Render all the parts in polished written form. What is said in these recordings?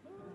Oh,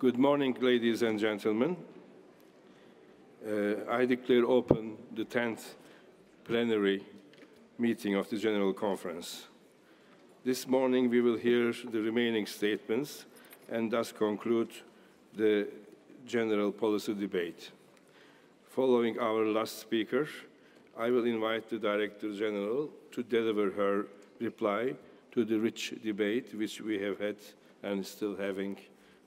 Good morning, ladies and gentlemen. I declare open the 10th plenary meeting of the General Conference. This morning we will hear the remaining statements and thus conclude the general policy debate. Following our last speaker, I will invite the Director General to deliver her reply to the rich debate which we have had and still having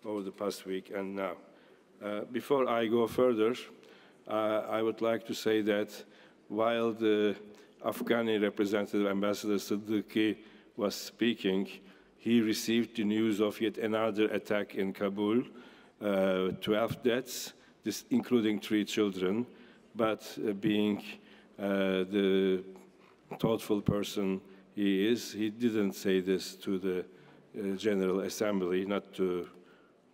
over the past week and now. Before I go further, I would like to say that while the Afghani representative, Ambassador Siddiqui, was speaking, he received the news of yet another attack in Kabul, 12 deaths, including 3 children, but being the thoughtful person he is, he didn't say this to the General Assembly, not to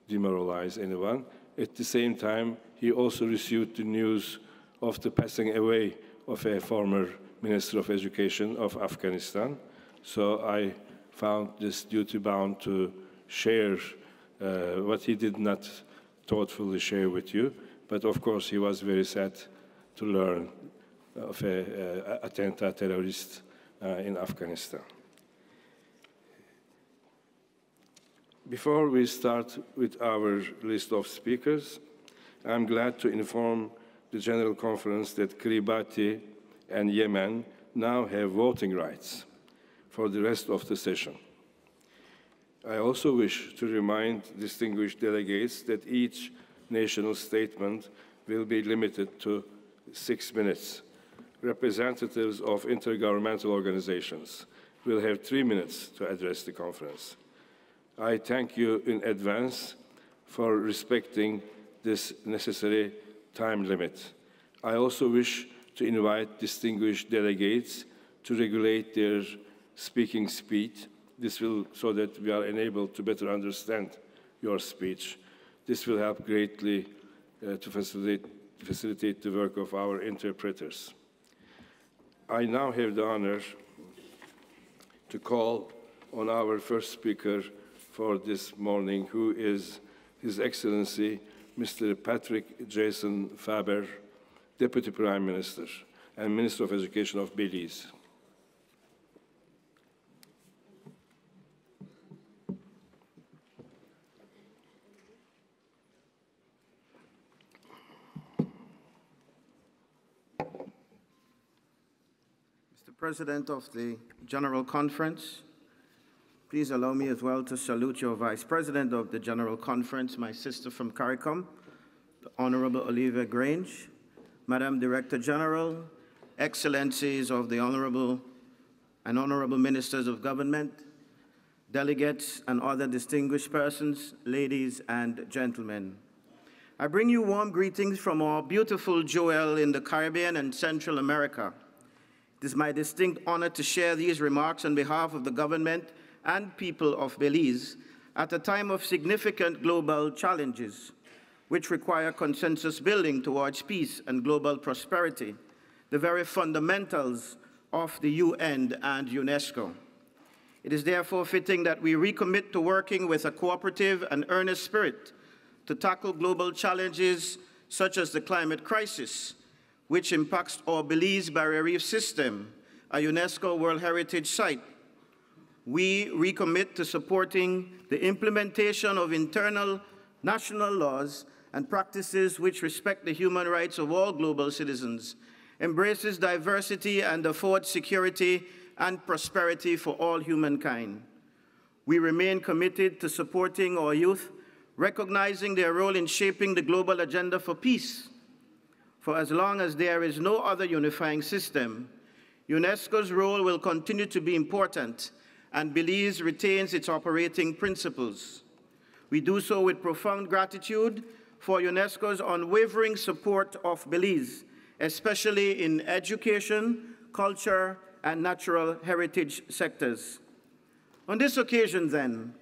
demoralize anyone. At the same time, he also received the news of the passing away of a former Minister of Education of Afghanistan. So I found this duty-bound to share what he did not thoughtfully share with you. But of course, he was very sad to learn of an attentat terrorist in Afghanistan. Before we start with our list of speakers, I'm glad to inform the General Conference that Kiribati and Yemen now have voting rights for the rest of the session. I also wish to remind distinguished delegates that each national statement will be limited to 6 minutes. Representatives of intergovernmental organizations will have 3 minutes to address the conference. I thank you in advance for respecting this necessary time limit. I also wish to invite distinguished delegates to regulate their speaking speed. This will, so that we are enabled to better understand your speech. This will help greatly to facilitate the work of our interpreters. I now have the honor to call on our first speaker for this morning, who is His Excellency Mr. Patrick Jason Faber, Deputy Prime Minister and Minister of Education of Belize. Mr. President of the General Conference, please allow me as well to salute your Vice President of the General Conference, my sister from CARICOM, the Honorable Olivia Grange, Madam Director General, Excellencies of the Honorable Ministers of Government, delegates and other distinguished persons, ladies and gentlemen. I bring you warm greetings from our beautiful Jewel in the Caribbean and Central America. It is my distinct honor to share these remarks on behalf of the government and people of Belize at a time of significant global challenges, which require consensus building towards peace and global prosperity, the very fundamentals of the UN and UNESCO. It is therefore fitting that we recommit to working with a cooperative and earnest spirit to tackle global challenges such as the climate crisis, which impacts our Belize Barrier Reef System, a UNESCO World Heritage Site. We recommit to supporting the implementation of internal national laws and practices which respect the human rights of all global citizens, embraces diversity, and affords security and prosperity for all humankind. We remain committed to supporting our youth, recognizing their role in shaping the global agenda for peace. For as long as there is no other unifying system, UNESCO's role will continue to be important, and Belize retains its operating principles. We do so with profound gratitude for UNESCO's unwavering support of Belize, especially in education, culture, and natural heritage sectors. On this occasion, then,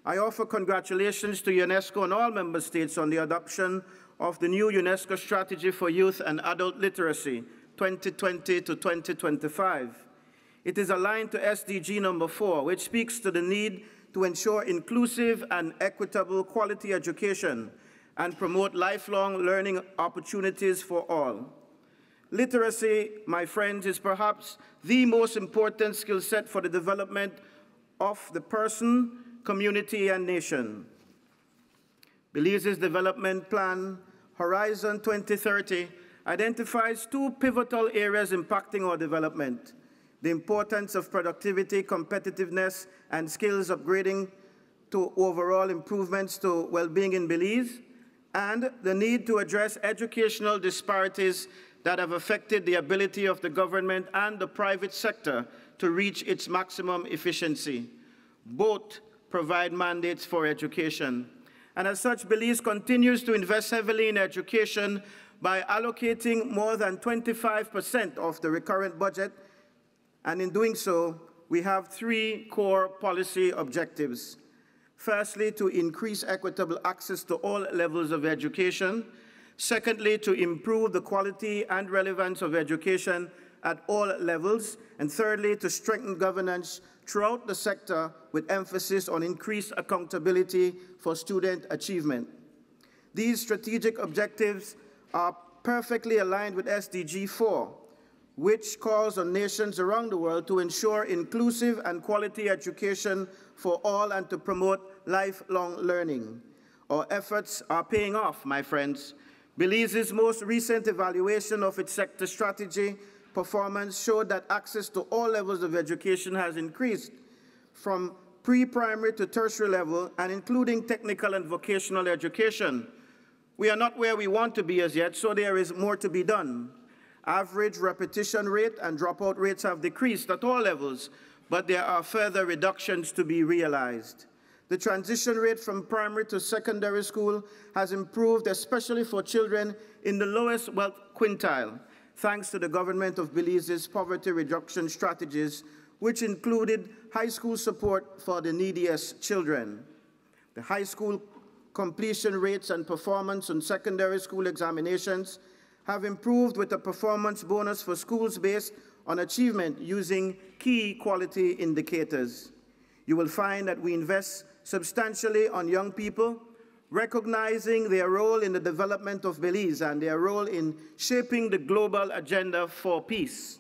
I offer congratulations to UNESCO and all member states on the adoption of the new UNESCO Strategy for Youth and Adult Literacy, 2020 to 2025. It is aligned to SDG number 4, which speaks to the need to ensure inclusive and equitable quality education and promote lifelong learning opportunities for all. Literacy, my friends, is perhaps the most important skill set for the development of the person, community, and nation. Belize's development plan, Horizon 2030, identifies two pivotal areas impacting our development: the importance of productivity, competitiveness, and skills upgrading to overall improvements to well-being in Belize, and the need to address educational disparities that have affected the ability of the government and the private sector to reach its maximum efficiency. Both provide mandates for education. And as such, Belize continues to invest heavily in education by allocating more than 25% of the recurrent budget. And in doing so, we have three core policy objectives. Firstly, to increase equitable access to all levels of education. Secondly, to improve the quality and relevance of education at all levels. And thirdly, to strengthen governance throughout the sector with emphasis on increased accountability for student achievement. These strategic objectives are perfectly aligned with SDG 4, which calls on nations around the world to ensure inclusive and quality education for all and to promote lifelong learning. Our efforts are paying off, my friends. Belize's most recent evaluation of its sector strategy performance showed that access to all levels of education has increased from pre-primary to tertiary level and including technical and vocational education. We are not where we want to be as yet, so there is more to be done. Average repetition rate and dropout rates have decreased at all levels, but there are further reductions to be realized. The transition rate from primary to secondary school has improved, especially for children in the lowest wealth quintile, thanks to the government of Belize's poverty reduction strategies, which included high school support for the neediest children. The high school completion rates and performance on secondary school examinations have improved with a performance bonus for schools based on achievement using key quality indicators. You will find that we invest substantially on young people, recognizing their role in the development of Belize and their role in shaping the global agenda for peace.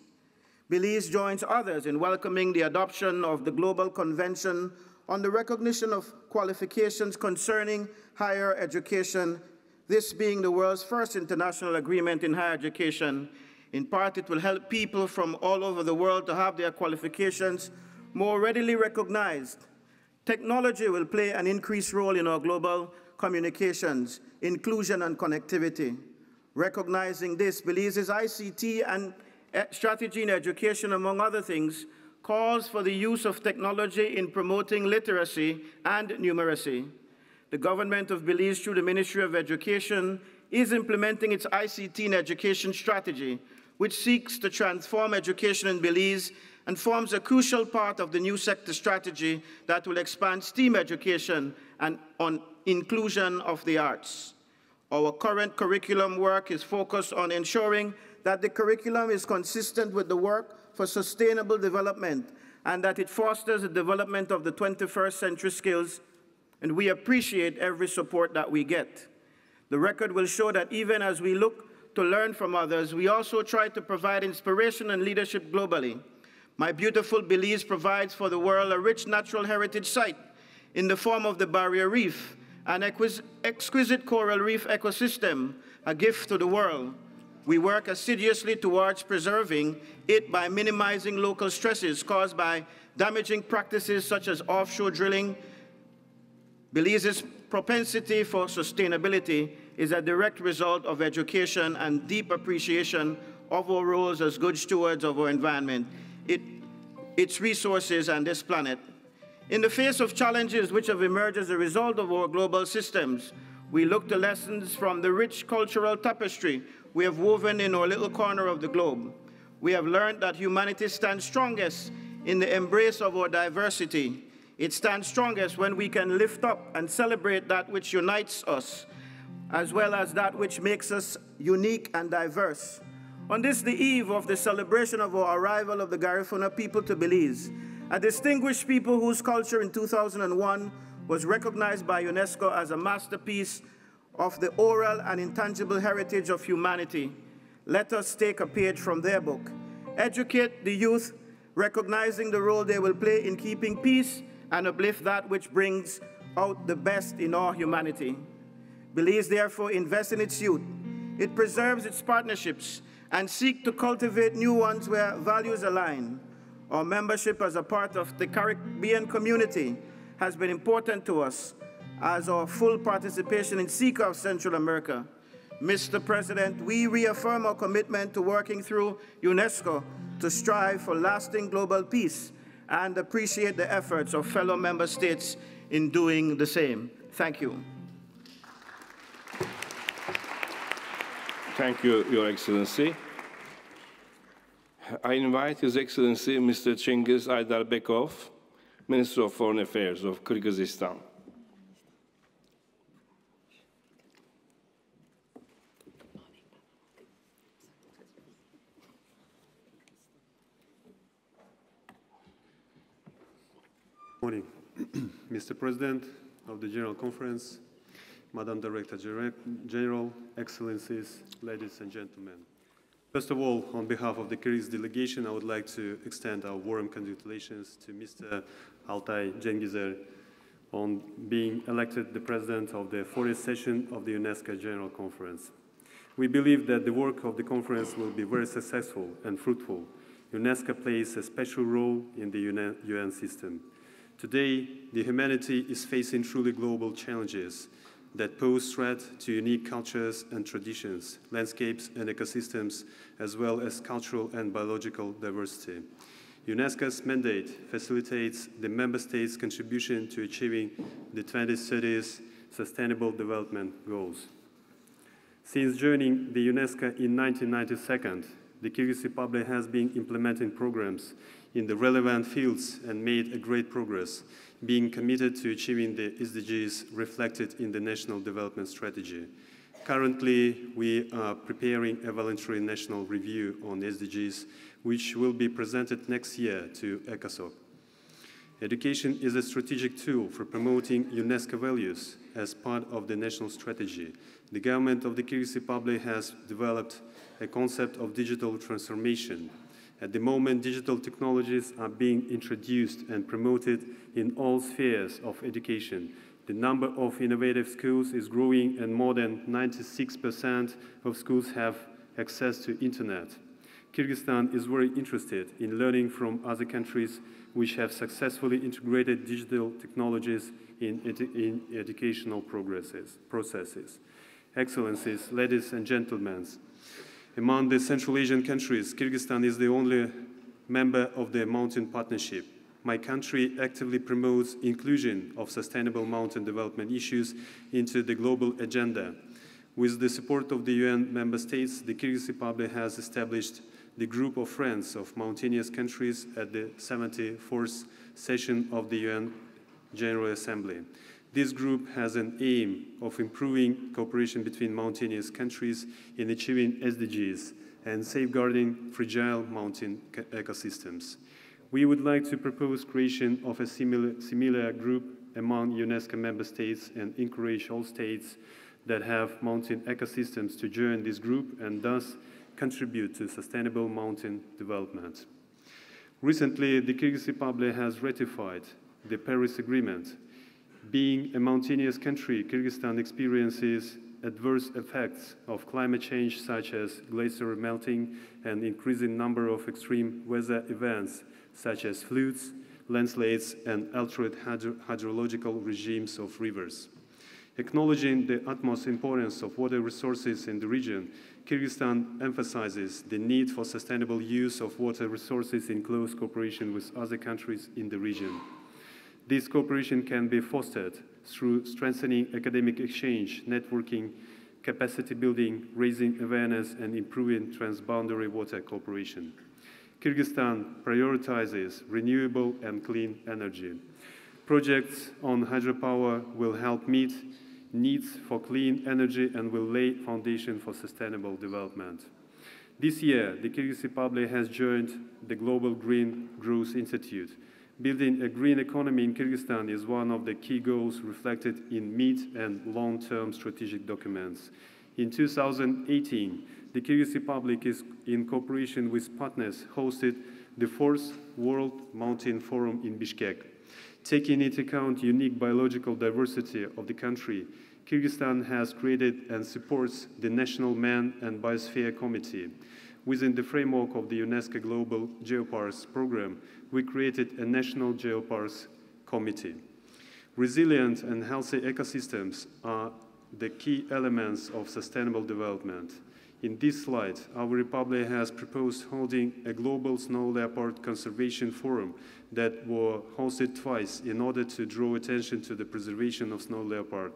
Belize joins others in welcoming the adoption of the Global Convention on the Recognition of Qualifications Concerning Higher Education, this being the world's first international agreement in higher education. In part, it will help people from all over the world to have their qualifications more readily recognized. Technology will play an increased role in our global communications, inclusion, and connectivity. Recognizing this, Belize's ICT and strategy in education, among other things, calls for the use of technology in promoting literacy and numeracy. The government of Belize, through the Ministry of Education, is implementing its ICT in education strategy, which seeks to transform education in Belize and forms a crucial part of the new sector strategy that will expand STEAM education and on inclusion of the arts. Our current curriculum work is focused on ensuring that the curriculum is consistent with the work for sustainable development and that it fosters the development of the 21st century skills, and we appreciate every support that we get. The record will show that even as we look to learn from others, we also try to provide inspiration and leadership globally. My beautiful Belize provides for the world a rich natural heritage site in the form of the Barrier Reef, an exquisite coral reef ecosystem, a gift to the world. We work assiduously towards preserving it by minimizing local stresses caused by damaging practices such as offshore drilling. Belize's propensity for sustainability is a direct result of education and deep appreciation of our roles as good stewards of our environment, its resources, and this planet. In the face of challenges which have emerged as a result of our global systems, we look to lessons from the rich cultural tapestry we have woven in our little corner of the globe. We have learned that humanity stands strongest in the embrace of our diversity. It stands strongest when we can lift up and celebrate that which unites us, as well as that which makes us unique and diverse. On this, the eve of the celebration of our arrival of the Garifuna people to Belize, a distinguished people whose culture in 2001 was recognized by UNESCO as a masterpiece of the oral and intangible heritage of humanity. Let us take a page from their book. Educate the youth, recognizing the role they will play in keeping peace and uplift that which brings out the best in all humanity. Belize therefore invests in its youth. It preserves its partnerships and seeks to cultivate new ones where values align. Our membership as a part of the Caribbean community has been important to us, as our full participation in SECA of Central America. Mr. President, we reaffirm our commitment to working through UNESCO to strive for lasting global peace and appreciate the efforts of fellow member states in doing the same. Thank you. Thank you, Your Excellency. I invite His Excellency Mr. Cengiz Aydarbekov, Minister of Foreign Affairs of Kyrgyzstan. Morning. Mr. President of the General Conference, Madam Director General, Excellencies, ladies and gentlemen. First of all, on behalf of the Kyrgyz delegation, I would like to extend our warm congratulations to Mr. Altay Cengizer on being elected the President of the 40th session of the UNESCO General Conference. We believe that the work of the conference will be very successful and fruitful. UNESCO plays a special role in the UN system. Today, the humanity is facing truly global challenges that pose threat to unique cultures and traditions, landscapes and ecosystems, as well as cultural and biological diversity. UNESCO's mandate facilitates the member states' contribution to achieving the 2030's Sustainable Development Goals. Since joining the UNESCO in 1992, the Kyrgyz Republic has been implementing programs in the relevant fields and made a great progress, being committed to achieving the SDGs reflected in the National Development Strategy. Currently, we are preparing a voluntary national review on SDGs, which will be presented next year to ECOSOC. Education is a strategic tool for promoting UNESCO values as part of the national strategy. The government of the Kyrgyz Republic has developed a concept of digital transformation. At the moment, digital technologies are being introduced and promoted in all spheres of education. The number of innovative schools is growing, and more than 96% of schools have access to internet. Kyrgyzstan is very interested in learning from other countries which have successfully integrated digital technologies in educational processes. Excellencies, ladies and gentlemen, among the Central Asian countries, Kyrgyzstan is the only member of the Mountain Partnership. My country actively promotes inclusion of sustainable mountain development issues into the global agenda. With the support of the UN member states, the Kyrgyz Republic has established the Group of Friends of Mountainous Countries at the 74th session of the UN General Assembly. This group has an aim of improving cooperation between mountainous countries in achieving SDGs and safeguarding fragile mountain ecosystems. We would like to propose creation of a similar group among UNESCO member states and encourage all states that have mountain ecosystems to join this group and thus contribute to sustainable mountain development. Recently, the Kyrgyz Republic has ratified the Paris Agreement. Being a mountainous country, Kyrgyzstan experiences adverse effects of climate change, such as glacier melting and increasing number of extreme weather events, such as floods, landslides, and altered hydrological regimes of rivers. Acknowledging the utmost importance of water resources in the region, Kyrgyzstan emphasizes the need for sustainable use of water resources in close cooperation with other countries in the region. This cooperation can be fostered through strengthening academic exchange, networking, capacity building, raising awareness, and improving transboundary water cooperation. Kyrgyzstan prioritizes renewable and clean energy. Projects on hydropower will help meet needs for clean energy and will lay foundation for sustainable development. This year, the Kyrgyz Republic has joined the Global Green Growth Institute, Building a green economy in Kyrgyzstan is one of the key goals reflected in mid- and long-term strategic documents. In 2018, the Kyrgyz Republic is, in cooperation with partners, hosted the 4th World Mountain Forum in Bishkek. Taking into account unique biological diversity of the country, Kyrgyzstan has created and supports the National Man and Biosphere Committee. Within the framework of the UNESCO Global Geoparks Program, we created a National Geoparks Committee. Resilient and healthy ecosystems are the key elements of sustainable development. In this slide, our Republic has proposed holding a global snow leopard conservation forum that was hosted twice in order to draw attention to the preservation of snow leopard.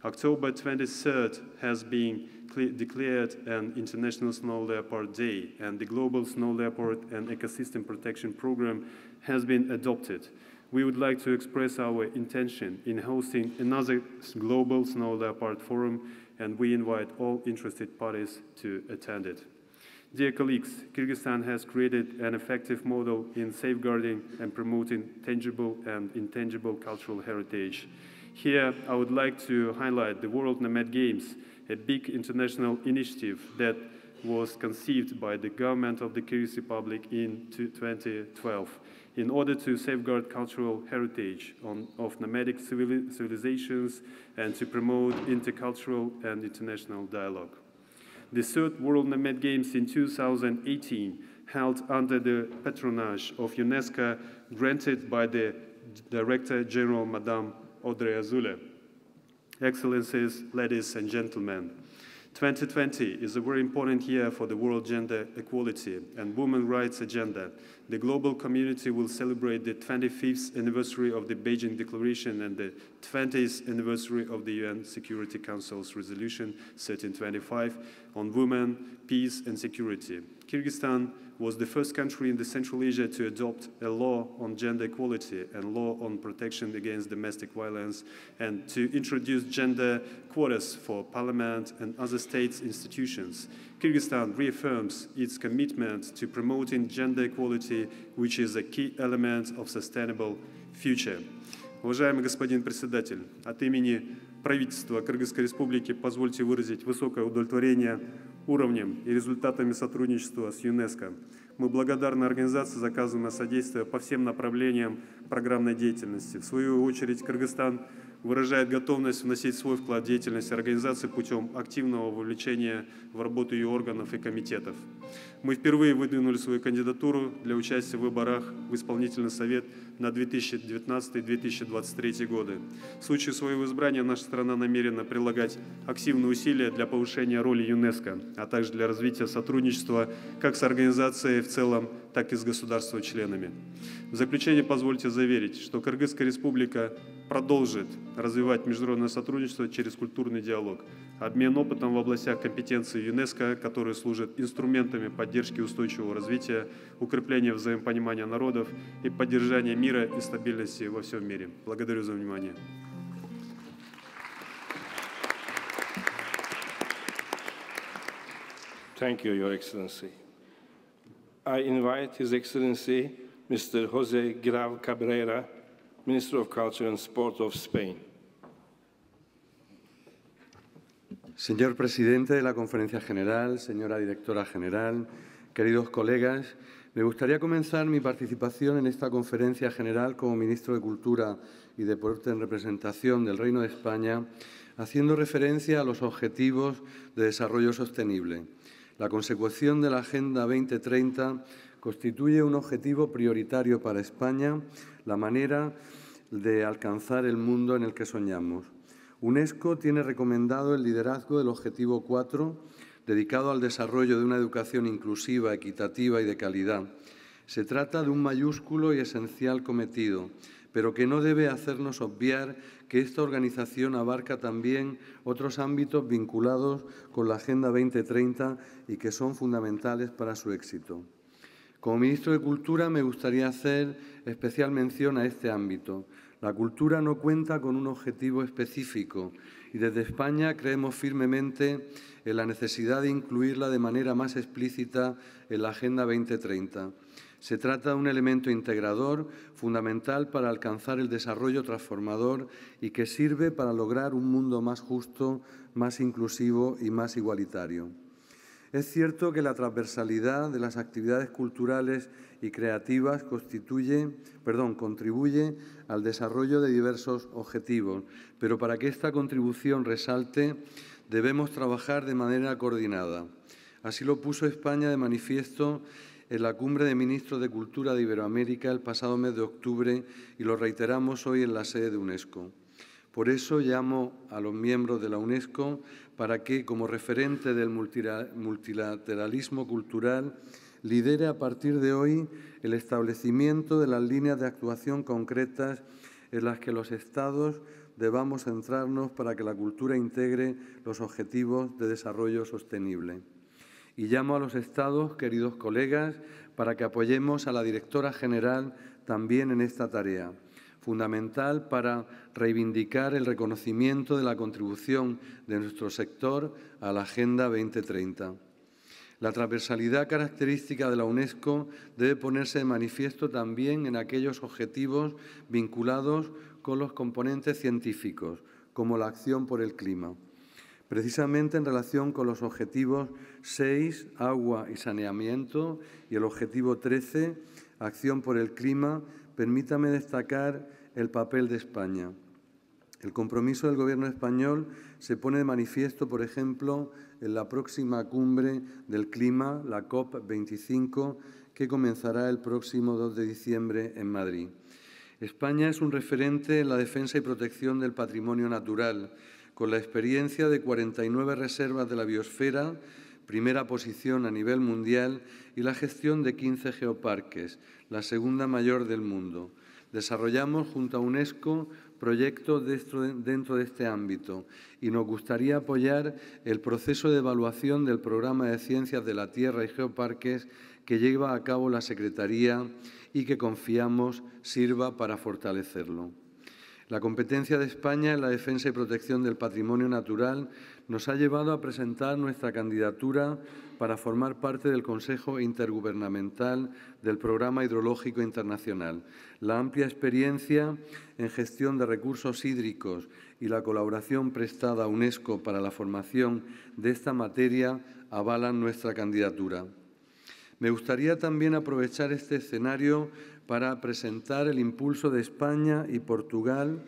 October 23rd has been declared an International Snow Leopard Day, and the Global Snow Leopard and Ecosystem Protection Program has been adopted. We would like to express our intention in hosting another Global Snow Leopard Forum, and we invite all interested parties to attend it. Dear colleagues, Kyrgyzstan has created an effective model in safeguarding and promoting tangible and intangible cultural heritage. Here, I would like to highlight the World Nomad Games, a big international initiative that was conceived by the government of the Kyrgyz Republic in 2012 in order to safeguard cultural heritage of nomadic civilizations and to promote intercultural and international dialogue. The 3rd World Nomad Games in 2018, held under the patronage of UNESCO, granted by the Director General, Madame Audrey Azoulay. Excellencies, ladies and gentlemen, 2020 is a very important year for the World Gender Equality and Women's Rights Agenda. The global community will celebrate the 25th anniversary of the Beijing Declaration and the 20th anniversary of the UN Security Council's Resolution 1325 on women, peace and security. Kyrgyzstan was the first country in the Central Asia to adopt a law on gender equality and law on protection against domestic violence and to introduce gender quotas for parliament and other states' institutions. Kyrgyzstan reaffirms its commitment to promoting gender equality, which is a key element of sustainable future. Уважаемый господин председатель, от имени правительства Кыргызской Республики позвольте выразить высокое удовлетворение уровнем и результатами сотрудничества с ЮНЕСКО. Мы благодарны организации за оказанное содействие по всем направлениям программной деятельности. В свою очередь, Кыргызстан выражает готовность вносить свой вклад в деятельность организации путем активного вовлечения в работу ее органов и комитетов. Мы впервые выдвинули свою кандидатуру для участия в выборах в Исполнительный совет на 2019-2023 годы. В случае своего избрания наша страна намерена прилагать активные усилия для повышения роли ЮНЕСКО, а также для развития сотрудничества как с организацией в целом, так и с государствами-членами. В заключение позвольте заверить, что Кыргызская Республика продолжит развивать международное сотрудничество через культурный диалог, обмен опытом в областях компетенции ЮНЕСКО, которые служат инструментами поддержки устойчивого развития, укрепления взаимопонимания народов и поддержания мира и стабильности во всем мире. Благодарю за внимание. Thank you, Your Excellency. I invite His Excellency, Mr. José Grau Cabrera, Minister of Culture and Sport of Spain. Señor presidente de la Conferencia General, señora directora general, queridos colegas, me gustaría comenzar mi participación en esta conferencia general como ministro de Cultura y Deporte en representación del Reino de España, haciendo referencia a los objetivos de desarrollo sostenible. La consecución de la Agenda 2030 constituye un objetivo prioritario para España, la manera de alcanzar el mundo en el que soñamos. UNESCO tiene recomendado el liderazgo del Objetivo 4, dedicado al desarrollo de una educación inclusiva, equitativa y de calidad. Se trata de un mayúsculo y esencial cometido, pero que no debe hacernos obviar que esta organización abarca también otros ámbitos vinculados con la Agenda 2030 y que son fundamentales para su éxito. Como ministro de Cultura me gustaría hacer especial mención a este ámbito. La cultura no cuenta con un objetivo específico y desde España creemos firmemente en la necesidad de incluirla de manera más explícita en la Agenda 2030. Se trata de un elemento integrador fundamental para alcanzar el desarrollo transformador y que sirve para lograr un mundo más justo, más inclusivo y más igualitario. Es cierto que la transversalidad de las actividades culturales y creativas contribuye al desarrollo de diversos objetivos, pero para que esta contribución resalte debemos trabajar de manera coordinada. Así lo puso España de manifiesto en la Cumbre de Ministros de Cultura de Iberoamérica el pasado mes de octubre y lo reiteramos hoy en la sede de UNESCO. Por eso llamo a los miembros de la UNESCO para que, como referente del multilateralismo cultural, lidere a partir de hoy el establecimiento de las líneas de actuación concretas en las que los Estados debamos centrarnos para que la cultura integre los objetivos de desarrollo sostenible. Y llamo a los Estados, queridos colegas, para que apoyemos a la directora general también en esta tarea, fundamental para reivindicar el reconocimiento de la contribución de nuestro sector a la Agenda 2030. La transversalidad característica de la UNESCO debe ponerse de manifiesto también en aquellos objetivos vinculados con los componentes científicos, como la acción por el clima. Precisamente en relación con los objetivos 6, agua y saneamiento, y el objetivo 13, acción por el clima, permítame destacar el papel de España. El compromiso del Gobierno español se pone de manifiesto, por ejemplo, en la próxima cumbre del clima, la COP25, que comenzará el próximo 2 de diciembre en Madrid. España es un referente en la defensa y protección del patrimonio natural, con la experiencia de 49 reservas de la biosfera, primera posición a nivel mundial, y la gestión de 15 geoparques, la segunda mayor del mundo. Desarrollamos junto a UNESCO proyectos dentro de este ámbito y nos gustaría apoyar el proceso de evaluación del Programa de Ciencias de la Tierra y Geoparques que lleva a cabo la Secretaría y que confiamos sirva para fortalecerlo. La competencia de España en la defensa y protección del patrimonio natural nos ha llevado a presentar nuestra candidatura para formar parte del Consejo Intergubernamental del Programa Hidrológico Internacional. La amplia experiencia en gestión de recursos hídricos y la colaboración prestada a UNESCO para la formación de esta materia avalan nuestra candidatura. Me gustaría también aprovechar este escenario para presentar el impulso de España y Portugal,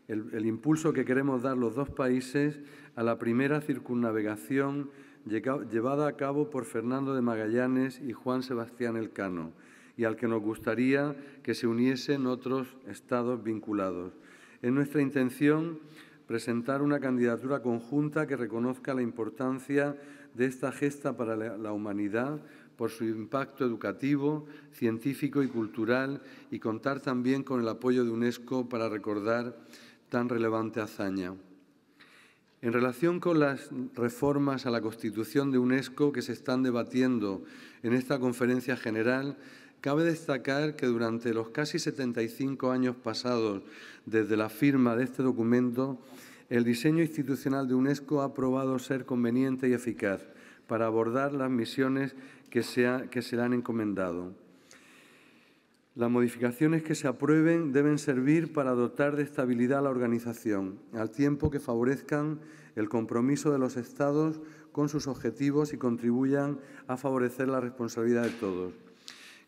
el impulso que queremos dar los dos países a la primera circunnavegación llevada a cabo por Fernando de Magallanes y Juan Sebastián Elcano, y al que nos gustaría que se uniesen otros estados vinculados. Es nuestra intención presentar una candidatura conjunta que reconozca la importancia de esta gesta para la humanidad, por su impacto educativo, científico y cultural, y contar también con el apoyo de UNESCO para recordar tan relevante hazaña. En relación con las reformas a la Constitución de UNESCO que se están debatiendo en esta conferencia general, cabe destacar que durante los casi 75 años pasados desde la firma de este documento, el diseño institucional de UNESCO ha probado ser conveniente y eficaz para abordar las misiones que se le han encomendado. Las modificaciones que se aprueben deben servir para dotar de estabilidad a la organización, al tiempo que favorezcan el compromiso de los Estados con sus objetivos y contribuyan a favorecer la responsabilidad de todos.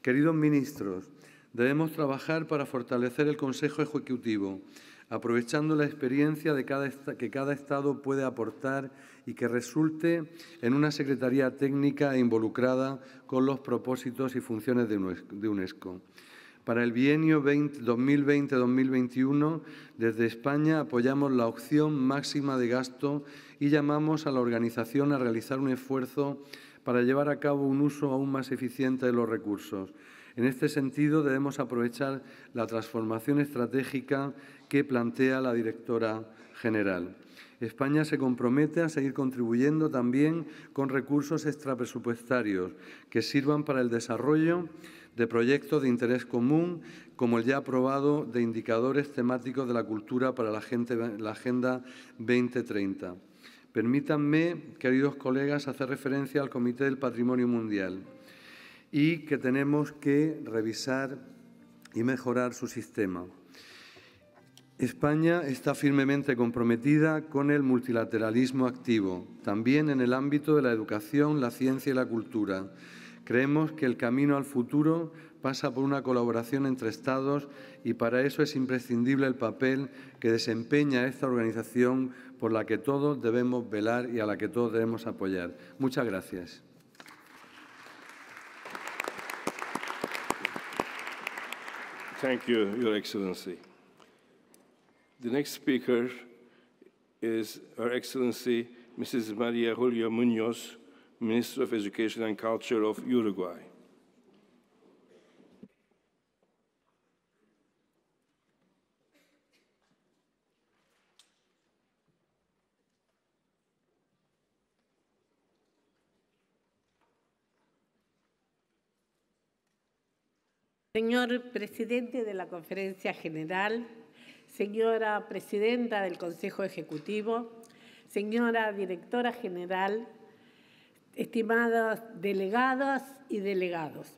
Queridos ministros, debemos trabajar para fortalecer el Consejo Ejecutivo, aprovechando la experiencia que cada Estado puede aportar y que resulte en una secretaría técnica e involucrada con los propósitos y funciones de UNESCO. Para el bienio 2020-2021, desde España apoyamos la opción máxima de gasto y llamamos a la organización a realizar un esfuerzo para llevar a cabo un uso aún más eficiente de los recursos. En este sentido, debemos aprovechar la transformación estratégica que plantea la directora general. España se compromete a seguir contribuyendo también con recursos extrapresupuestarios que sirvan para el desarrollo de proyectos de interés común como el ya aprobado de indicadores temáticos de la cultura para la Agenda 2030. Permítanme, queridos colegas, hacer referencia al Comité del Patrimonio Mundial y que tenemos que revisar y mejorar su sistema. España está firmemente comprometida con el multilateralismo activo, también en el ámbito de la educación, la ciencia y la cultura. Creemos que el camino al futuro pasa por una colaboración entre Estados y para eso es imprescindible el papel que desempeña esta organización por la que todos debemos velar y a la que todos debemos apoyar. Muchas gracias. Thank you, Your Excellency. The next speaker is Her Excellency Mrs. María Julia Muñoz, Minister of Education and Culture of Uruguay. Señor Presidente de la Conferencia General, señora Presidenta del Consejo Ejecutivo, señora Directora General, estimados delegadas y delegados.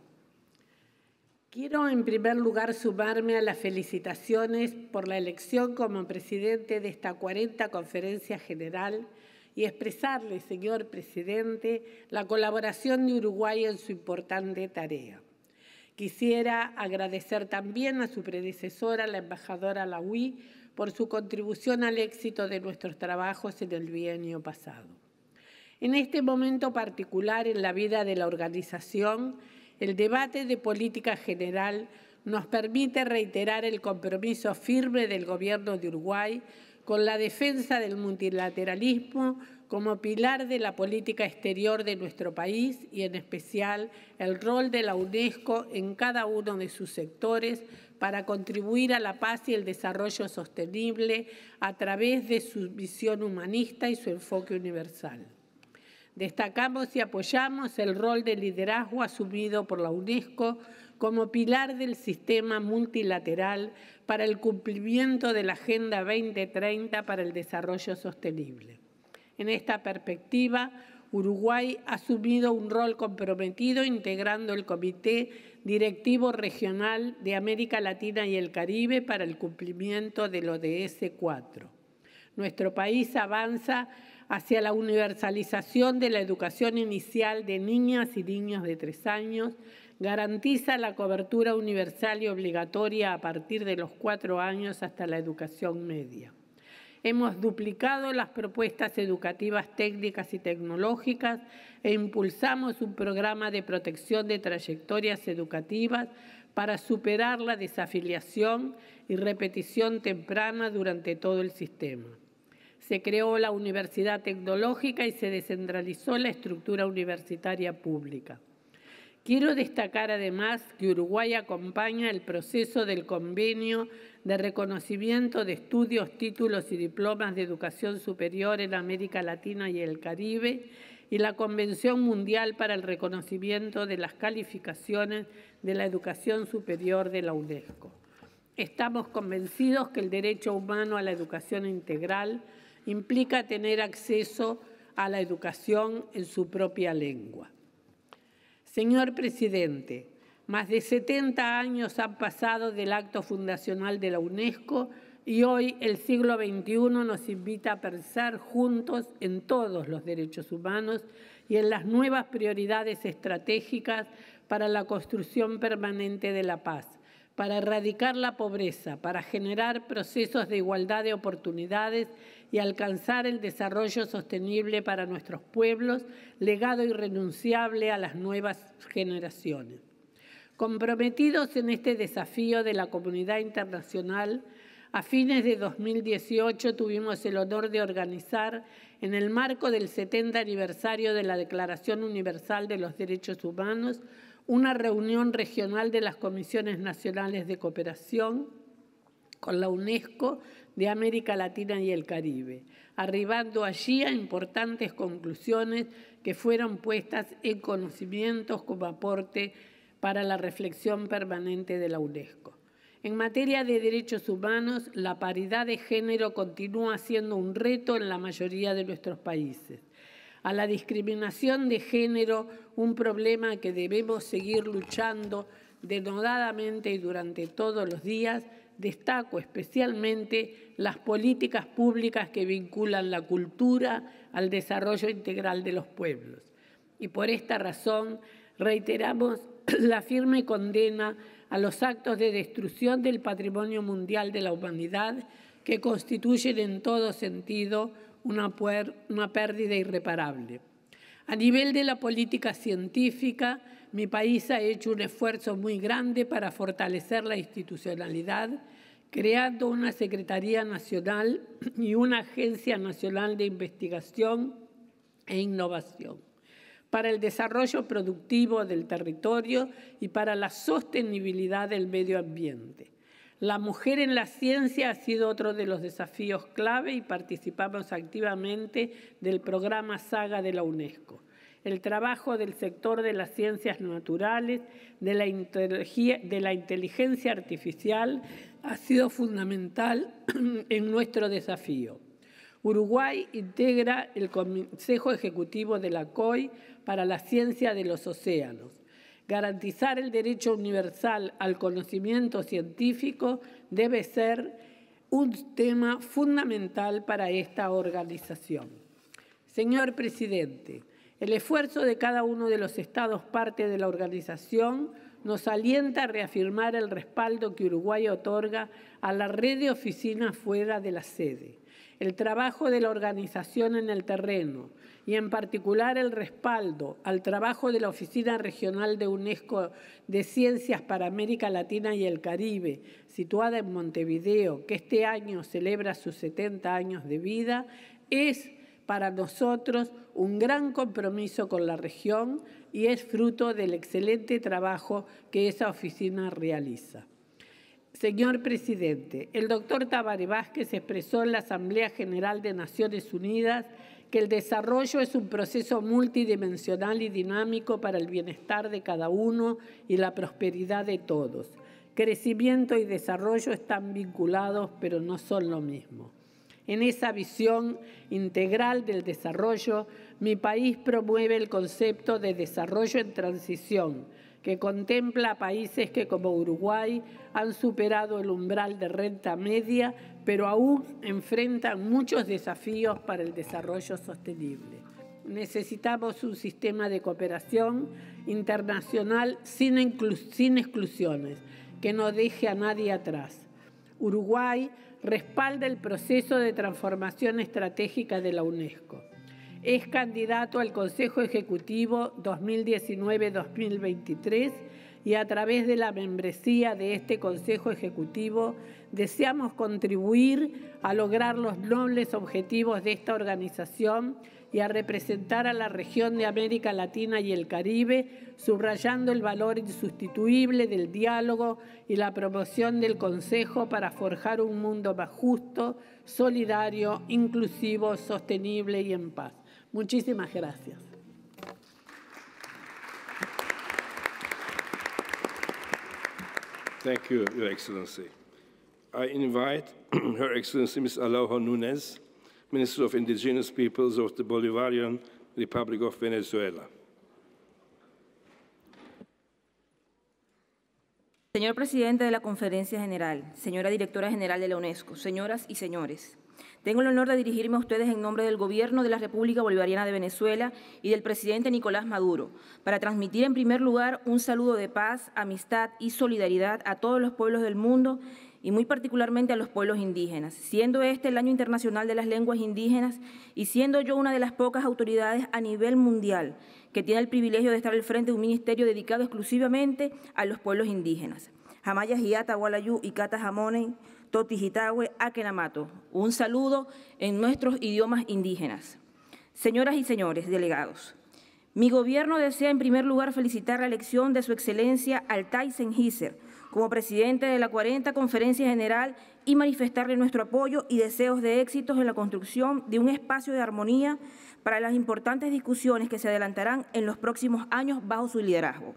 Quiero, en primer lugar, sumarme a las felicitaciones por la elección como presidente de esta 40ª Conferencia General y expresarle, señor Presidente, la colaboración de Uruguay en su importante tarea. Quisiera agradecer también a su predecesora, la embajadora Laui, por su contribución al éxito de nuestros trabajos en el bienio pasado. En este momento particular en la vida de la organización, el debate de política general nos permite reiterar el compromiso firme del Gobierno de Uruguay con la defensa del multilateralismo como pilar de la política exterior de nuestro país y, en especial, el rol de la UNESCO en cada uno de sus sectores para contribuir a la paz y el desarrollo sostenible a través de su visión humanista y su enfoque universal. Destacamos y apoyamos el rol de liderazgo asumido por la UNESCO como pilar del sistema multilateral para el cumplimiento de la Agenda 2030 para el Desarrollo Sostenible. En esta perspectiva, Uruguay ha asumido un rol comprometido integrando el Comité Directivo Regional de América Latina y el Caribe para el cumplimiento del ODS 4. Nuestro país avanza hacia la universalización de la educación inicial de niñas y niños de 3 años, garantiza la cobertura universal y obligatoria a partir de los 4 años hasta la educación media. Hemos duplicado las propuestas educativas técnicas y tecnológicas e impulsamos un programa de protección de trayectorias educativas para superar la desafiliación y repetición temprana durante todo el sistema. Se creó la Universidad Tecnológica y se descentralizó la estructura universitaria pública. Quiero destacar además que Uruguay acompaña el proceso del convenio de reconocimiento de estudios, títulos y diplomas de educación superior en América Latina y el Caribe y la Convención Mundial para el Reconocimiento de las Calificaciones de la Educación Superior de la UNESCO. Estamos convencidos que el derecho humano a la educación integral implica tener acceso a la educación en su propia lengua. Señor Presidente, más de 70 años han pasado del acto fundacional de la UNESCO y hoy el siglo XXI nos invita a pensar juntos en todos los derechos humanos y en las nuevas prioridades estratégicas para la construcción permanente de la paz, para erradicar la pobreza, para generar procesos de igualdad de oportunidades y alcanzar el desarrollo sostenible para nuestros pueblos, legado irrenunciable a las nuevas generaciones. Comprometidos en este desafío de la comunidad internacional, a fines de 2018 tuvimos el honor de organizar, en el marco del 70 aniversario de la Declaración Universal de los Derechos Humanos, una reunión regional de las Comisiones Nacionales de Cooperación con la UNESCO de América Latina y el Caribe, arribando allí a importantes conclusiones que fueron puestas en conocimientos como aporte para la reflexión permanente de la UNESCO. En materia de derechos humanos, la paridad de género continúa siendo un reto en la mayoría de nuestros países. A la discriminación de género, un problema que debemos seguir luchando denodadamente y durante todos los días, destaco especialmente las políticas públicas que vinculan la cultura al desarrollo integral de los pueblos. Y por esta razón reiteramos la firme condena a los actos de destrucción del patrimonio mundial de la humanidad que constituyen en todo sentido una pérdida irreparable. A nivel de la política científica, mi país ha hecho un esfuerzo muy grande para fortalecer la institucionalidad, creando una Secretaría Nacional y una Agencia Nacional de Investigación e Innovación para el desarrollo productivo del territorio y para la sostenibilidad del medio ambiente. La mujer en la ciencia ha sido otro de los desafíos clave y participamos activamente del programa SAGA de la UNESCO. El trabajo del sector de las ciencias naturales, de la inteligencia artificial, ha sido fundamental en nuestro desafío. Uruguay integra el Consejo Ejecutivo de la COI para la Ciencia de los Océanos. Garantizar el derecho universal al conocimiento científico debe ser un tema fundamental para esta organización. Señor presidente, el esfuerzo de cada uno de los Estados parte de la organización nos alienta a reafirmar el respaldo que Uruguay otorga a la red de oficinas fuera de la sede. El trabajo de la organización en el terreno y en particular el respaldo al trabajo de la Oficina Regional de UNESCO de Ciencias para América Latina y el Caribe, situada en Montevideo, que este año celebra sus 70 años de vida, es para nosotros un gran compromiso con la región y es fruto del excelente trabajo que esa oficina realiza. Señor presidente, el doctor Tabaré Vázquez expresó en la Asamblea General de Naciones Unidas que el desarrollo es un proceso multidimensional y dinámico para el bienestar de cada uno y la prosperidad de todos. Crecimiento y desarrollo están vinculados, pero no son lo mismo. En esa visión integral del desarrollo, mi país promueve el concepto de desarrollo en transición, que contempla a países que, como Uruguay, han superado el umbral de renta media, pero aún enfrentan muchos desafíos para el desarrollo sostenible. Necesitamos un sistema de cooperación internacional sin exclusiones, que no deje a nadie atrás. Uruguay respalda el proceso de transformación estratégica de la UNESCO. Es candidato al Consejo Ejecutivo 2019-2023 y a través de la membresía de este Consejo Ejecutivo deseamos contribuir a lograr los nobles objetivos de esta organización y a representar a la región de América Latina y el Caribe, subrayando el valor insustituible del diálogo y la promoción del Consejo para forjar un mundo más justo, solidario, inclusivo, sostenible y en paz. Muchísimas gracias. Thank you, Your Excellency. I invite Her Excellency Ms. Alauja Núñez, Minister of Indigenous Peoples of the Bolivarian Republic of Venezuela. Señor Presidente de la Conferencia General, señora Directora General de la UNESCO, señoras y señores, tengo el honor de dirigirme a ustedes en nombre del Gobierno de la República Bolivariana de Venezuela y del presidente Nicolás Maduro, para transmitir en primer lugar un saludo de paz, amistad y solidaridad a todos los pueblos del mundo y muy particularmente a los pueblos indígenas, siendo este el Año Internacional de las Lenguas Indígenas y siendo yo una de las pocas autoridades a nivel mundial que tiene el privilegio de estar al frente de un ministerio dedicado exclusivamente a los pueblos indígenas. Jamaya Hiata, Walayú, Icata Jamone, Toti Hitahue, Akenamato. Un saludo en nuestros idiomas indígenas. Señoras y señores delegados, mi gobierno desea en primer lugar felicitar la elección de su excelencia Altai Senhiser como presidente de la 40 Conferencia General y manifestarle nuestro apoyo y deseos de éxitos en la construcción de un espacio de armonía para las importantes discusiones que se adelantarán en los próximos años bajo su liderazgo.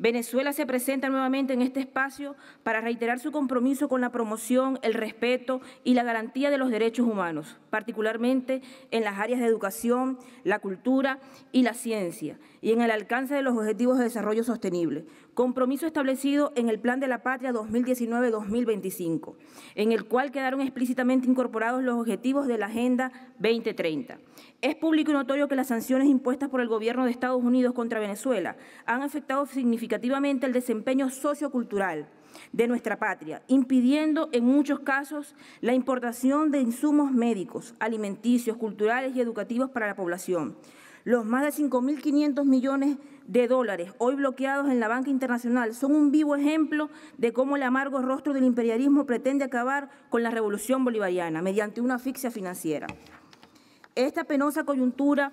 Venezuela se presenta nuevamente en este espacio para reiterar su compromiso con la promoción, el respeto y la garantía de los derechos humanos, particularmente en las áreas de educación, la cultura y la ciencia, y en el alcance de los Objetivos de Desarrollo Sostenible, compromiso establecido en el Plan de la Patria 2019-2025, en el cual quedaron explícitamente incorporados los objetivos de la Agenda 2030. Es público y notorio que las sanciones impuestas por el Gobierno de Estados Unidos contra Venezuela han afectado significativamente el desempeño sociocultural de nuestra patria, impidiendo en muchos casos la importación de insumos médicos, alimenticios, culturales y educativos para la población. Los más de 5.500 millones de dólares hoy bloqueados en la banca internacional son un vivo ejemplo de cómo el amargo rostro del imperialismo pretende acabar con la revolución bolivariana mediante una asfixia financiera. Esta penosa coyuntura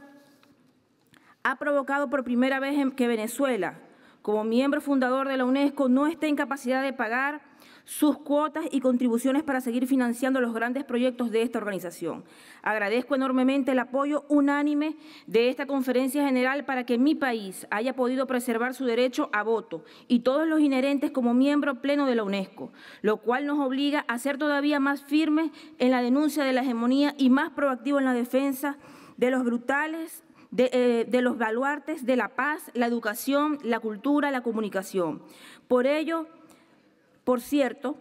ha provocado por primera vez que Venezuela, como miembro fundador de la UNESCO, no esté en capacidad de pagar sus cuotas y contribuciones para seguir financiando los grandes proyectos de esta organización. Agradezco enormemente el apoyo unánime de esta conferencia general para que mi país haya podido preservar su derecho a voto y todos los inherentes como miembro pleno de la UNESCO, lo cual nos obliga a ser todavía más firmes en la denuncia de la hegemonía y más proactivos en la defensa de los brutales de los baluartes de la paz, la educación, la cultura, la comunicación. Por ello, por cierto,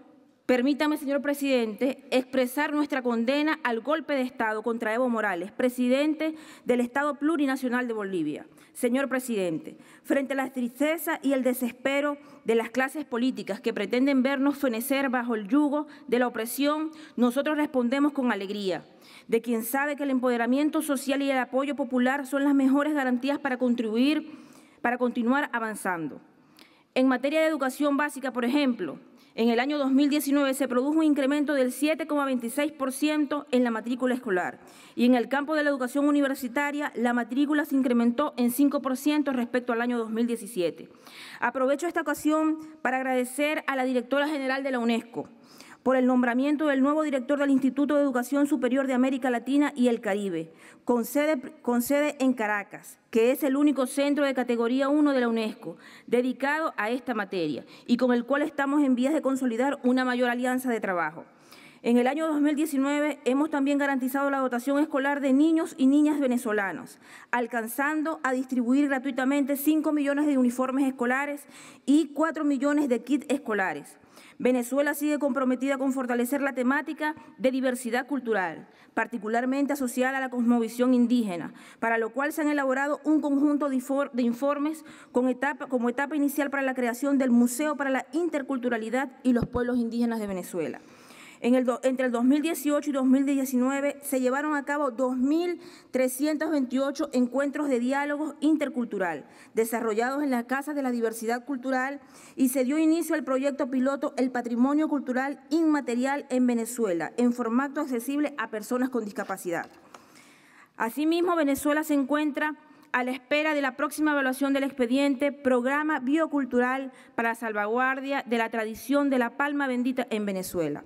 permítame, señor presidente, expresar nuestra condena al golpe de Estado contra Evo Morales, presidente del Estado Plurinacional de Bolivia. Señor presidente, frente a la tristeza y el desespero de las clases políticas que pretenden vernos fenecer bajo el yugo de la opresión, nosotros respondemos con alegría de quien sabe que el empoderamiento social y el apoyo popular son las mejores garantías para continuar avanzando. En materia de educación básica, por ejemplo, en el año 2019 se produjo un incremento del 7,26% en la matrícula escolar y en el campo de la educación universitaria la matrícula se incrementó en 5% respecto al año 2017. Aprovecho esta ocasión para agradecer a la directora general de la UNESCO por el nombramiento del nuevo director del Instituto de Educación Superior de América Latina y el Caribe, con sede en Caracas, que es el único centro de categoría 1 de la UNESCO dedicado a esta materia y con el cual estamos en vías de consolidar una mayor alianza de trabajo. En el año 2019 hemos también garantizado la dotación escolar de niños y niñas venezolanos, alcanzando a distribuir gratuitamente 5 millones de uniformes escolares y 4 millones de kits escolares. Venezuela sigue comprometida con fortalecer la temática de diversidad cultural, particularmente asociada a la cosmovisión indígena, para lo cual se han elaborado un conjunto de informes como etapa inicial para la creación del Museo para la Interculturalidad y los Pueblos Indígenas de Venezuela. Entre el 2018 y 2019 se llevaron a cabo 2.328 encuentros de diálogo intercultural desarrollados en las Casas de la Diversidad Cultural y se dio inicio al proyecto piloto El Patrimonio Cultural Inmaterial en Venezuela, en formato accesible a personas con discapacidad. Asimismo, Venezuela se encuentra a la espera de la próxima evaluación del expediente Programa Biocultural para la Salvaguardia de la Tradición de la Palma Bendita en Venezuela,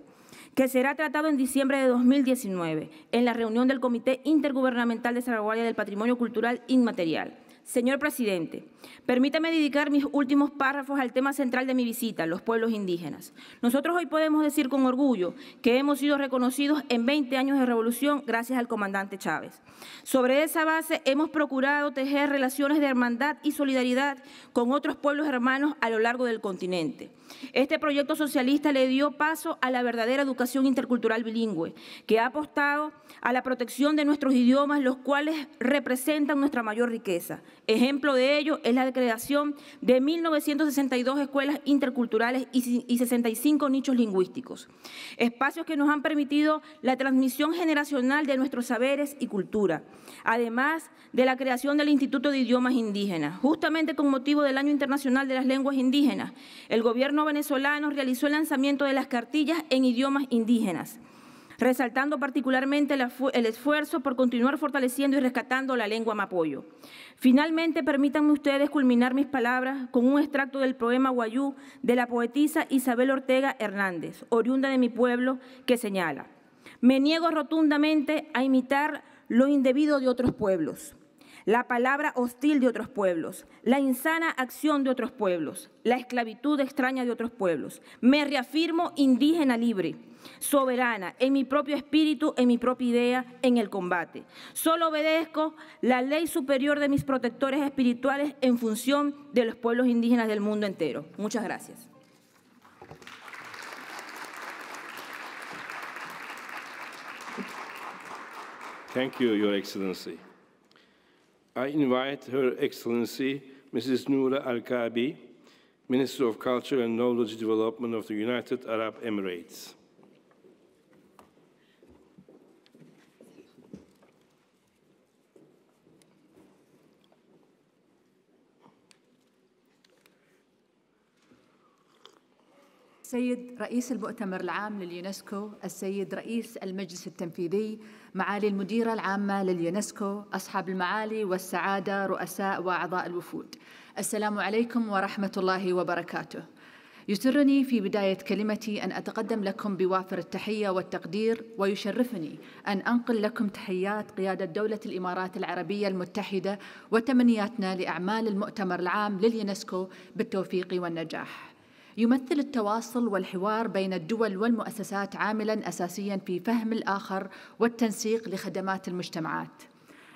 que será tratado en diciembre de 2019, en la reunión del Comité Intergubernamental de Salvaguardia del Patrimonio Cultural Inmaterial. Señor presidente, permítame dedicar mis últimos párrafos al tema central de mi visita, los pueblos indígenas. Nosotros hoy podemos decir con orgullo que hemos sido reconocidos en 20 años de revolución gracias al comandante Chávez. Sobre esa base hemos procurado tejer relaciones de hermandad y solidaridad con otros pueblos hermanos a lo largo del continente. Este proyecto socialista le dio paso a la verdadera educación intercultural bilingüe, que ha apostado a la protección de nuestros idiomas, los cuales representan nuestra mayor riqueza. Ejemplo de ello es la creación de 1.962 escuelas interculturales y 65 nichos lingüísticos, espacios que nos han permitido la transmisión generacional de nuestros saberes y cultura, además de la creación del Instituto de Idiomas Indígenas. Justamente con motivo del Año Internacional de las Lenguas Indígenas, el gobierno venezolano realizó el lanzamiento de las cartillas en idiomas indígenas, resaltando particularmente el esfuerzo por continuar fortaleciendo y rescatando la lengua mapoyo. Finalmente, permítanme ustedes culminar mis palabras con un extracto del poema Guayú de la poetisa Isabel Ortega Hernández, oriunda de mi pueblo, que señala: me niego rotundamente a imitar lo indebido de otros pueblos, la palabra hostil de otros pueblos, la insana acción de otros pueblos, la esclavitud extraña de otros pueblos. Me reafirmo indígena libre, soberana, en mi propio espíritu, en mi propia idea, en el combate. Solo obedezco la ley superior de mis protectores espirituales en función de los pueblos indígenas del mundo entero. Muchas gracias. Thank you, Your Excellency. I invite Her Excellency, Mrs. Noura Al-Kaabi, Minister of Culture and Knowledge Development of the United Arab Emirates. السيد رئيس المؤتمر العام لليونسكو، السيد رئيس المجلس التنفيذي، معالي المديرة العامة لليونسكو، أصحاب المعالي والسعادة، رؤساء وأعضاء الوفود، السلام عليكم ورحمة الله وبركاته. يسرني في بداية كلمتي أن أتقدم لكم بوافر التحية والتقدير، ويشرفني أن أنقل لكم تحيات قيادة دولة الإمارات العربية المتحدة وتمنياتنا لأعمال المؤتمر العام لليونسكو بالتوفيق والنجاح. يمثل التواصل والحوار بين الدول والمؤسسات عاملاً أساسياً في فهم الآخر والتنسيق لخدمات المجتمعات.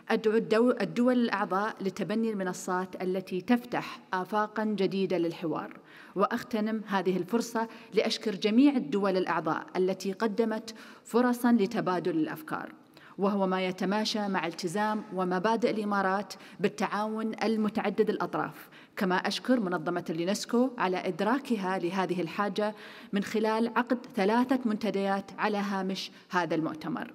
أدعو الدول الأعضاء لتبني المنصات التي تفتح آفاقاً جديدة للحوار، وأغتنم هذه الفرصة لأشكر جميع الدول الأعضاء التي قدمت فرصاً لتبادل الأفكار، وهو ما يتماشى مع التزام ومبادئ الإمارات بالتعاون المتعدد الأطراف. كما أشكر منظمة اليونسكو على إدراكها لهذه الحاجة من خلال عقد 3 منتديات على هامش هذا المؤتمر.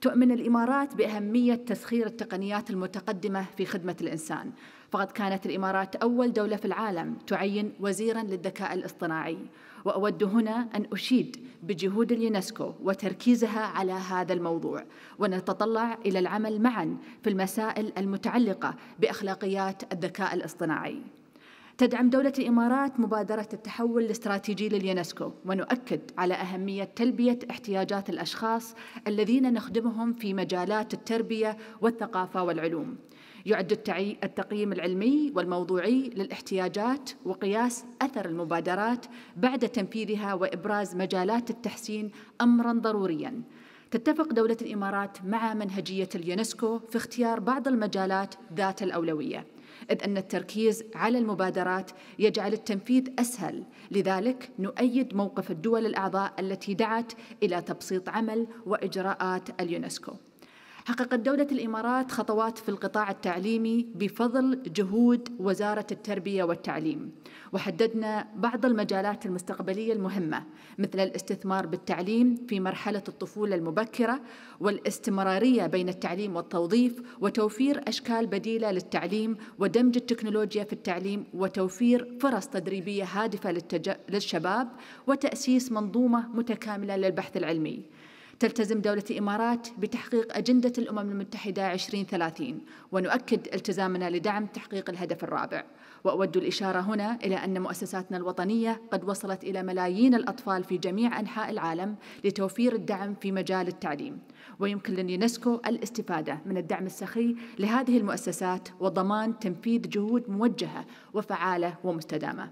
تؤمن الإمارات بأهمية تسخير التقنيات المتقدمة في خدمة الإنسان، فقد كانت الإمارات أول دولة في العالم تعين وزيراً للذكاء الاصطناعي، وأود هنا أن أشيد بجهود اليونسكو وتركيزها على هذا الموضوع، ونتطلع إلى العمل معاً في المسائل المتعلقة بأخلاقيات الذكاء الاصطناعي. تدعم دولة الإمارات مبادرة التحول الاستراتيجي لليونسكو، ونؤكد على أهمية تلبية احتياجات الأشخاص الذين نخدمهم في مجالات التربية والثقافة والعلوم. يعد التقييم العلمي والموضوعي للاحتياجات وقياس أثر المبادرات بعد تنفيذها وإبراز مجالات التحسين أمراً ضرورياً. تتفق دولة الإمارات مع منهجية اليونسكو في اختيار بعض المجالات ذات الأولوية، إذ أن التركيز على المبادرات يجعل التنفيذ أسهل. لذلك نؤيد موقف الدول الأعضاء التي دعت إلى تبسيط عمل وإجراءات اليونسكو. حققت دولة الإمارات خطوات في القطاع التعليمي بفضل جهود وزارة التربية والتعليم، وحددنا بعض المجالات المستقبلية المهمة مثل الاستثمار بالتعليم في مرحلة الطفولة المبكرة، والاستمرارية بين التعليم والتوظيف، وتوفير أشكال بديلة للتعليم، ودمج التكنولوجيا في التعليم، وتوفير فرص تدريبية هادفة للشباب، وتأسيس منظومة متكاملة للبحث العلمي. تلتزم دولة الإمارات بتحقيق أجندة الأمم المتحدة 2030، ونؤكد التزامنا لدعم تحقيق الهدف الرابع. وأود الإشارة هنا إلى أن مؤسساتنا الوطنية قد وصلت إلى ملايين الأطفال في جميع أنحاء العالم لتوفير الدعم في مجال التعليم، ويمكن لليونسكو الاستفادة من الدعم السخي لهذه المؤسسات وضمان تنفيذ جهود موجهة وفعالة ومستدامة.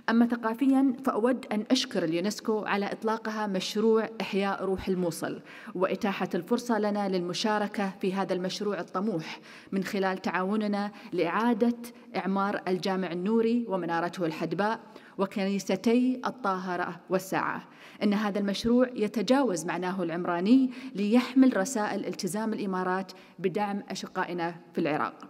أما ثقافياً فأود أن أشكر اليونسكو على إطلاقها مشروع إحياء روح الموصل، وإتاحة الفرصة لنا للمشاركة في هذا المشروع الطموح من خلال تعاوننا لإعادة إعمار الجامع النوري ومنارته الحدباء وكنيستي الطاهرة والساعة. إن هذا المشروع يتجاوز معناه العمراني ليحمل رسائل التزام الإمارات بدعم أشقائنا في العراق.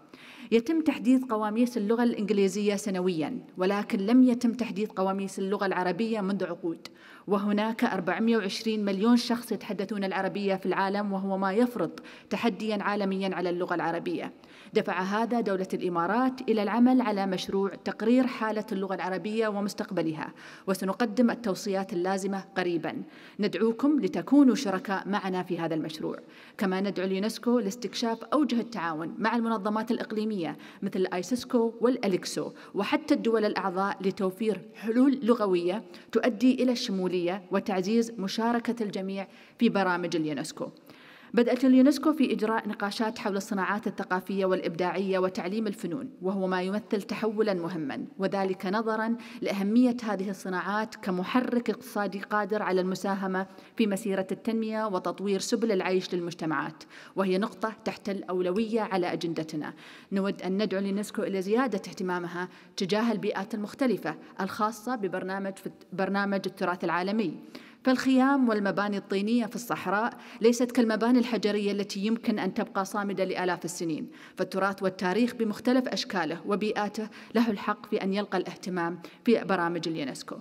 يتم تحديث قواميس اللغة الإنجليزية سنوياً، ولكن لم يتم تحديث قواميس اللغة العربية منذ عقود، وهناك 420 مليون شخص يتحدثون العربية في العالم، وهو ما يفرض تحدياً عالمياً على اللغة العربية. دفع هذا دولة الإمارات إلى العمل على مشروع تقرير حالة اللغة العربية ومستقبلها، وسنقدم التوصيات اللازمة قريباً. ندعوكم لتكونوا شركاء معنا في هذا المشروع. كما ندعو اليونسكو لاستكشاف أوجه التعاون مع المنظمات الإقليمية مثل ISESCO والأليكسو وحتى الدول الأعضاء لتوفير حلول لغوية تؤدي إلى الشمولية وتعزيز مشاركة الجميع في برامج اليونسكو. بدأت اليونسكو في إجراء نقاشات حول الصناعات الثقافية والإبداعية وتعليم الفنون، وهو ما يمثل تحولاً مهماً، وذلك نظراً لأهمية هذه الصناعات كمحرك اقتصادي قادر على المساهمة في مسيرة التنمية وتطوير سبل العيش للمجتمعات، وهي نقطة تحت الأولوية على أجندتنا. نود أن ندعو اليونسكو إلى زيادة اهتمامها تجاه البيئات المختلفة الخاصة ببرنامج التراث العالمي. فالخيام والمباني الطينية في الصحراء ليست كالمباني الحجرية التي يمكن أن تبقى صامدة لآلاف السنين، فالتراث والتاريخ بمختلف أشكاله وبيئاته له الحق في أن يلقى الاهتمام في برامج اليونسكو.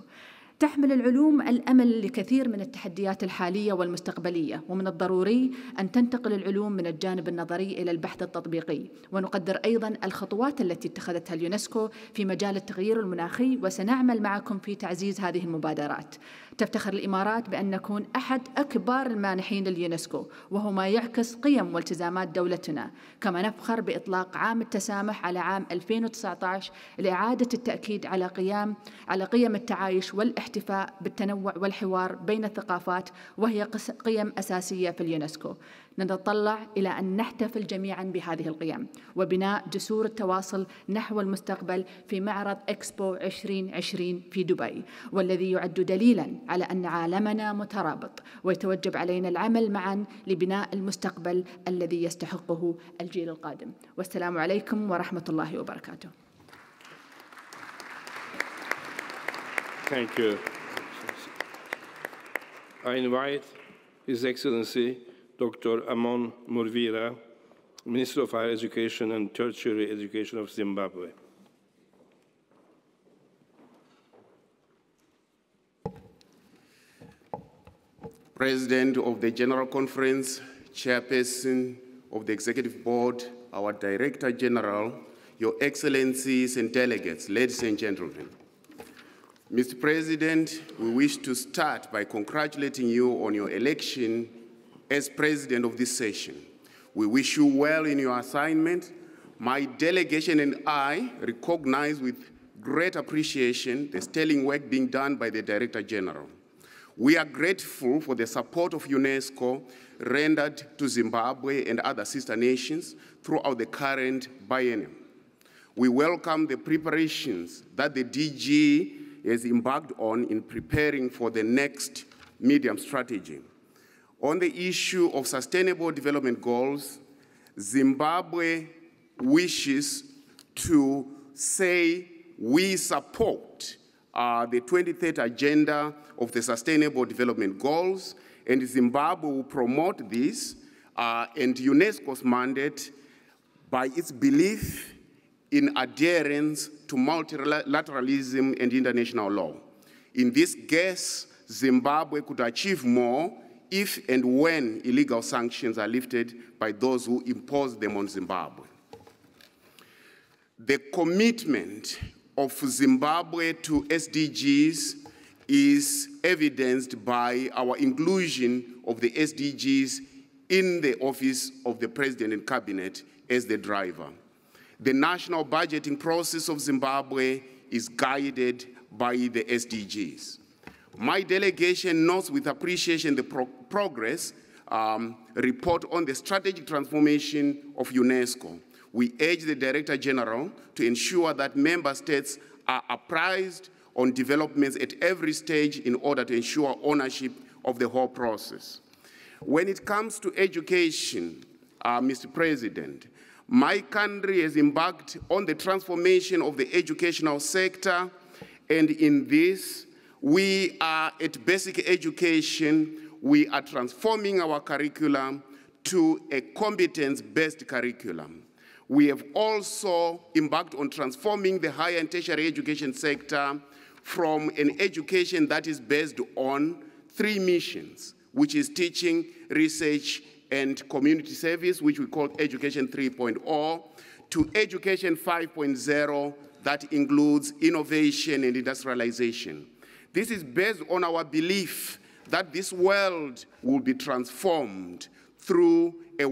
تحمل العلوم الأمل لكثير من التحديات الحالية والمستقبلية، ومن الضروري أن تنتقل العلوم من الجانب النظري إلى البحث التطبيقي. ونقدر أيضاً الخطوات التي اتخذتها اليونسكو في مجال التغيير المناخي، وسنعمل معكم في تعزيز هذه المبادرات. تفتخر الإمارات بأن نكون أحد أكبر المانحين لليونسكو، وهو ما يعكس قيم والتزامات دولتنا. كما نفخر بإطلاق عام التسامح على عام 2019 لإعادة التأكيد على قيم التعايش والاحتفاء بالتنوع والحوار بين الثقافات، وهي قيم أساسية في اليونسكو. نتطلع إلى أن نحتفل جميعاً بهذه القيم وبناء جسور التواصل نحو المستقبل في معرض إكسبو 2020 في دبي، والذي يعد دليلاً على أن عالمنا مترابط، ويتوجب علينا العمل معاً لبناء المستقبل الذي يستحقه الجيل القادم. والسلام عليكم ورحمة الله وبركاته. Thank you. I invite His Excellency Dr. Amon Murvira, Minister of Higher Education and Tertiary Education of Zimbabwe. President of the General Conference, Chairperson of the Executive Board, our Director General, Your Excellencies and delegates, ladies and gentlemen. Mr. President, we wish to start by congratulating you on your election as President of this session. We wish you well in your assignment. My delegation and I recognize with great appreciation the sterling work being done by the Director General. We are grateful for the support of UNESCO rendered to Zimbabwe and other sister nations throughout the current biennium. We welcome the preparations that the DG has embarked on in preparing for the next medium strategy. On the issue of sustainable development goals, Zimbabwe wishes to say we support the 2030 agenda of the Sustainable Development Goals, and Zimbabwe will promote this and UNESCO's mandate by its belief in adherence to multilateralism and international law. In this case, Zimbabwe could achieve more if and when illegal sanctions are lifted by those who impose them on Zimbabwe. The commitment of Zimbabwe to SDGs is evidenced by our inclusion of the SDGs in the office of the President and Cabinet as the driver. The national budgeting process of Zimbabwe is guided by the SDGs. My delegation notes with appreciation the progress report on the strategic transformation of UNESCO. We urge the Director General to ensure that member states are apprised on developments at every stage in order to ensure ownership of the whole process. When it comes to education, Mr. President, my country has embarked on the transformation of the educational sector, and in this, we are at basic education, we are transforming our curriculum to a competence-based curriculum. We have also embarked on transforming the higher and tertiary education sector from an education that is based on 3 missions, which is teaching, research, and community service, which we call Education 3.0, to Education 5.0 that includes innovation and industrialization. This is based on our belief that this world will be transformed through a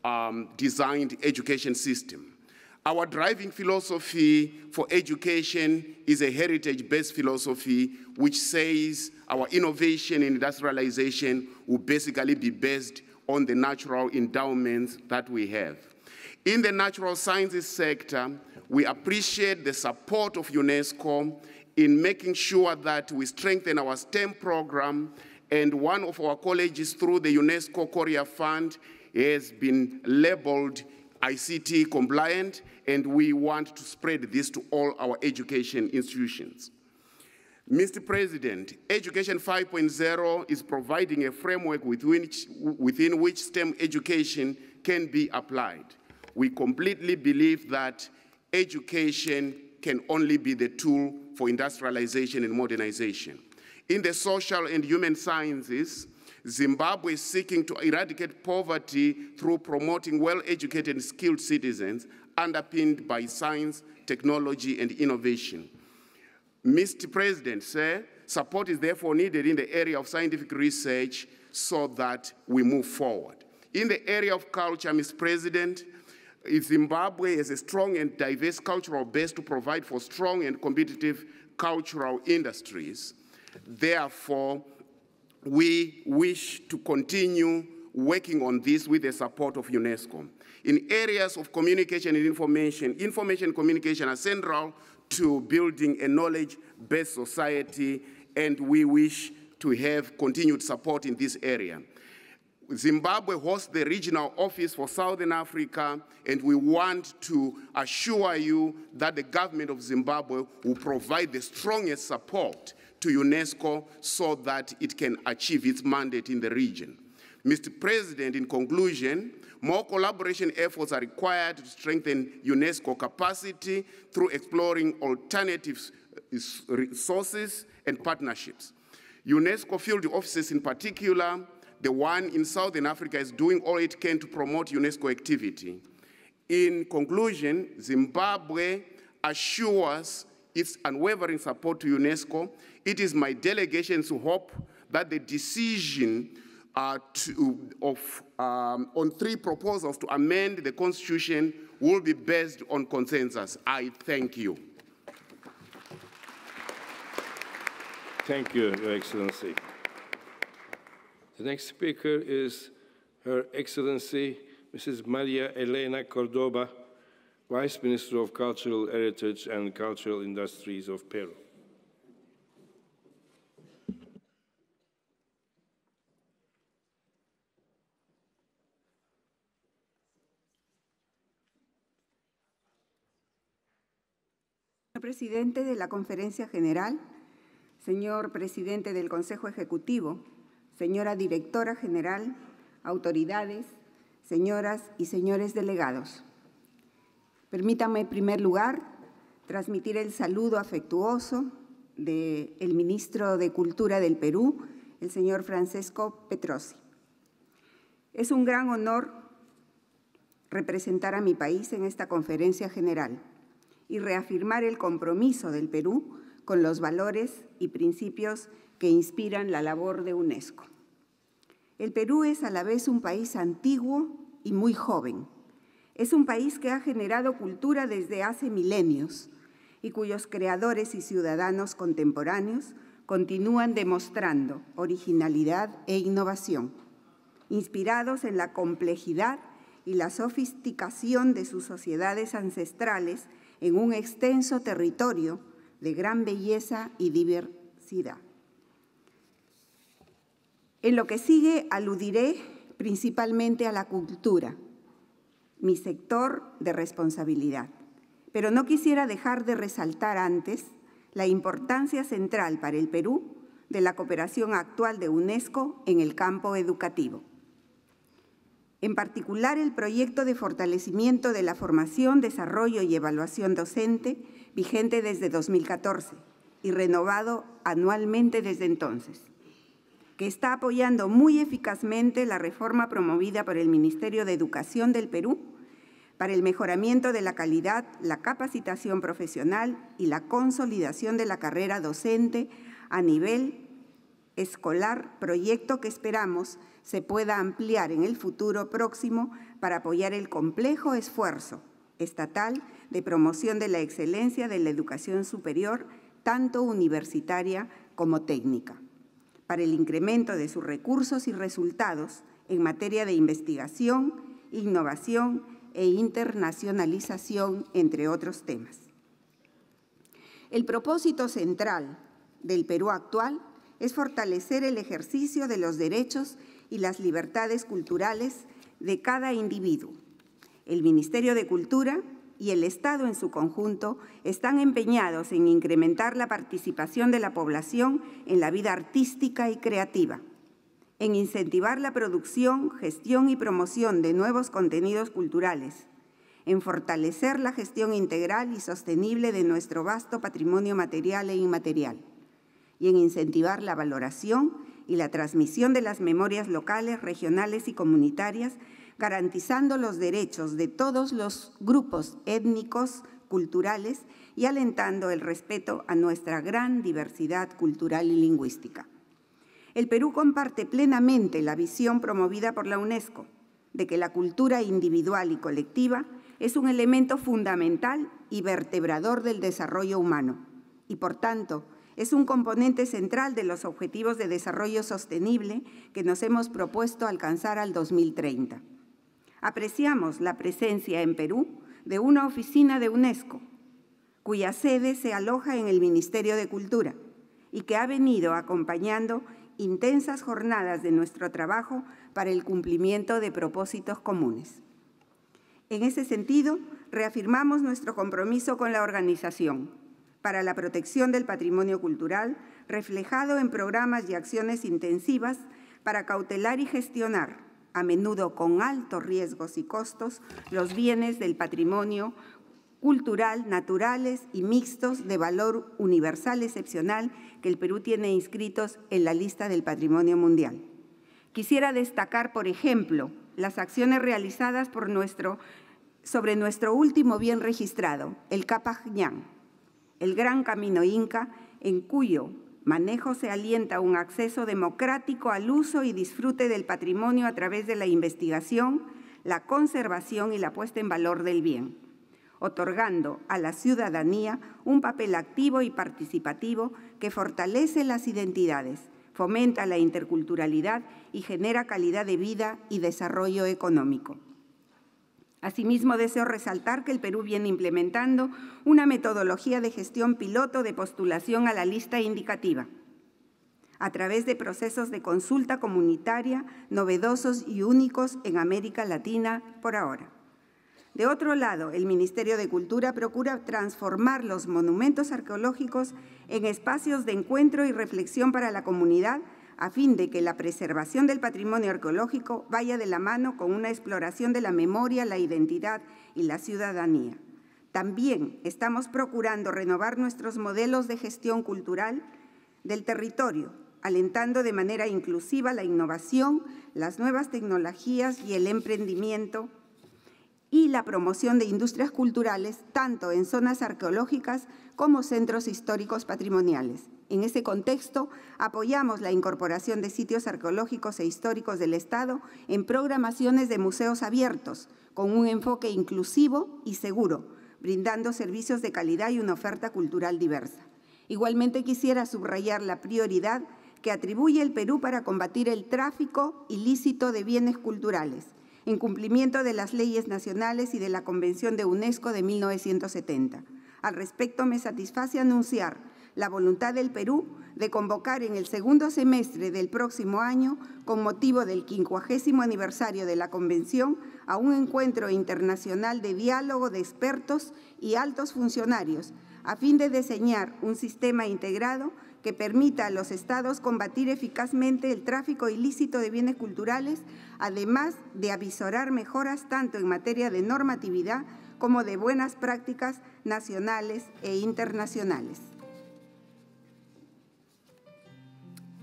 well-designed education system. Our driving philosophy for education is a heritage-based philosophy which says our innovation and industrialization will basically be based on the natural endowments that we have. In the natural sciences sector, we appreciate the support of UNESCO in making sure that we strengthen our STEM program, and one of our colleges through the UNESCO Korea Fund has been labeled ICT compliant, and we want to spread this to all our education institutions. Mr. President, Education 5.0 is providing a framework within which STEM education can be applied. We completely believe that education can only be the tool for industrialization and modernization. In the social and human sciences, Zimbabwe is seeking to eradicate poverty through promoting well-educated and skilled citizens underpinned by science, technology, and innovation. Mr. President, sir, support is therefore needed in the area of scientific research so that we move forward. In the area of culture, Mr. President, Zimbabwe has a strong and diverse cultural base to provide for strong and competitive cultural industries. Therefore, we wish to continue working on this with the support of UNESCO. In areas of communication and information communication are central to building a knowledge-based society, and we wish to have continued support in this area. Zimbabwe hosts the regional office for Southern Africa, and we want to assure you that the government of Zimbabwe will provide the strongest support to UNESCO so that it can achieve its mandate in the region. Mr. President, in conclusion, more collaboration efforts are required to strengthen UNESCO capacity through exploring alternative resources and partnerships. UNESCO field offices in particular, the one in Southern Africa, is doing all it can to promote UNESCO activity. In conclusion, Zimbabwe assures its unwavering support to UNESCO. It is my delegation's hope that the decision on 3 proposals to amend the Constitution will be based on consensus. I thank you. Thank you, Your Excellency. The next speaker is Her Excellency Mrs. Maria Elena Córdova, Vice Minister of Cultural Heritage and Cultural Industries of Peru. Señor Presidente de la Conferencia General, señor Presidente del Consejo Ejecutivo, señora Directora General, autoridades, señoras y señores delegados. Permítanme en primer lugar transmitir el saludo afectuoso del Ministro de Cultura del Perú, el señor Francesco Petrosi. Es un gran honor representar a mi país en esta conferencia general y reafirmar el compromiso del Perú con los valores y principios que inspiran la labor de UNESCO. El Perú es a la vez un país antiguo y muy joven. Es un país que ha generado cultura desde hace milenios y cuyos creadores y ciudadanos contemporáneos continúan demostrando originalidad e innovación, inspirados en la complejidad y la sofisticación de sus sociedades ancestrales en un extenso territorio de gran belleza y diversidad. En lo que sigue aludiré principalmente a la cultura, mi sector de responsabilidad, pero no quisiera dejar de resaltar antes la importancia central para el Perú de la cooperación actual de UNESCO en el campo educativo. En particular, el proyecto de fortalecimiento de la formación, desarrollo y evaluación docente, vigente desde 2014 y renovado anualmente desde entonces, que está apoyando muy eficazmente la reforma promovida por el Ministerio de Educación del Perú para el mejoramiento de la calidad, la capacitación profesional y la consolidación de la carrera docente a nivel escolar, proyecto que esperamos se pueda ampliar en el futuro próximo para apoyar el complejo esfuerzo estatal de promoción de la excelencia de la educación superior, tanto universitaria como técnica, para el incremento de sus recursos y resultados en materia de investigación, innovación e internacionalización, entre otros temas. El propósito central del Perú actual es fortalecer el ejercicio de los derechos y las libertades culturales de cada individuo. El Ministerio de Cultura y el Estado en su conjunto están empeñados en incrementar la participación de la población en la vida artística y creativa, en incentivar la producción, gestión y promoción de nuevos contenidos culturales, en fortalecer la gestión integral y sostenible de nuestro vasto patrimonio material e inmaterial, y en incentivar la valoración y la transmisión de las memorias locales, regionales y comunitarias, garantizando los derechos de todos los grupos étnicos, culturales y alentando el respeto a nuestra gran diversidad cultural y lingüística. El Perú comparte plenamente la visión promovida por la UNESCO de que la cultura individual y colectiva es un elemento fundamental y vertebrador del desarrollo humano y, por tanto, es un componente central de los Objetivos de Desarrollo Sostenible que nos hemos propuesto alcanzar al 2030. Apreciamos la presencia en Perú de una oficina de UNESCO, cuya sede se aloja en el Ministerio de Cultura y que ha venido acompañando intensas jornadas de nuestro trabajo para el cumplimiento de propósitos comunes. En ese sentido, reafirmamos nuestro compromiso con la organización para la protección del patrimonio cultural, reflejado en programas y acciones intensivas para cautelar y gestionar, a menudo con altos riesgos y costos, los bienes del patrimonio cultural, naturales y mixtos de valor universal excepcional que el Perú tiene inscritos en la lista del Patrimonio Mundial. Quisiera destacar, por ejemplo, las acciones realizadas sobre nuestro último bien registrado, el Capac Ñan, el Gran Camino Inca, en cuyo manejo se alienta un acceso democrático al uso y disfrute del patrimonio a través de la investigación, la conservación y la puesta en valor del bien, otorgando a la ciudadanía un papel activo y participativo que fortalece las identidades, fomenta la interculturalidad y genera calidad de vida y desarrollo económico. Asimismo, deseo resaltar que el Perú viene implementando una metodología de gestión piloto de postulación a la lista indicativa, a través de procesos de consulta comunitaria novedosos y únicos en América Latina por ahora. De otro lado, el Ministerio de Cultura procura transformar los monumentos arqueológicos en espacios de encuentro y reflexión para la comunidad, a fin de que la preservación del patrimonio arqueológico vaya de la mano con una exploración de la memoria, la identidad y la ciudadanía. También estamos procurando renovar nuestros modelos de gestión cultural del territorio, alentando de manera inclusiva la innovación, las nuevas tecnologías y el emprendimiento y la promoción de industrias culturales, tanto en zonas arqueológicas como centros históricos patrimoniales. En ese contexto, apoyamos la incorporación de sitios arqueológicos e históricos del Estado en programaciones de museos abiertos, con un enfoque inclusivo y seguro, brindando servicios de calidad y una oferta cultural diversa. Igualmente quisiera subrayar la prioridad que atribuye el Perú para combatir el tráfico ilícito de bienes culturales, en cumplimiento de las leyes nacionales y de la Convención de UNESCO de 1970. Al respecto, me satisface anunciar la voluntad del Perú de convocar en el segundo semestre del próximo año, con motivo del 50º aniversario de la Convención, a un encuentro internacional de diálogo de expertos y altos funcionarios, a fin de diseñar un sistema integrado que permita a los Estados combatir eficazmente el tráfico ilícito de bienes culturales, además de avisorar mejoras tanto en materia de normatividad como de buenas prácticas nacionales e internacionales.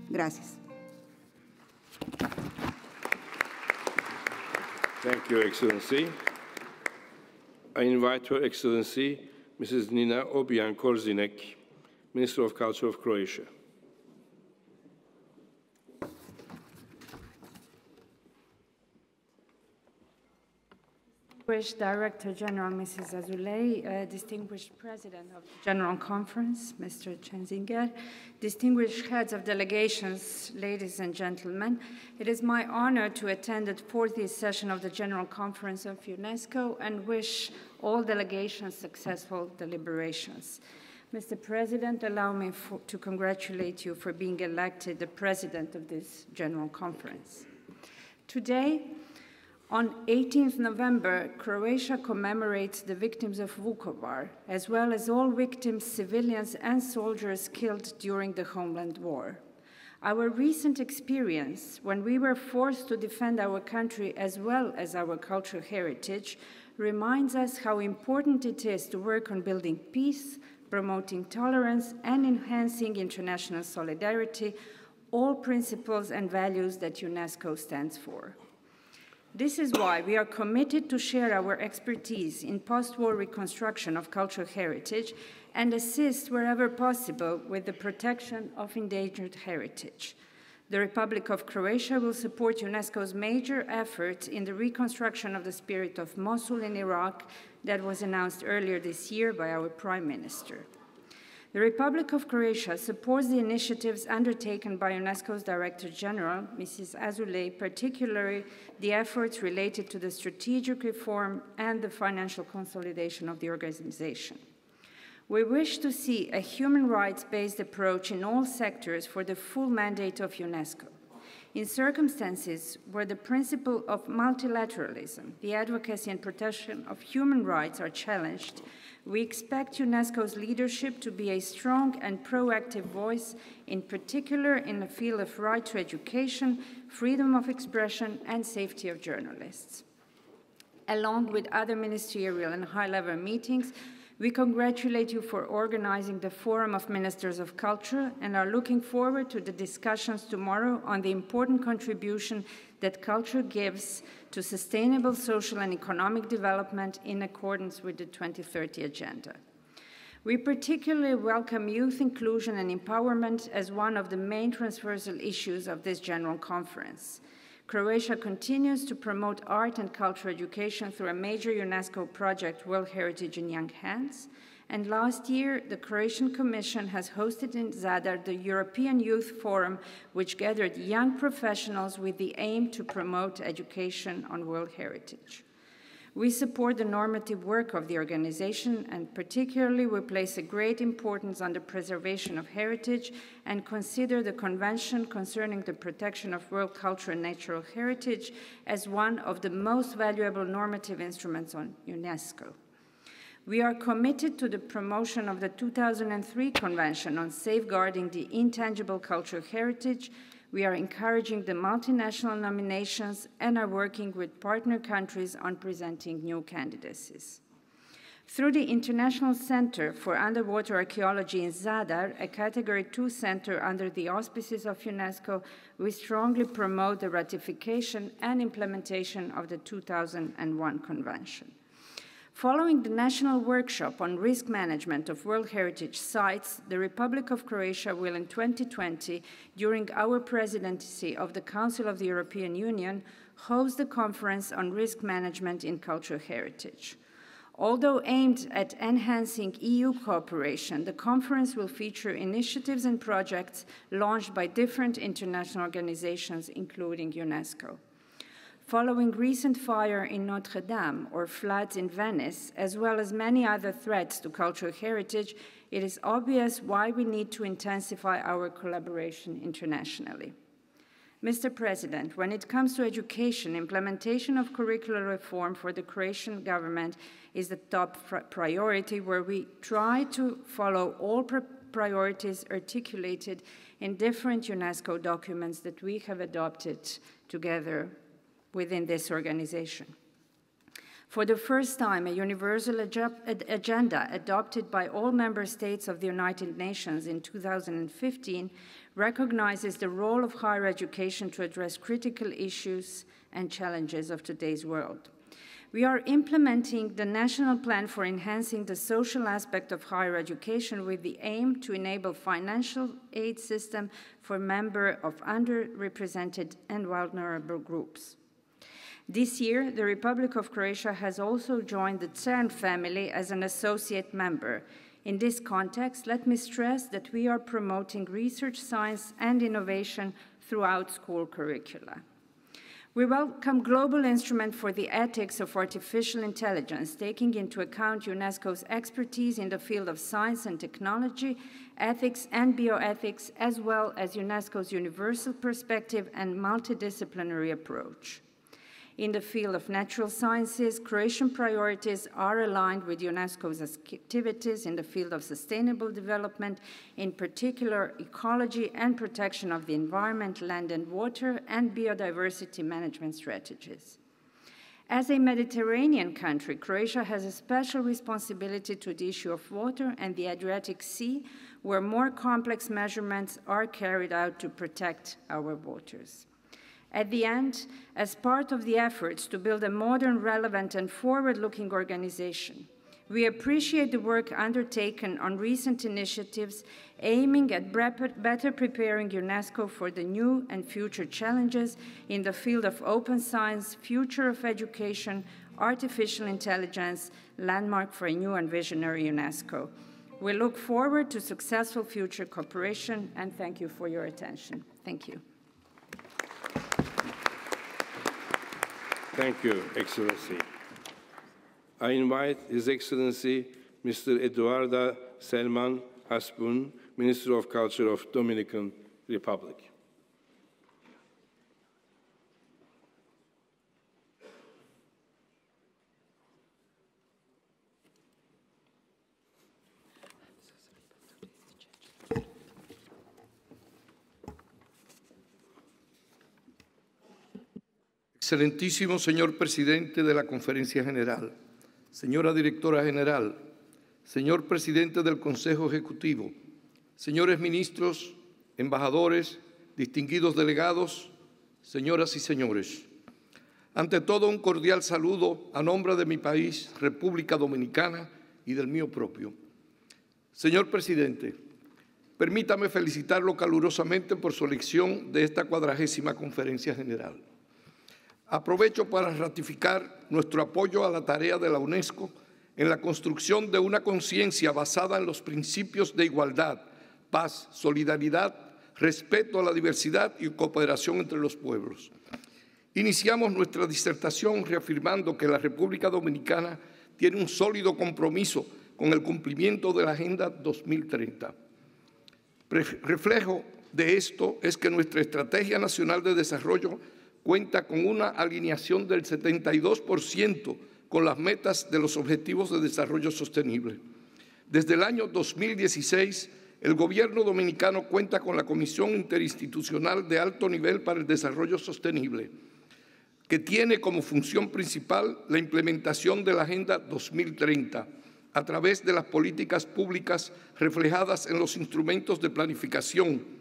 Gracias. Thank you, Excellency. I invite Her Excellency, Mrs. Nina Obian-Korzinek, Minister of Culture of Croatia. distinguished Director General, Mrs. Azoulay, distinguished President of the General Conference, Mr. Chenzinger, distinguished heads of delegations, ladies and gentlemen, it is my honor to attend the 40th session of the General Conference of UNESCO and wish all delegations successful deliberations. Mr. President, allow me to congratulate you for being elected the President of this General Conference. Today, on 18th November, Croatia commemorates the victims of Vukovar, as well as all victims, civilians and soldiers killed during the Homeland War. Our recent experience, when we were forced to defend our country as well as our cultural heritage, reminds us how important it is to work on building peace, promoting tolerance, and enhancing international solidarity, all principles and values that UNESCO stands for. This is why we are committed to share our expertise in post-war reconstruction of cultural heritage and assist wherever possible with the protection of endangered heritage. The Republic of Croatia will support UNESCO's major efforts in the reconstruction of the spirit of Mosul in Iraq that was announced earlier this year by our Prime Minister. The Republic of Croatia supports the initiatives undertaken by UNESCO's Director General, Mrs. Azoulay, particularly the efforts related to the strategic reform and the financial consolidation of the organization. We wish to see a human rights-based approach in all sectors for the full mandate of UNESCO. In circumstances where the principle of multilateralism, the advocacy and protection of human rights are challenged, we expect UNESCO's leadership to be a strong and proactive voice, in particular in the field of right to education, freedom of expression, and safety of journalists. Along with other ministerial and high-level meetings, we congratulate you for organizing the Forum of Ministers of Culture and are looking forward to the discussions tomorrow on the important contribution that culture gives to sustainable social and economic development in accordance with the 2030 Agenda. We particularly welcome youth inclusion and empowerment as one of the main transversal issues of this General Conference. Croatia continues to promote art and cultural education through a major UNESCO project, World Heritage in Young Hands. And last year, the Croatian Commission has hosted in Zadar the European Youth Forum, which gathered young professionals with the aim to promote education on World Heritage. We support the normative work of the organization, and particularly we place a great importance on the preservation of heritage and consider the Convention concerning the protection of world culture and natural heritage as one of the most valuable normative instruments on UNESCO. We are committed to the promotion of the 2003 Convention on safeguarding the intangible cultural heritage. We are encouraging the multinational nominations and are working with partner countries on presenting new candidacies. Through the International Center for Underwater Archaeology in Zadar, a Category 2 center under the auspices of UNESCO, we strongly promote the ratification and implementation of the 2001 Convention. Following the National Workshop on Risk Management of World Heritage Sites, the Republic of Croatia will in 2020, during our presidency of the Council of the European Union, host the Conference on Risk Management in Cultural Heritage. Although aimed at enhancing EU cooperation, the conference will feature initiatives and projects launched by different international organizations, including UNESCO. Following recent fire in Notre Dame or floods in Venice, as well as many other threats to cultural heritage, it is obvious why we need to intensify our collaboration internationally. Mr. President, when it comes to education, implementation of curricular reform for the Croatian government is the top priority, where we try to follow all priorities articulated in different UNESCO documents that we have adopted together within this organization. For the first time, a universal agenda adopted by all member states of the United Nations in 2015 recognizes the role of higher education to address critical issues and challenges of today's world. We are implementing the National Plan for Enhancing the Social Aspect of Higher Education with the aim to enable financial aid system for members of underrepresented and vulnerable groups. This year, the Republic of Croatia has also joined the CERN family as an associate member. In this context, let me stress that we are promoting research, science, and innovation throughout school curricula. We welcome Global Instrument for the Ethics of Artificial Intelligence, taking into account UNESCO's expertise in the field of science and technology, ethics and bioethics, as well as UNESCO's universal perspective and multidisciplinary approach. In the field of natural sciences, Croatian priorities are aligned with UNESCO's activities in the field of sustainable development, in particular ecology and protection of the environment, land and water, and biodiversity management strategies. As a Mediterranean country, Croatia has a special responsibility to the issue of water and the Adriatic Sea, where more complex measurements are carried out to protect our waters. At the end, as part of the efforts to build a modern, relevant, and forward-looking organization, we appreciate the work undertaken on recent initiatives aiming at better preparing UNESCO for the new and future challenges in the field of open science, future of education, artificial intelligence, landmark for a new and visionary UNESCO. We look forward to successful future cooperation, and thank you for your attention. Thank you. Thank you, Excellency. I invite His Excellency Mr. Eduardo Selman Hasbun, Minister of Culture of Dominican Republic. Excelentísimo señor presidente de la Conferencia General, señora directora general, señor presidente del Consejo Ejecutivo, señores ministros, embajadores, distinguidos delegados, señoras y señores. Ante todo, un cordial saludo a nombre de mi país, República Dominicana, y del mío propio. Señor presidente, permítame felicitarlo calurosamente por su elección de esta 40ª Conferencia General. Aprovecho para ratificar nuestro apoyo a la tarea de la UNESCO en la construcción de una conciencia basada en los principios de igualdad, paz, solidaridad, respeto a la diversidad y cooperación entre los pueblos. Iniciamos nuestra disertación reafirmando que la República Dominicana tiene un sólido compromiso con el cumplimiento de la Agenda 2030. Reflejo de esto es que nuestra Estrategia Nacional de Desarrollo cuenta con una alineación del 72% con las metas de los Objetivos de Desarrollo Sostenible. Desde el año 2016, el Gobierno dominicano cuenta con la Comisión Interinstitucional de Alto Nivel para el Desarrollo Sostenible, que tiene como función principal la implementación de la Agenda 2030 a través de las políticas públicas reflejadas en los instrumentos de planificación.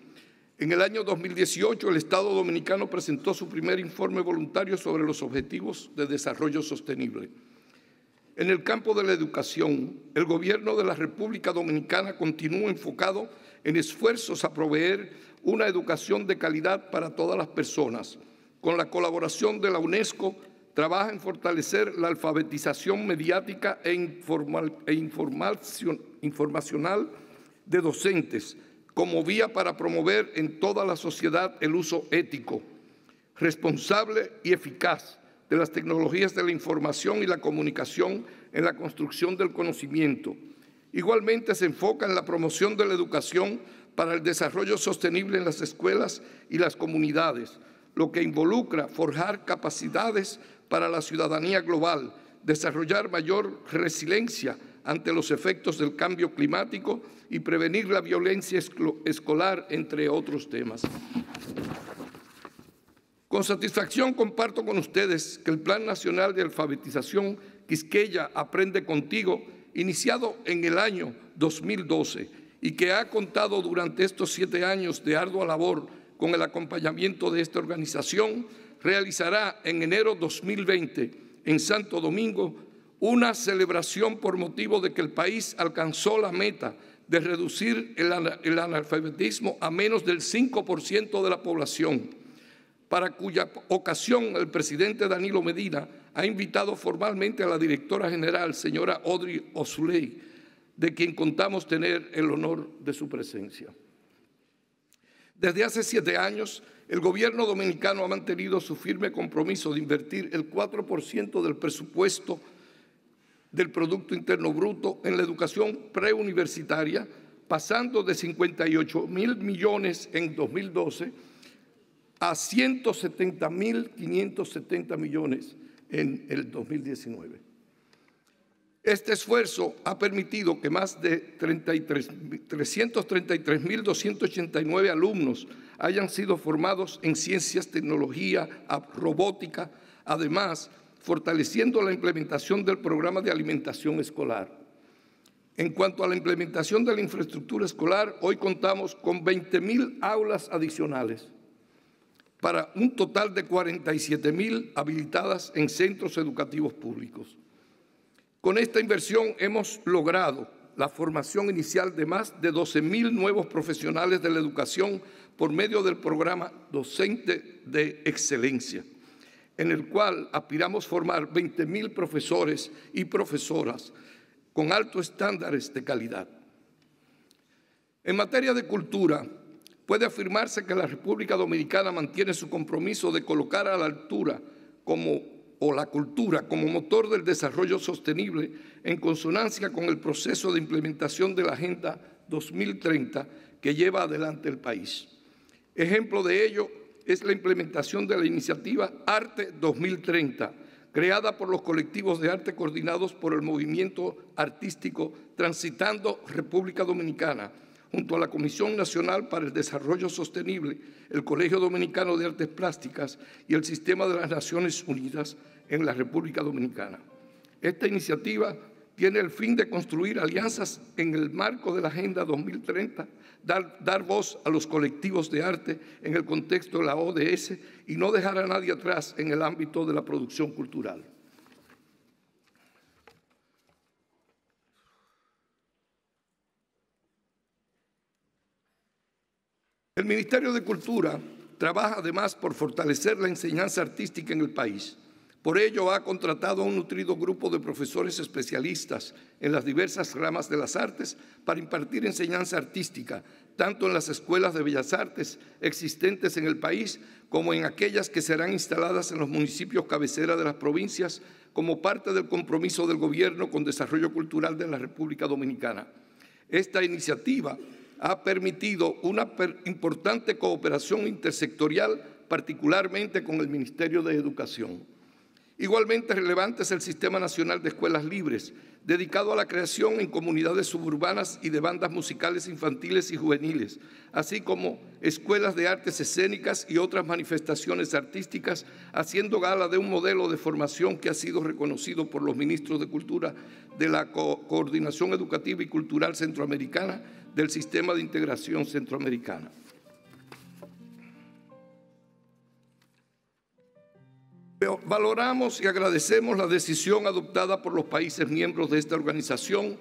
En el año 2018, el Estado dominicano presentó su primer informe voluntario sobre los Objetivos de Desarrollo Sostenible. En el campo de la educación, el Gobierno de la República Dominicana continúa enfocado en esfuerzos a proveer una educación de calidad para todas las personas. Con la colaboración de la UNESCO, trabaja en fortalecer la alfabetización mediática e informacional de docentes, como vía para promover en toda la sociedad el uso ético, responsable y eficaz de las tecnologías de la información y la comunicación en la construcción del conocimiento. Igualmente se enfoca en la promoción de la educación para el desarrollo sostenible en las escuelas y las comunidades, lo que involucra forjar capacidades para la ciudadanía global, desarrollar mayor resiliencia ante los efectos del cambio climático y prevenir la violencia escolar, entre otros temas. Con satisfacción comparto con ustedes que el Plan Nacional de Alfabetización Quisqueya Aprende Contigo, iniciado en el año 2012 y que ha contado durante estos 7 años de ardua labor con el acompañamiento de esta organización, realizará en enero 2020 en Santo Domingo una celebración por motivo de que el país alcanzó la meta de reducir el analfabetismo a menos del 5% de la población. para cuya ocasión el presidente Danilo Medina ha invitado formalmente a la directora general, señora Audrey Azoulay, de quien contamos tener el honor de su presencia. Desde hace 7 años, el gobierno dominicano ha mantenido su firme compromiso de invertir el 4% del presupuesto del Producto Interno Bruto en la educación preuniversitaria, pasando de 58.000 millones en 2012 a 170.570 millones en el 2019. Este esfuerzo ha permitido que más de 333.289 alumnos hayan sido formados en ciencias, tecnología, robótica, además fortaleciendo la implementación del programa de alimentación escolar. En cuanto a la implementación de la infraestructura escolar, hoy contamos con 20.000 aulas adicionales para un total de 47.000 habilitadas en centros educativos públicos. Con esta inversión hemos logrado la formación inicial de más de 12.000 nuevos profesionales de la educación por medio del programa Docente de Excelencia, en el cual aspiramos formar 20.000 profesores y profesoras con altos estándares de calidad. En materia de cultura, puede afirmarse que la República Dominicana mantiene su compromiso de colocar a la altura la cultura como motor del desarrollo sostenible en consonancia con el proceso de implementación de la Agenda 2030 que lleva adelante el país. Ejemplo de ello es la implementación de la iniciativa Arte 2030, creada por los colectivos de arte coordinados por el movimiento artístico Transitando República Dominicana, junto a la Comisión Nacional para el Desarrollo Sostenible, el Colegio Dominicano de Artes Plásticas y el Sistema de las Naciones Unidas en la República Dominicana. Esta iniciativa tiene el fin de construir alianzas en el marco de la Agenda 2030, dar voz a los colectivos de arte en el contexto de la ODS y no dejar a nadie atrás en el ámbito de la producción cultural. El Ministerio de Cultura trabaja además por fortalecer la enseñanza artística en el país. Por ello, ha contratado a un nutrido grupo de profesores especialistas en las diversas ramas de las artes para impartir enseñanza artística, tanto en las escuelas de bellas artes existentes en el país como en aquellas que serán instaladas en los municipios cabecera de las provincias como parte del compromiso del Gobierno con desarrollo cultural de la República Dominicana. Esta iniciativa ha permitido una importante cooperación intersectorial, particularmente con el Ministerio de Educación. Igualmente relevante es el Sistema Nacional de Escuelas Libres, dedicado a la creación en comunidades suburbanas y de bandas musicales infantiles y juveniles, así como escuelas de artes escénicas y otras manifestaciones artísticas, haciendo gala de un modelo de formación que ha sido reconocido por los ministros de Cultura de la Coordinación Educativa y Cultural Centroamericana del Sistema de Integración Centroamericana. Valoramos y agradecemos la decisión adoptada por los países miembros de esta organización,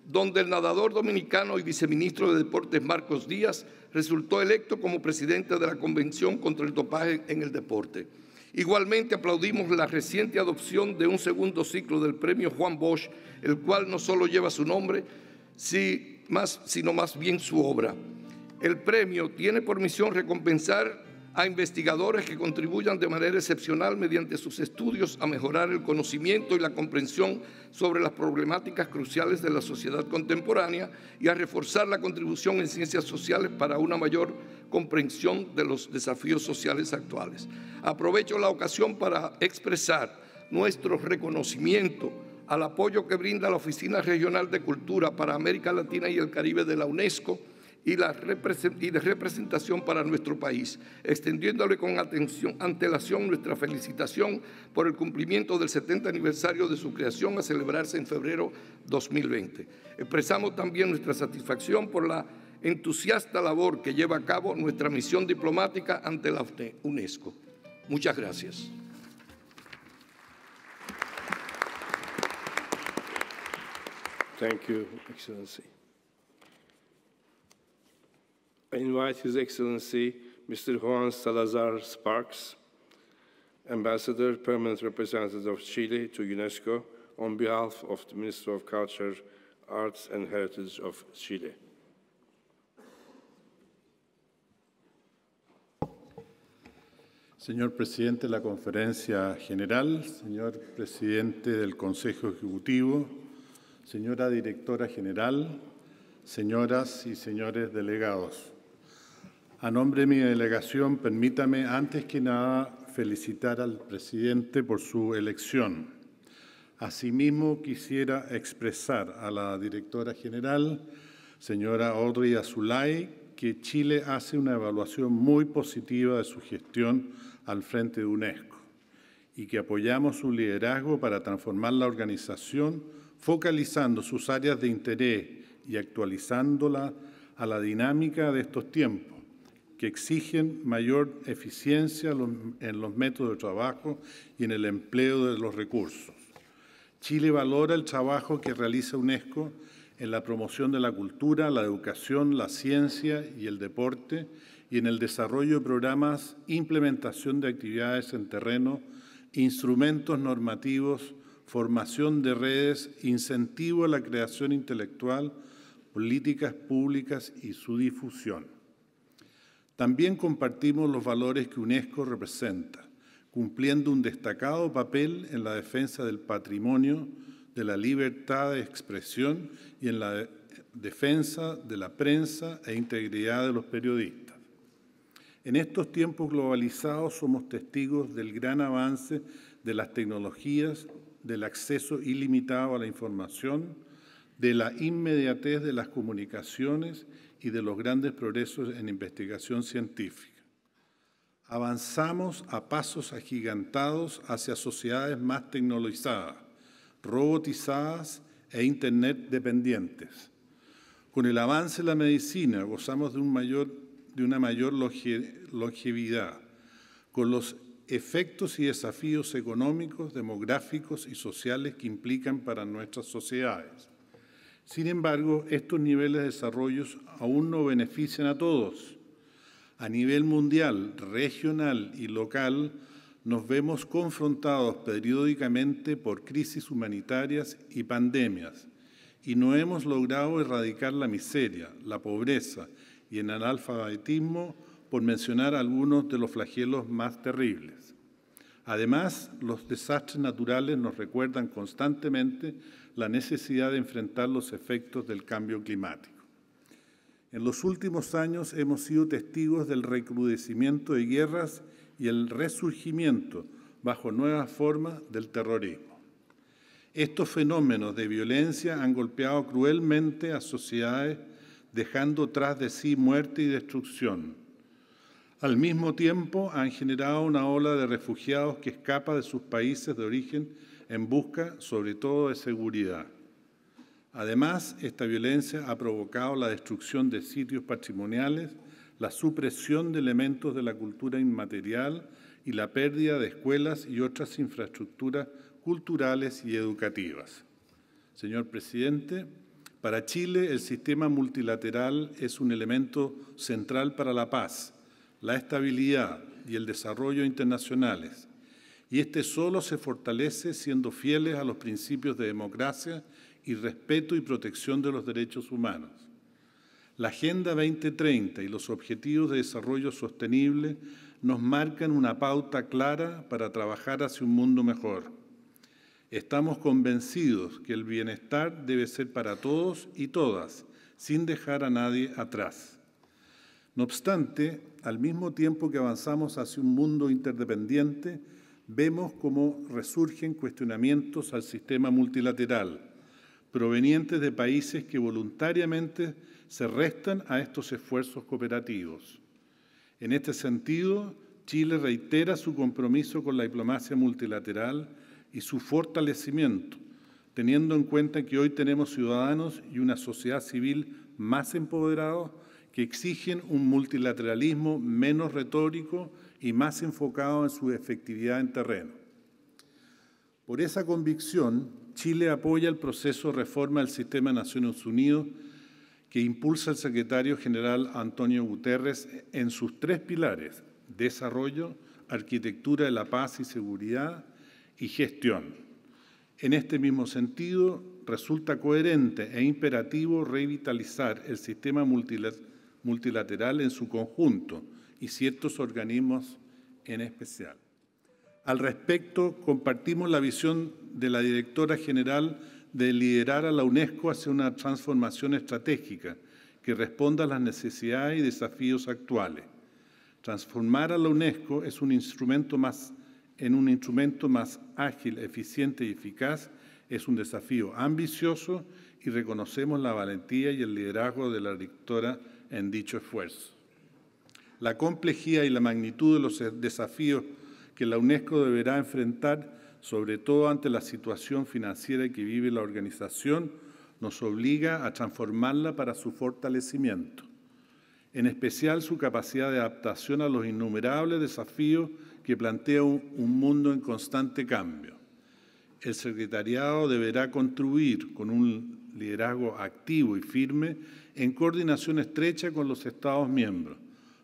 donde el nadador dominicano y viceministro de Deportes Marcos Díaz resultó electo como presidente de la Convención contra el Dopaje en el Deporte. Igualmente aplaudimos la reciente adopción de un segundo ciclo del premio Juan Bosch, el cual no solo lleva su nombre, sino más bien su obra. El premio tiene por misión recompensar a investigadores que contribuyan de manera excepcional mediante sus estudios a mejorar el conocimiento y la comprensión sobre las problemáticas cruciales de la sociedad contemporánea y a reforzar la contribución en ciencias sociales para una mayor comprensión de los desafíos sociales actuales. Aprovecho la ocasión para expresar nuestro reconocimiento al apoyo que brinda la Oficina Regional de Cultura para América Latina y el Caribe de la UNESCO y de representación para nuestro país, extendiéndole con antelación nuestra felicitación por el cumplimiento del 70 aniversario de su creación a celebrarse en febrero 2020. Expresamos también nuestra satisfacción por la entusiasta labor que lleva a cabo nuestra misión diplomática ante la UNESCO. Muchas gracias. Thank you, Excellency. I invite His Excellency, Mr. Juan Salazar Sparks, Ambassador, Permanent Representative of Chile to UNESCO, on behalf of the Minister of Culture, Arts and Heritage of Chile. Señor Presidente de la Conferencia General, señor Presidente del Consejo Ejecutivo, señora Directora General, señoras y señores delegados. A nombre de mi delegación, permítame antes que nada felicitar al presidente por su elección. Asimismo, quisiera expresar a la Directora General, señora Audrey Azoulay, que Chile hace una evaluación muy positiva de su gestión al frente de UNESCO y que apoyamos su liderazgo para transformar la organización, focalizando sus áreas de interés y actualizándola a la dinámica de estos tiempos, que exigen mayor eficiencia en los métodos de trabajo y en el empleo de los recursos. Chile valora el trabajo que realiza UNESCO en la promoción de la cultura, la educación, la ciencia y el deporte, y en el desarrollo de programas, implementación de actividades en terreno, instrumentos normativos, formación de redes, incentivo a la creación intelectual, políticas públicas y su difusión. También compartimos los valores que UNESCO representa, cumpliendo un destacado papel en la defensa del patrimonio, de la libertad de expresión y en la defensa de la prensa e integridad de los periodistas. En estos tiempos globalizados somos testigos del gran avance de las tecnologías, del acceso ilimitado a la información, de la inmediatez de las comunicaciones y de los grandes progresos en investigación científica. Avanzamos a pasos agigantados hacia sociedades más tecnologizadas, robotizadas e Internet dependientes. Con el avance de la medicina gozamos de una mayor longevidad, con los efectos y desafíos económicos, demográficos y sociales que implican para nuestras sociedades. Sin embargo, estos niveles de desarrollo aún no benefician a todos. A nivel mundial, regional y local, nos vemos confrontados periódicamente por crisis humanitarias y pandemias, y no hemos logrado erradicar la miseria, la pobreza y el analfabetismo, por mencionar algunos de los flagelos más terribles. Además, los desastres naturales nos recuerdan constantemente la necesidad de enfrentar los efectos del cambio climático. En los últimos años hemos sido testigos del recrudecimiento de guerras y el resurgimiento bajo nuevas formas del terrorismo. Estos fenómenos de violencia han golpeado cruelmente a sociedades, dejando tras de sí muerte y destrucción. Al mismo tiempo, han generado una ola de refugiados que escapa de sus países de origen en busca, sobre todo, de seguridad. Además, esta violencia ha provocado la destrucción de sitios patrimoniales, la supresión de elementos de la cultura inmaterial y la pérdida de escuelas y otras infraestructuras culturales y educativas. Señor Presidente, para Chile el sistema multilateral es un elemento central para la paz, la estabilidad y el desarrollo internacionales, y este solo se fortalece siendo fieles a los principios de democracia y respeto y protección de los derechos humanos. La Agenda 2030 y los Objetivos de Desarrollo Sostenible nos marcan una pauta clara para trabajar hacia un mundo mejor. Estamos convencidos que el bienestar debe ser para todos y todas, sin dejar a nadie atrás. No obstante, al mismo tiempo que avanzamos hacia un mundo interdependiente, vemos cómo resurgen cuestionamientos al sistema multilateral, provenientes de países que voluntariamente se restan a estos esfuerzos cooperativos. En este sentido, Chile reitera su compromiso con la diplomacia multilateral y su fortalecimiento, teniendo en cuenta que hoy tenemos ciudadanos y una sociedad civil más empoderados que exigen un multilateralismo menos retórico y más enfocado en su efectividad en terreno. Por esa convicción, Chile apoya el proceso de reforma del sistema de Naciones Unidas que impulsa el secretario general Antonio Guterres en sus tres pilares: desarrollo, arquitectura de la paz y seguridad y gestión. En este mismo sentido, resulta coherente e imperativo revitalizar el sistema multilateral en su conjunto y ciertos organismos en especial. Al respecto, compartimos la visión de la directora general de liderar a la UNESCO hacia una transformación estratégica que responda a las necesidades y desafíos actuales. Transformar a la UNESCO es un instrumento más ágil, eficiente y eficaz es un desafío ambicioso y reconocemos la valentía y el liderazgo de la directora en dicho esfuerzo. La complejidad y la magnitud de los desafíos que la UNESCO deberá enfrentar, sobre todo ante la situación financiera que vive la organización, nos obliga a transformarla para su fortalecimiento, en especial su capacidad de adaptación a los innumerables desafíos que plantea un mundo en constante cambio. El secretariado deberá contribuir con un liderazgo activo y firme en coordinación estrecha con los Estados miembros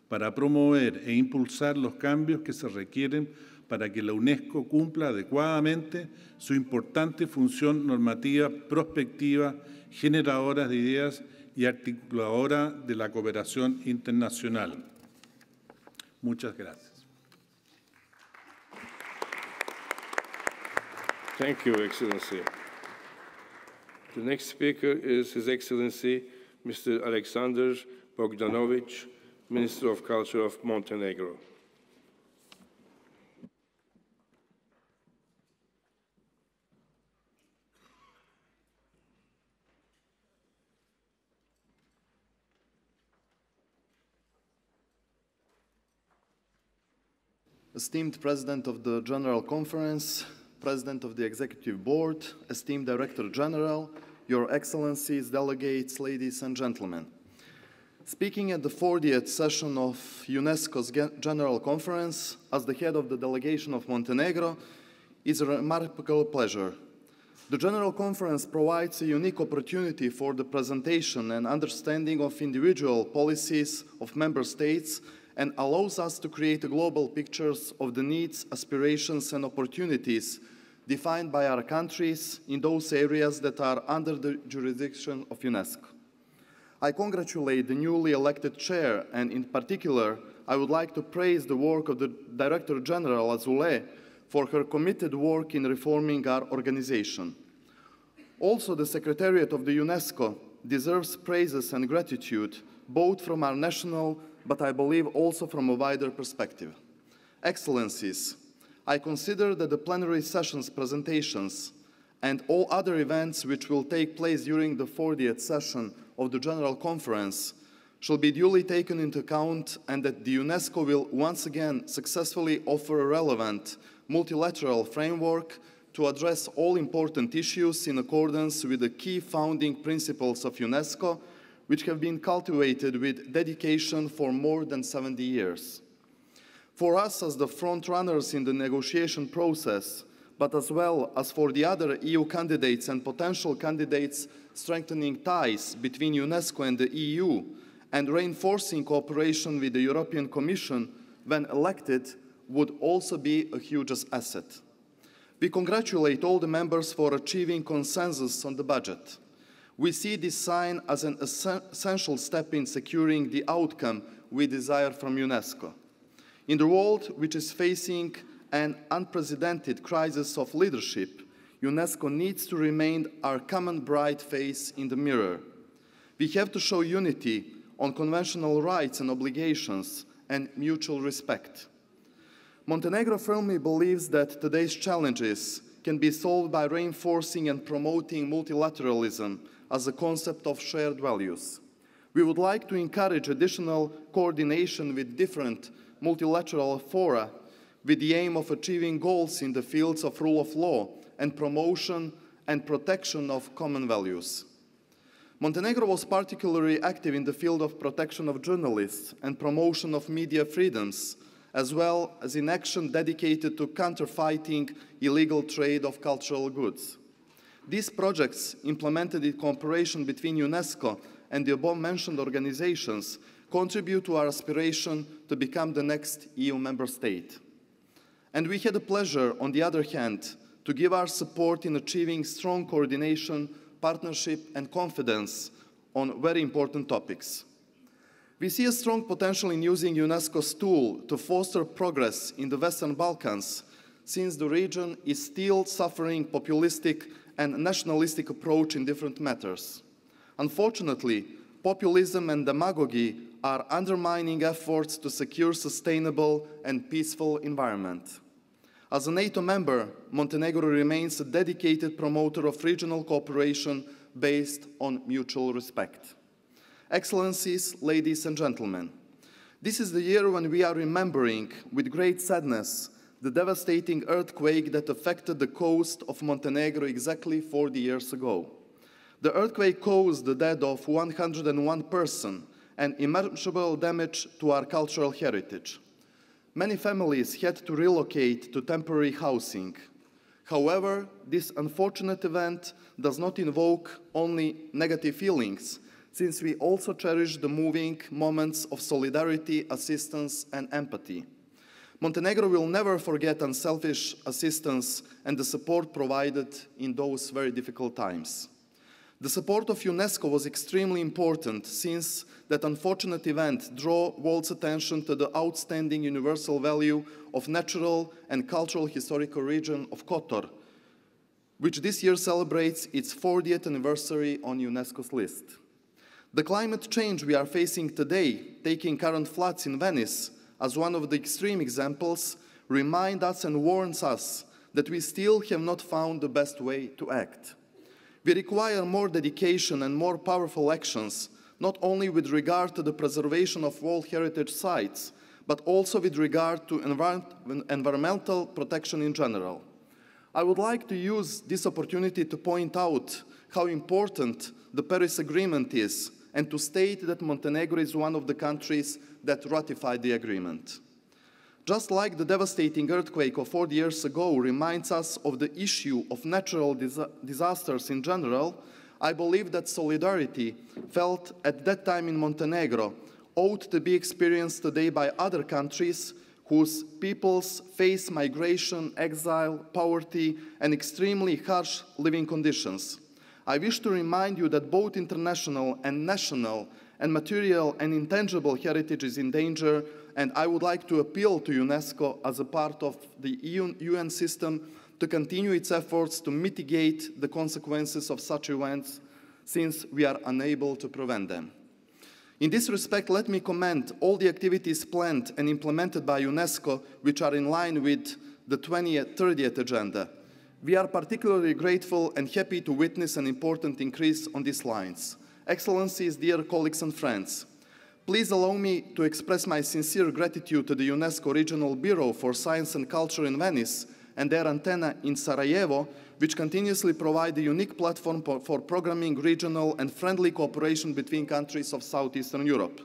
para promover e impulsar los cambios que se requieren para que la UNESCO cumpla adecuadamente su importante función normativa, prospectiva, generadora de ideas y articuladora de la cooperación internacional. Muchas gracias. Thank you, Excellency. The next speaker is His Excellency Mr. Alexander Bogdanovic, Minister of Culture of Montenegro. Esteemed President of the General Conference, President of the Executive Board, esteemed Director General, Your Excellencies, delegates, ladies and gentlemen. Speaking at the 40th session of UNESCO's General Conference as the head of the delegation of Montenegro is a remarkable pleasure. The General Conference provides a unique opportunity for the presentation and understanding of individual policies of member states and allows us to create a global picture of the needs, aspirations and opportunities defined by our countries in those areas that are under the jurisdiction of UNESCO. I congratulate the newly elected chair, and in particular, I would like to praise the work of the Director General Azulé for her committed work in reforming our organization. Also, the Secretariat of the UNESCO deserves praises and gratitude, both from our national, but I believe also from a wider perspective. Excellencies, I consider that the plenary session's presentations and all other events which will take place during the 40th session of the General Conference shall be duly taken into account, and that the UNESCO will once again successfully offer a relevant multilateral framework to address all important issues in accordance with the key founding principles of UNESCO, which have been cultivated with dedication for more than 70 years. For us as the front-runners in the negotiation process, but as well as for the other EU candidates and potential candidates, strengthening ties between UNESCO and the EU and reinforcing cooperation with the European Commission when elected would also be a huge asset. We congratulate all the members for achieving consensus on the budget. We see this sign as an essential step in securing the outcome we desire from UNESCO. In the world which is facing an unprecedented crisis of leadership, UNESCO needs to remain our common bright face in the mirror. We have to show unity on conventional rights and obligations and mutual respect. Montenegro firmly believes that today's challenges can be solved by reinforcing and promoting multilateralism as a concept of shared values. We would like to encourage additional coordination with different multilateral fora with the aim of achieving goals in the fields of rule of law and promotion and protection of common values. Montenegro was particularly active in the field of protection of journalists and promotion of media freedoms, as well as in action dedicated to counterfeiting illegal trade of cultural goods. These projects, implemented in cooperation between UNESCO and the above-mentioned organizations, contribute to our aspiration to become the next EU member state. And we had the pleasure, on the other hand, to give our support in achieving strong coordination, partnership, and confidence on very important topics. We see a strong potential in using UNESCO's tool to foster progress in the Western Balkans, since the region is still suffering populistic and nationalistic approach in different matters. Unfortunately, populism and demagogy are undermining efforts to secure sustainable and peaceful environment. As a NATO member, Montenegro remains a dedicated promoter of regional cooperation based on mutual respect. Excellencies, ladies and gentlemen, this is the year when we are remembering with great sadness the devastating earthquake that affected the coast of Montenegro exactly 40 years ago. The earthquake caused the death of 101 persons and immeasurable damage to our cultural heritage. Many families had to relocate to temporary housing. However, this unfortunate event does not invoke only negative feelings, since we also cherish the moving moments of solidarity, assistance, and empathy. Montenegro will never forget unselfish assistance and the support provided in those very difficult times. The support of UNESCO was extremely important, since that unfortunate event drew world's attention to the outstanding universal value of natural and cultural historical region of Kotor, which this year celebrates its 40th anniversary on UNESCO's list. The climate change we are facing today, taking current floods in Venice as one of the extreme examples, remind us and warns us that we still have not found the best way to act. We require more dedication and more powerful actions, not only with regard to the preservation of World Heritage sites, but also with regard to environmental protection in general. I would like to use this opportunity to point out how important the Paris Agreement is, and to state that Montenegro is one of the countries that ratified the agreement. Just like the devastating earthquake of 40 years ago reminds us of the issue of natural disasters in general, I believe that solidarity felt at that time in Montenegro ought to be experienced today by other countries whose peoples face migration, exile, poverty, and extremely harsh living conditions. I wish to remind you that both international and national and material and intangible heritage is in danger, and I would like to appeal to UNESCO as a part of the UN system to continue its efforts to mitigate the consequences of such events, since we are unable to prevent them. In this respect, let me commend all the activities planned and implemented by UNESCO, which are in line with the 2030 agenda. We are particularly grateful and happy to witness an important increase on these lines. Excellencies, dear colleagues and friends, please allow me to express my sincere gratitude to the UNESCO Regional Bureau for Science and Culture in Venice and their antenna in Sarajevo, which continuously provide a unique platform for programming regional and friendly cooperation between countries of Southeastern Europe.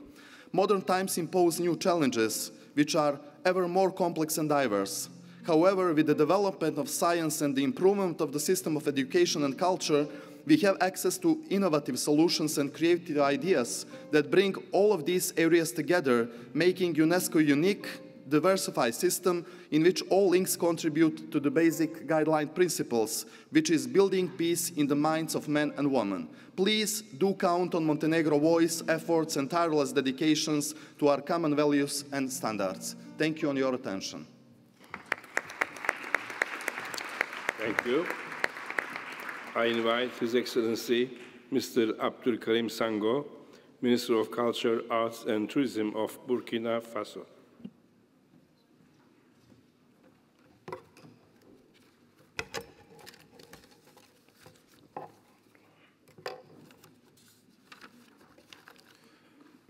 Modern times impose new challenges, which are ever more complex and diverse. However, with the development of science and the improvement of the system of education and culture, we have access to innovative solutions and creative ideas that bring all of these areas together, making UNESCO a unique, diversified system in which all links contribute to the basic guideline principles, which is building peace in the minds of men and women. Please do count on Montenegro's voice, efforts, and tireless dedications to our common values and standards. Thank you for your attention. Thank you. I invite His Excellency Mr. Abdul Karim Sango, Minister of Culture, Arts and Tourism of Burkina Faso.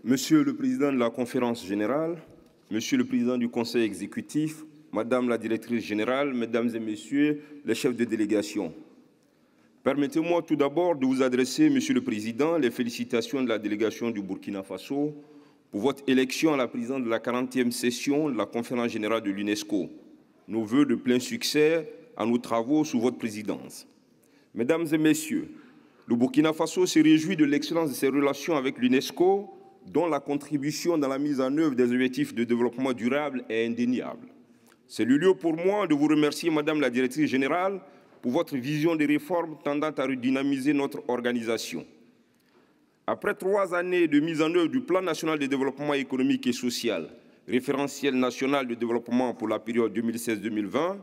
Monsieur le Président de la Conférence Générale, Monsieur le Président du Conseil exécutif, Madame la Directrice Générale, Mesdames et Messieurs les chefs de délégation. Permettez-moi tout d'abord de vous adresser, Monsieur le Président, les félicitations de la délégation du Burkina Faso pour votre élection à la présidence de la 40e session de la Conférence Générale de l'UNESCO. Nos vœux de plein succès à nos travaux sous votre présidence. Mesdames et Messieurs, le Burkina Faso se réjouit de l'excellence de ses relations avec l'UNESCO, dont la contribution dans la mise en œuvre des objectifs de développement durable est indéniable. C'est le lieu pour moi de vous remercier, Madame la Directrice Générale, pour votre vision des réformes tendant à redynamiser notre organisation. Après 3 années de mise en œuvre du Plan national de développement économique et social, référentiel national de développement pour la période 2016-2020,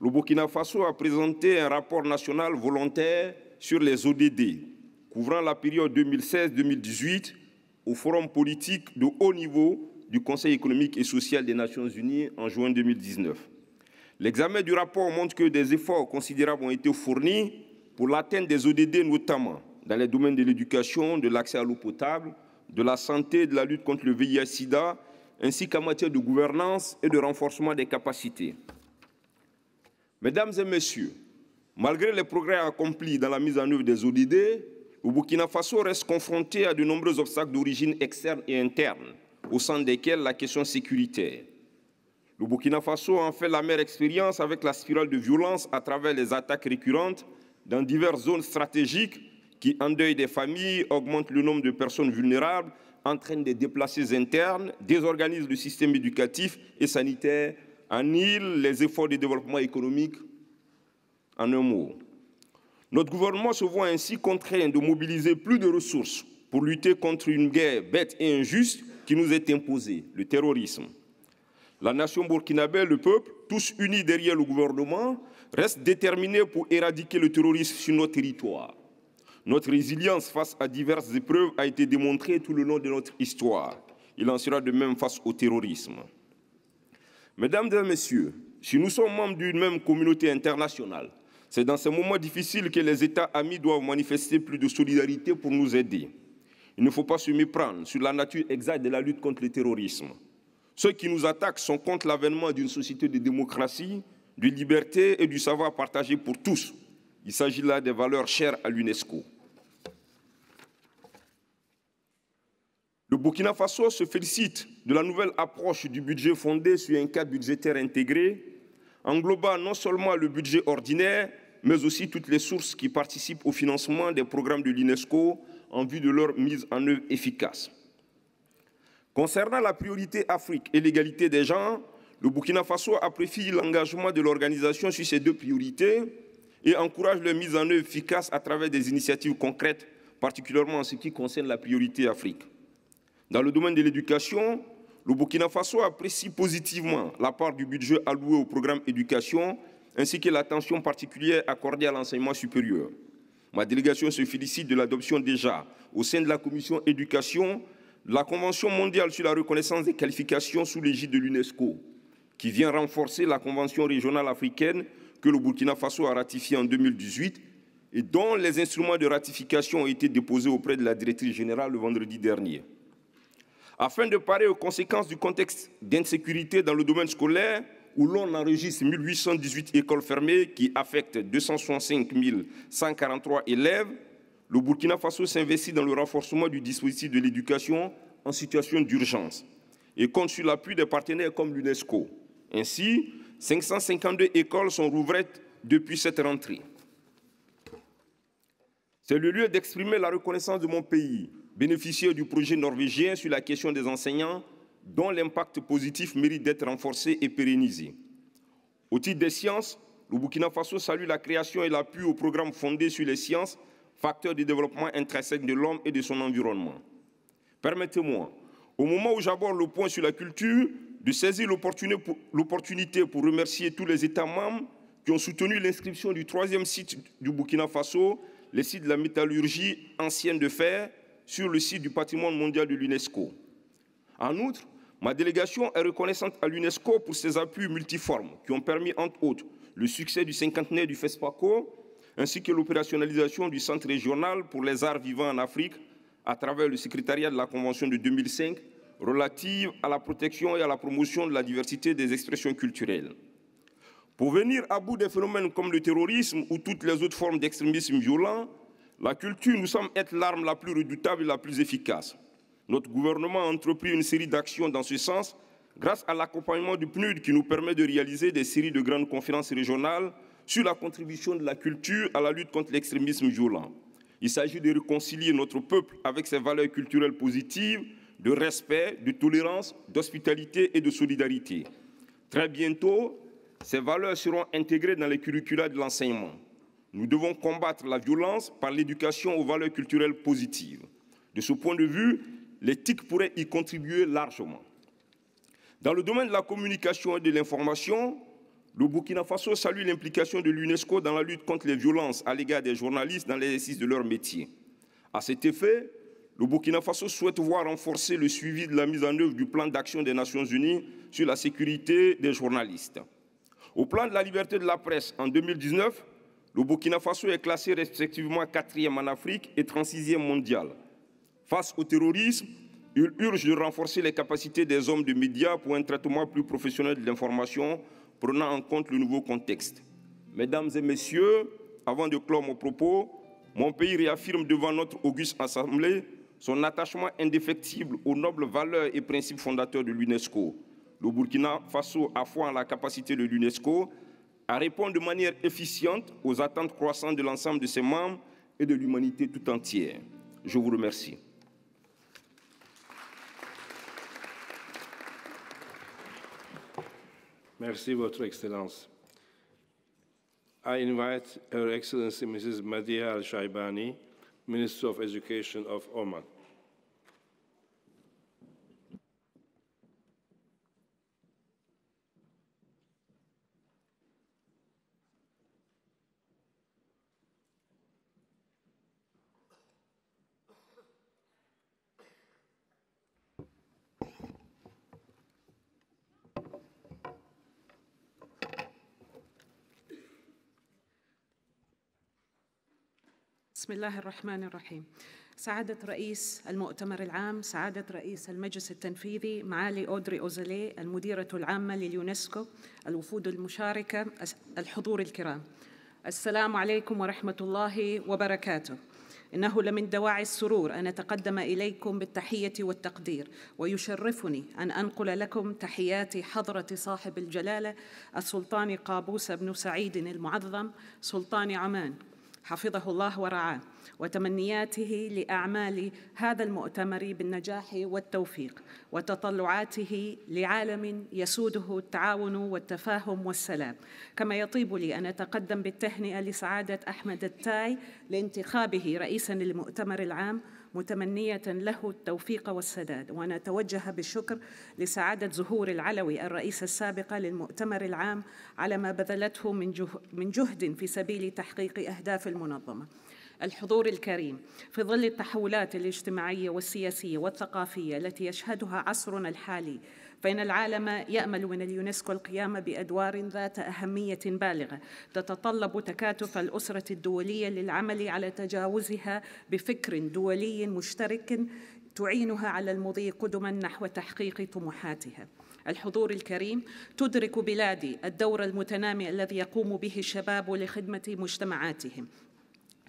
le Burkina Faso a présenté un rapport national volontaire sur les ODD, couvrant la période 2016-2018 au forum politique de haut niveau du Conseil économique et social des Nations Unies en juin 2019. L'examen du rapport montre que des efforts considérables ont été fournis pour l'atteinte des ODD, notamment dans les domaines de l'éducation, de l'accès à l'eau potable, de la santé, de la lutte contre le VIH-Sida, ainsi qu'en matière de gouvernance et de renforcement des capacités. Mesdames et Messieurs, malgré les progrès accomplis dans la mise en œuvre des ODD, le Burkina Faso reste confronté à de nombreux obstacles d'origine externe et interne, au sein desquels la question sécuritaire. Le Burkina Faso a en fait l'amère expérience avec la spirale de violence à travers les attaques récurrentes dans diverses zones stratégiques qui endeuillent des familles, augmentent le nombre de personnes vulnérables, entraînent des déplacés internes, désorganisent le système éducatif et sanitaire, annihilent les efforts de développement économique. En un mot, notre gouvernement se voit ainsi contraint de mobiliser plus de ressources pour lutter contre une guerre bête et injuste qui nous est imposée, le terrorisme. La nation burkinabé, le peuple, tous unis derrière le gouvernement, reste déterminés pour éradiquer le terrorisme sur notre territoire. Notre résilience face à diverses épreuves a été démontrée tout le long de notre histoire. Il en sera de même face au terrorisme. Mesdames et Messieurs, si nous sommes membres d'une même communauté internationale, c'est dans ces moments difficiles que les États amis doivent manifester plus de solidarité pour nous aider. Il ne faut pas se méprendre sur la nature exacte de la lutte contre le terrorisme. Ceux qui nous attaquent sont contre l'avènement d'une société de démocratie, de liberté et du savoir partagé pour tous. Il s'agit là des valeurs chères à l'UNESCO. Le Burkina Faso se félicite de la nouvelle approche du budget fondé sur un cadre budgétaire intégré, englobant non seulement le budget ordinaire, mais aussi toutes les sources qui participent au financement des programmes de l'UNESCO en vue de leur mise en œuvre efficace. Concernant la priorité Afrique et l'égalité des genres, le Burkina Faso apprécie l'engagement de l'organisation sur ces 2 priorités et encourage leur mise en œuvre efficace à travers des initiatives concrètes, particulièrement en ce qui concerne la priorité Afrique. Dans le domaine de l'éducation, le Burkina Faso apprécie positivement la part du budget alloué au programme éducation, ainsi que l'attention particulière accordée à l'enseignement supérieur. Ma délégation se félicite de l'adoption déjà, au sein de la commission éducation, de la Convention mondiale sur la reconnaissance des qualifications sous l'égide de l'UNESCO, qui vient renforcer la Convention régionale africaine que le Burkina Faso a ratifiée en 2018 et dont les instruments de ratification ont été déposés auprès de la directrice générale le vendredi dernier. Afin de parer aux conséquences du contexte d'insécurité dans le domaine scolaire, où l'on enregistre 1818 écoles fermées qui affectent 265 143 élèves, le Burkina Faso s'investit dans le renforcement du dispositif de l'éducation en situation d'urgence et compte sur l'appui des partenaires comme l'UNESCO. Ainsi, 552 écoles sont rouvertes depuis cette rentrée. C'est le lieu d'exprimer la reconnaissance de mon pays, bénéficiaire du projet norvégien sur la question des enseignants, dont l'impact positif mérite d'être renforcé et pérennisé. Au titre des sciences, le Burkina Faso salue la création et l'appui au programme fondé sur les sciences, facteurs de développement intrinsèque de l'homme et de son environnement. Permettez-moi, au moment où j'aborde le point sur la culture, de saisir l'opportunité pour remercier tous les États membres qui ont soutenu l'inscription du 3e site du Burkina Faso, le site de la métallurgie ancienne de fer, sur le site du patrimoine mondial de l'UNESCO. En outre, ma délégation est reconnaissante à l'UNESCO pour ses appuis multiformes qui ont permis, entre autres, le succès du 50e du FESPACO, ainsi que l'opérationnalisation du Centre régional pour les arts vivants en Afrique à travers le secrétariat de la Convention de 2005 relative à la protection et à la promotion de la diversité des expressions culturelles. Pour venir à bout des phénomènes comme le terrorisme ou toutes les autres formes d'extrémisme violent, la culture nous semble être l'arme la plus redoutable et la plus efficace. Notre gouvernement a entrepris une série d'actions dans ce sens grâce à l'accompagnement du PNUD qui nous permet de réaliser des séries de grandes conférences régionales sur la contribution de la culture à la lutte contre l'extrémisme violent. Il s'agit de réconcilier notre peuple avec ses valeurs culturelles positives, de respect, de tolérance, d'hospitalité et de solidarité. Très bientôt, ces valeurs seront intégrées dans les curricula de l'enseignement. Nous devons combattre la violence par l'éducation aux valeurs culturelles positives. De ce point de vue, l'éthique pourrait y contribuer largement. Dans le domaine de la communication et de l'information, le Burkina Faso salue l'implication de l'UNESCO dans la lutte contre les violences à l'égard des journalistes dans l'exercice de leur métier. À cet effet, le Burkina Faso souhaite voir renforcer le suivi de la mise en œuvre du plan d'action des Nations Unies sur la sécurité des journalistes. Au plan de la liberté de la presse, en 2019, le Burkina Faso est classé respectivement 4e en Afrique et 36e mondial. Face au terrorisme, il urge de renforcer les capacités des hommes de médias pour un traitement plus professionnel de l'information, prenant en compte le nouveau contexte. Mesdames et messieurs, avant de clore mon propos, mon pays réaffirme devant notre auguste Assemblée son attachement indéfectible aux nobles valeurs et principes fondateurs de l'UNESCO. Le Burkina Faso a foi en la capacité de l'UNESCO à répondre de manière efficiente aux attentes croissantes de l'ensemble de ses membres et de l'humanité tout entière. Je vous remercie. Merci, Votre Excellence. I invite Her Excellency Mrs. Madia Al-Shaibani, Minister of Education of Oman. بسم الله الرحمن الرحيم. سعادة رئيس المؤتمر العام، سعادة رئيس المجلس التنفيذي، معالي أودري أوزالي المديرة العامة لليونسكو، الوفود المشاركة، الحضور الكرام، السلام عليكم ورحمة الله وبركاته. إنه لمن دواعي السرور أن أتقدم إليكم بالتحية والتقدير، ويشرفني أن أنقل لكم تحيات حضرة صاحب الجلالة السلطان قابوس بن سعيد المعظم سلطان عمان، حفظه الله ورعاه، وتمنياته لأعمال هذا المؤتمر بالنجاح والتوفيق، وتطلعاته لعالم يسوده التعاون والتفاهم والسلام. كما يطيب لي أن أتقدم بالتهنئة لسعادة أحمد التاي لانتخابه رئيساً للمؤتمر العام، متمنية له التوفيق والسداد. وأنا أتوجه بالشكر لسعادة زهور العلوي الرئيسة السابقة للمؤتمر العام على ما بذلته من جهد في سبيل تحقيق أهداف المنظمة. الحضور الكريم، في ظل التحولات الاجتماعية والسياسية والثقافية التي يشهدها عصرنا الحالي، فإن العالم يأمل من اليونسكو القيام بأدوار ذات أهمية بالغة تتطلب تكاتف الأسرة الدولية للعمل على تجاوزها بفكر دولي مشترك تعينها على المضي قدما نحو تحقيق طموحاتها. الحضور الكريم، تدرك بلادي الدور المتنامي الذي يقوم به الشباب لخدمة مجتمعاتهم،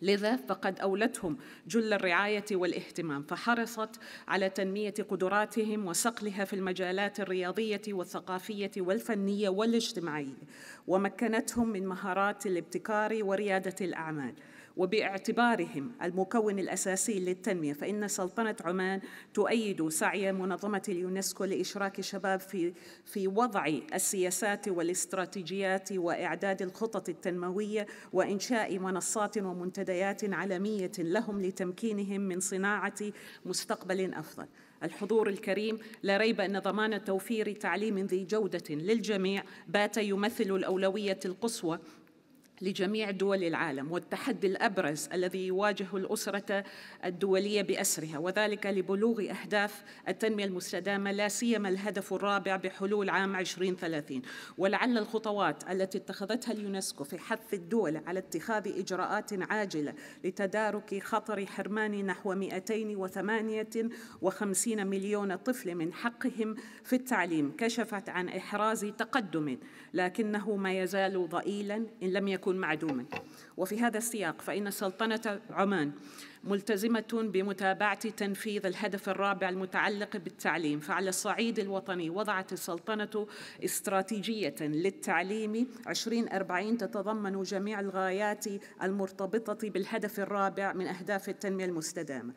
لذا فقد أولتهم جل الرعاية والاهتمام، فحرصت على تنمية قدراتهم وصقلها في المجالات الرياضية والثقافية والفنية والاجتماعية، ومكنتهم من مهارات الابتكار وريادة الأعمال. وباعتبارهم المكون الأساسي للتنمية، فإن سلطنة عمان تؤيد سعي منظمة اليونسكو لإشراك الشباب في وضع السياسات والاستراتيجيات وإعداد الخطط التنموية وإنشاء منصات ومنتديات عالمية لهم لتمكينهم من صناعة مستقبل أفضل. الحضور الكريم، لا ريب أن ضمان توفير تعليم ذي جودة للجميع بات يمثل الأولوية القصوى لجميع دول العالم، والتحدي الأبرز الذي يواجه الأسرة الدولية بأسرها، وذلك لبلوغ أهداف التنمية المستدامة، لا سيما الهدف الرابع بحلول عام 2030. ولعل الخطوات التي اتخذتها اليونسكو في حث الدول على اتخاذ إجراءات عاجلة لتدارك خطر حرمان نحو 258 مليون طفل من حقهم في التعليم كشفت عن إحراز تقدم، لكنه ما يزال ضئيلاً إن لم يكن يكون معدوما. وفي هذا السياق فإن سلطنة عمان ملتزمة بمتابعة تنفيذ الهدف الرابع المتعلق بالتعليم، فعلى الصعيد الوطني وضعت السلطنة استراتيجية للتعليم 2040 تتضمن جميع الغايات المرتبطة بالهدف الرابع من أهداف التنمية المستدامة.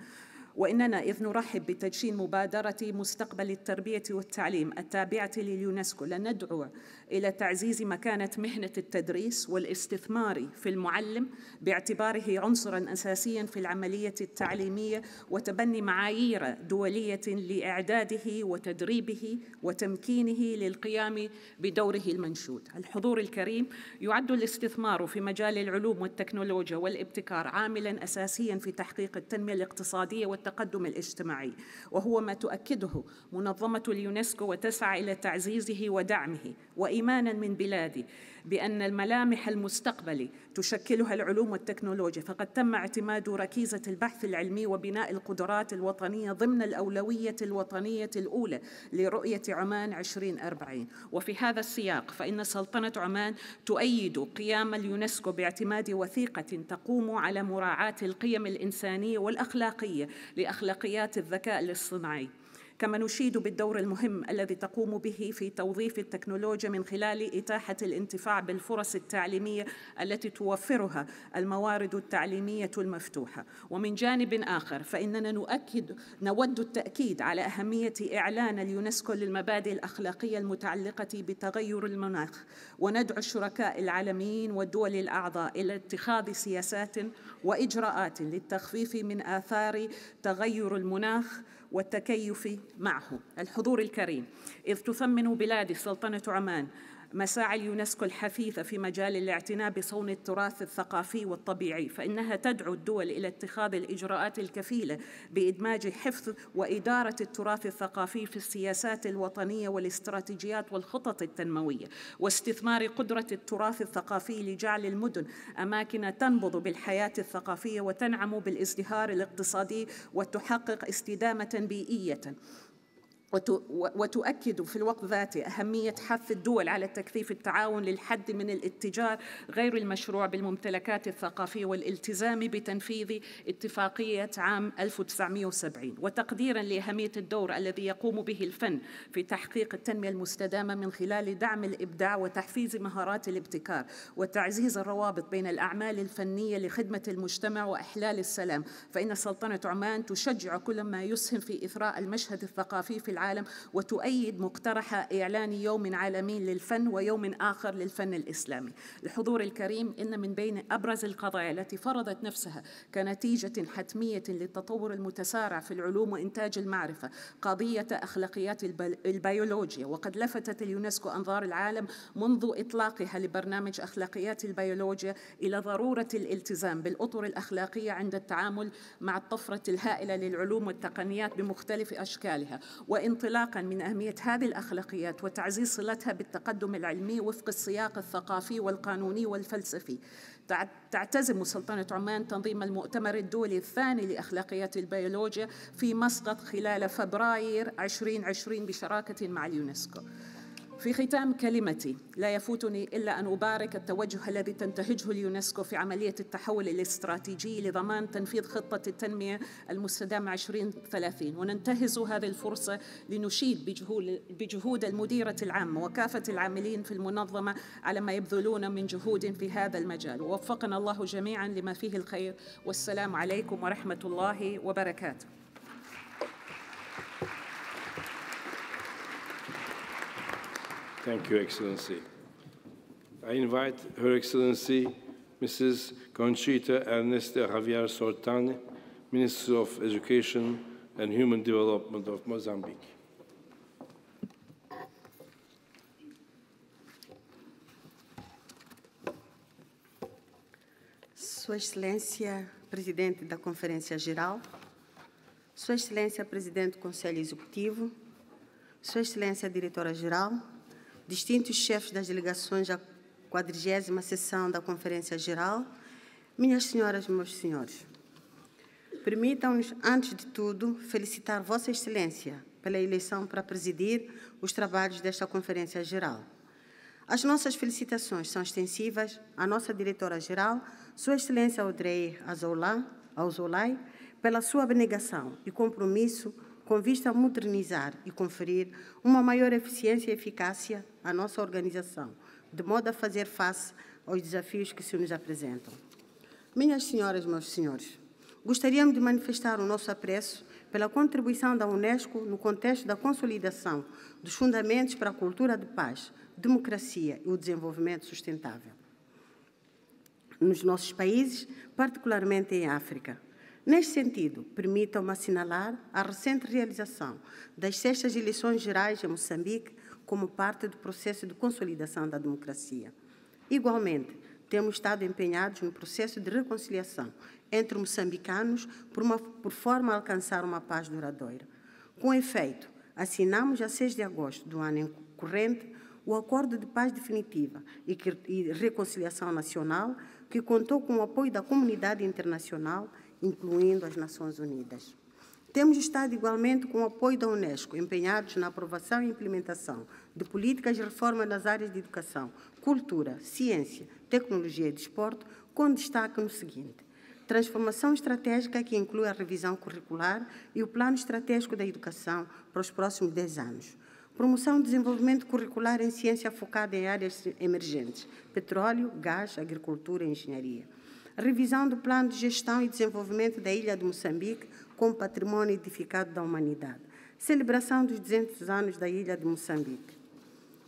وإننا إذ نرحب بتدشين مبادرة مستقبل التربية والتعليم التابعة لليونسكو لندعو إلى تعزيز مكانة مهنة التدريس والاستثمار في المعلم باعتباره عنصراً أساسياً في العملية التعليمية، وتبني معايير دولية لإعداده وتدريبه وتمكينه للقيام بدوره المنشود. الحضور الكريم، يعد الاستثمار في مجال العلوم والتكنولوجيا والابتكار عاملاً أساسياً في تحقيق التنمية الاقتصادية والتقدم الاجتماعي، وهو ما تؤكده منظمة اليونسكو وتسعى إلى تعزيزه ودعمه. وإيماناً من بلادي بأن الملامح المستقبل تشكلها العلوم والتكنولوجيا، فقد تم اعتماد ركيزة البحث العلمي وبناء القدرات الوطنية ضمن الأولوية الوطنية الأولى لرؤية عمان 2040. وفي هذا السياق فإن سلطنة عمان تؤيد قيام اليونسكو باعتماد وثيقة تقوم على مراعاة القيم الإنسانية والأخلاقية لأخلاقيات الذكاء الاصطناعي، كما نشيد بالدور المهم الذي تقوم به في توظيف التكنولوجيا من خلال إتاحة الانتفاع بالفرص التعليمية التي توفرها الموارد التعليمية المفتوحة. ومن جانب آخر فإننا نود التأكيد على أهمية إعلان اليونسكو للمبادئ الأخلاقية المتعلقة بتغير المناخ، وندعو الشركاء العالميين والدول الأعضاء إلى اتخاذ سياسات وإجراءات للتخفيف من آثار تغير المناخ والتكيف معه. الحضور الكريم، إذ تثمن بلاد سلطنة عمان مساعي اليونسكو الحثيثة في مجال الاعتناء بصون التراث الثقافي والطبيعي، فإنها تدعو الدول إلى اتخاذ الإجراءات الكفيلة بإدماج حفظ وإدارة التراث الثقافي في السياسات الوطنية والاستراتيجيات والخطط التنموية، واستثمار قدرة التراث الثقافي لجعل المدن أماكن تنبض بالحياة الثقافية وتنعم بالازدهار الاقتصادي وتحقق استدامة بيئية. وتؤكد في الوقت ذاته أهمية حث الدول على تكثيف التعاون للحد من الاتجار غير المشروع بالممتلكات الثقافية والالتزام بتنفيذ اتفاقية عام 1970، وتقديراً لأهمية الدور الذي يقوم به الفن في تحقيق التنمية المستدامة من خلال دعم الإبداع وتحفيز مهارات الابتكار وتعزيز الروابط بين الأعمال الفنية لخدمة المجتمع وإحلال السلام. فإن سلطنة عمان تشجع كل ما يسهم في إثراء المشهد الثقافي في العالم، وتؤيد مقترح إعلان يوم عالمي للفن ويوم آخر للفن الإسلامي. الحضور الكريم، إن من بين أبرز القضايا التي فرضت نفسها كنتيجة حتمية للتطور المتسارع في العلوم وإنتاج المعرفة قضية أخلاقيات البيولوجيا، وقد لفتت اليونسكو أنظار العالم منذ إطلاقها لبرنامج أخلاقيات البيولوجيا إلى ضرورة الالتزام بالأطر الأخلاقية عند التعامل مع الطفرة الهائلة للعلوم والتقنيات بمختلف أشكالها، وانطلاقاً من أهمية هذه الأخلاقيات وتعزيز صلتها بالتقدم العلمي وفق السياق الثقافي والقانوني والفلسفي. تعتزم سلطنة عمان تنظيم المؤتمر الدولي الثاني لأخلاقيات البيولوجيا في مسقط خلال فبراير 2020 بشراكة مع اليونسكو. في ختام كلمتي لا يفوتني إلا أن أبارك التوجه الذي تنتهجه اليونسكو في عملية التحول الاستراتيجي لضمان تنفيذ خطة التنمية المستدامة 2030، وننتهز هذه الفرصة لنشيد بجهود المديرة العامة وكافة العاملين في المنظمة على ما يبذلون من جهود في هذا المجال، ووفقنا الله جميعا لما فيه الخير، والسلام عليكم ورحمة الله وبركاته. Thank you, Excellency. I invite Her Excellency, Mrs. Conchita Ernesta Javier Sortane, Minister of Education and Human Development of Mozambique. Sua Excelência, Presidente da Conferência Geral, Sua Excelência, Presidente do Conselho Executivo, Sua Excelência, Diretora-Geral, distintos chefes das delegações à 40ª sessão da Conferência Geral, minhas senhoras e meus senhores, permitam-nos, antes de tudo, felicitar Vossa Excelência pela eleição para presidir os trabalhos desta Conferência Geral. As nossas felicitações são extensivas à nossa diretora-geral, Sua Excelência Audrey Azoulay, pela sua abnegação e compromisso com vista a modernizar e conferir uma maior eficiência e eficácia à nossa organização, de modo a fazer face aos desafios que se nos apresentam. Minhas senhoras e meus senhores, gostaríamos de manifestar o nosso apreço pela contribuição da UNESCO no contexto da consolidação dos fundamentos para a cultura de paz, democracia e o desenvolvimento sustentável nos nossos países, particularmente em África. Neste sentido, permitam-me assinalar a recente realização das 6ª eleições gerais em Moçambique como parte do processo de consolidação da democracia. Igualmente, temos estado empenhados no processo de reconciliação entre moçambicanos por forma a alcançar uma paz duradoura. Com efeito, assinamos a 6 de agosto do ano corrente o Acordo de Paz Definitiva e Reconciliação Nacional, que contou com o apoio da comunidade internacional, incluindo as Nações Unidas. Temos estado igualmente com o apoio da UNESCO, empenhados na aprovação e implementação de políticas de reforma nas áreas de educação, cultura, ciência, tecnologia e desporto, com destaque no seguinte: transformação estratégica que inclui a revisão curricular e o plano estratégico da educação para os próximos 10 anos. Promoção do desenvolvimento curricular em ciência focada em áreas emergentes, petróleo, gás, agricultura e engenharia. Revisão do plano de gestão e desenvolvimento da ilha de Moçambique como patrimônio edificado da humanidade. Celebração dos 200 anos da ilha de Moçambique.